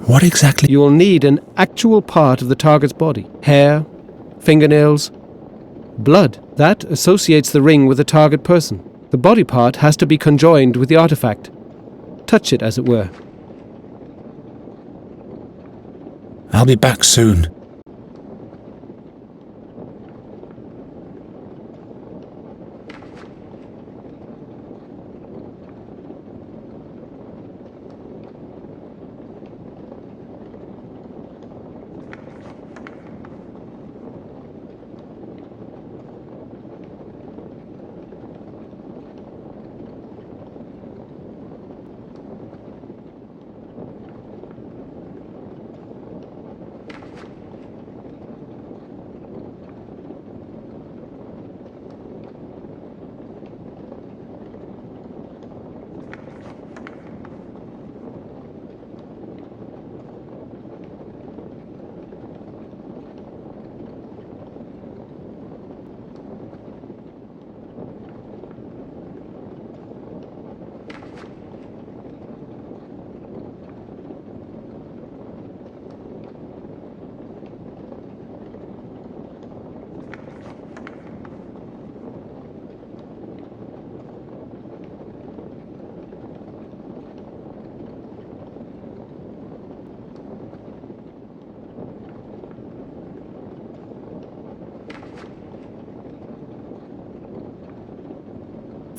What exactly? You will need an actual part of the target's body. Hair, fingernails, blood. That associates the ring with the target person. The body part has to be conjoined with the artifact. Touch it, as it were. I'll be back soon.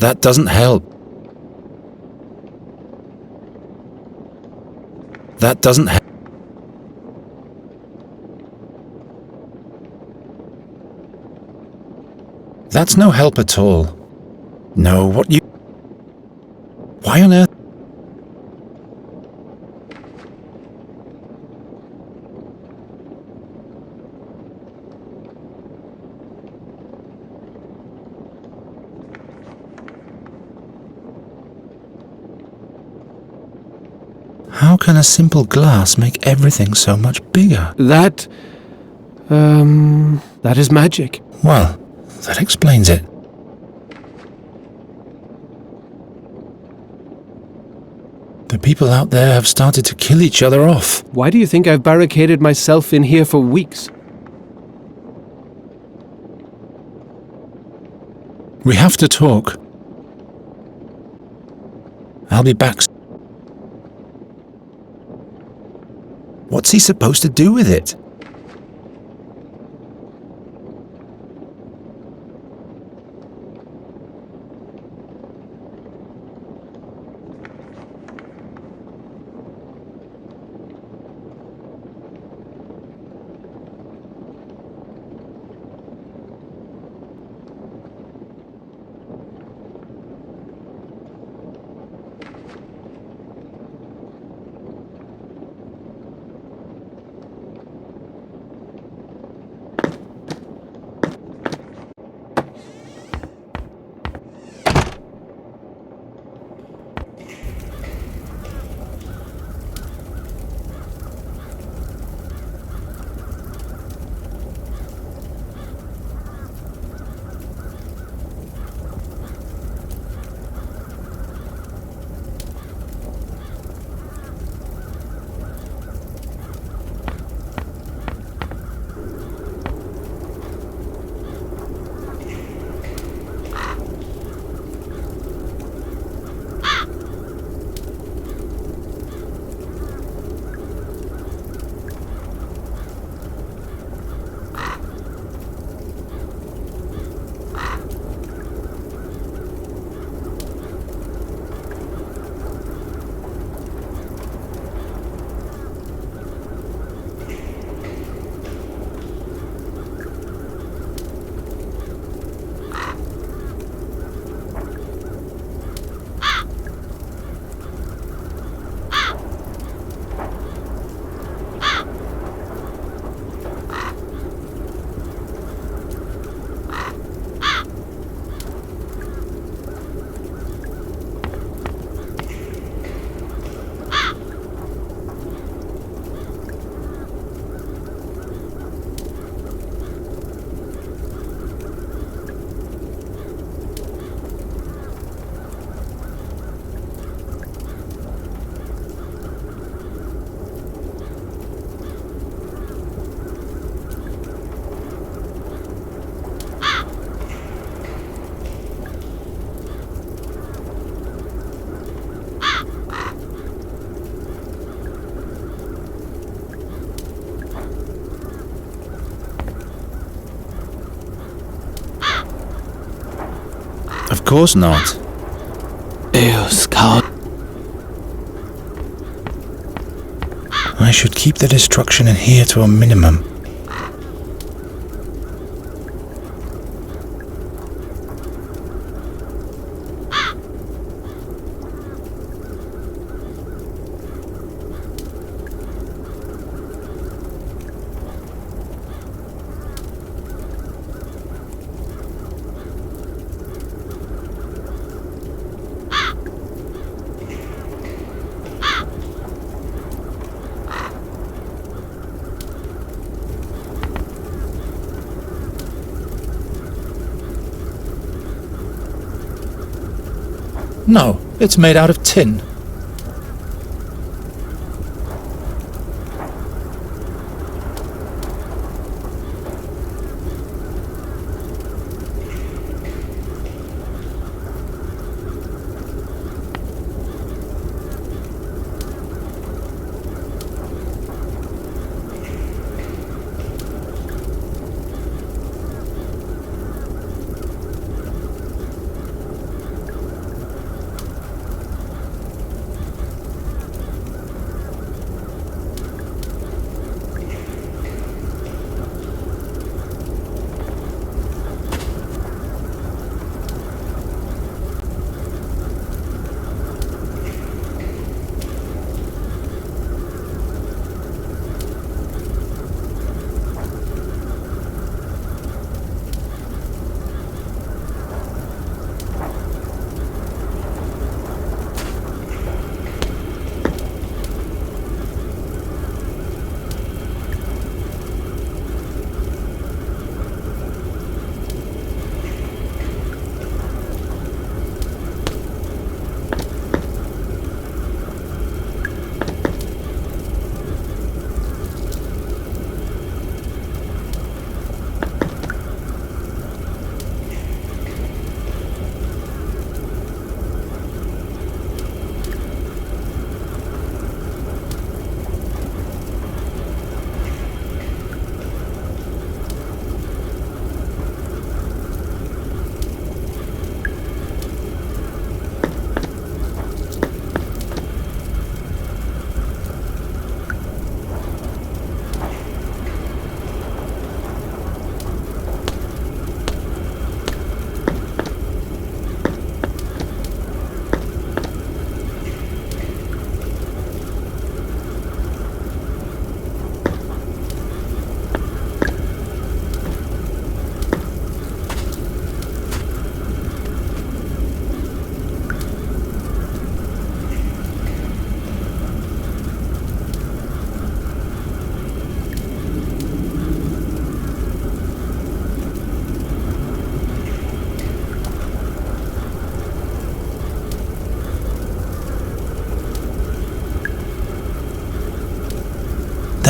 That doesn't help. That doesn't help. That's no help at all. No, what you... Why on earth... How can a simple glass make everything so much bigger? That is magic. Well, that explains it. The people out there have started to kill each other off. Why do you think I've barricaded myself in here for weeks? We have to talk. I'll be back. What's he supposed to do with it? Of course not. Eos, coward. I should keep the destruction in here to a minimum. No, it's made out of tin.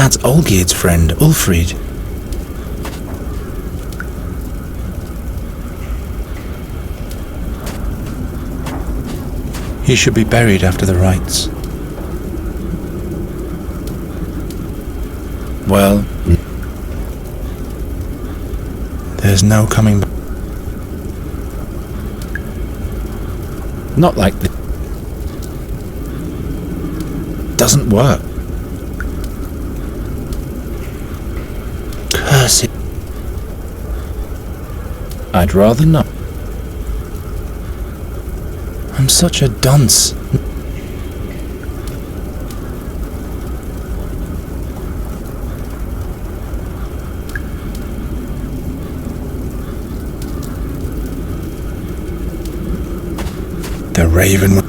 That's Olgierd's friend, Ulfried. He should be buried after the rites. Well, there's no coming back. Not like this. Doesn't work. Curse it. I'd rather not. I'm such a dunce. The raven.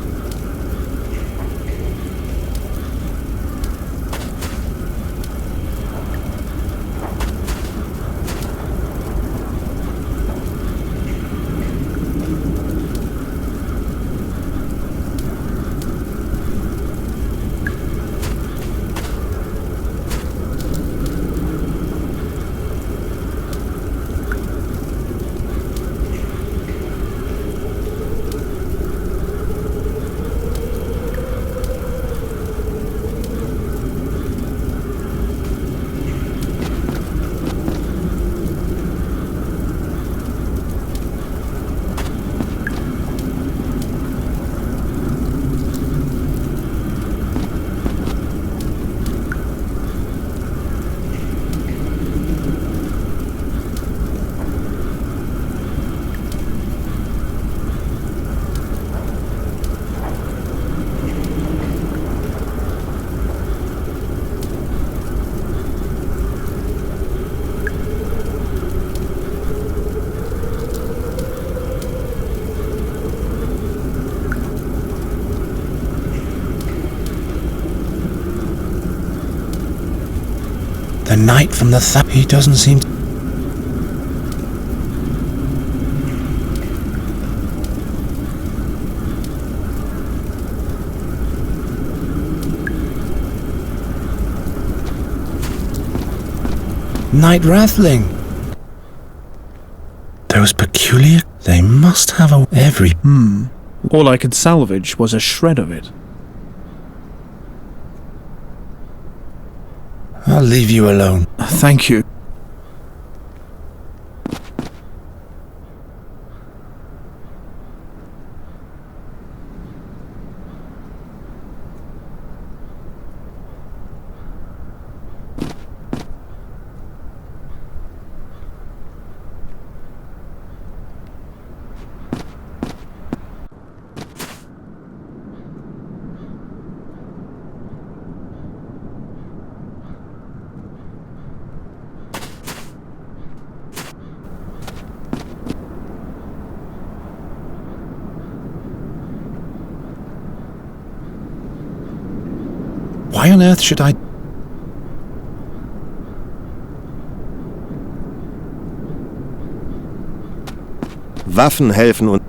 The knight from the he doesn't seem to... Knight Rathling. Those peculiar... They must have a... every... All I could salvage was a shred of it. I'll leave you alone. Thank you. Why on earth should I... Waffen helfen und...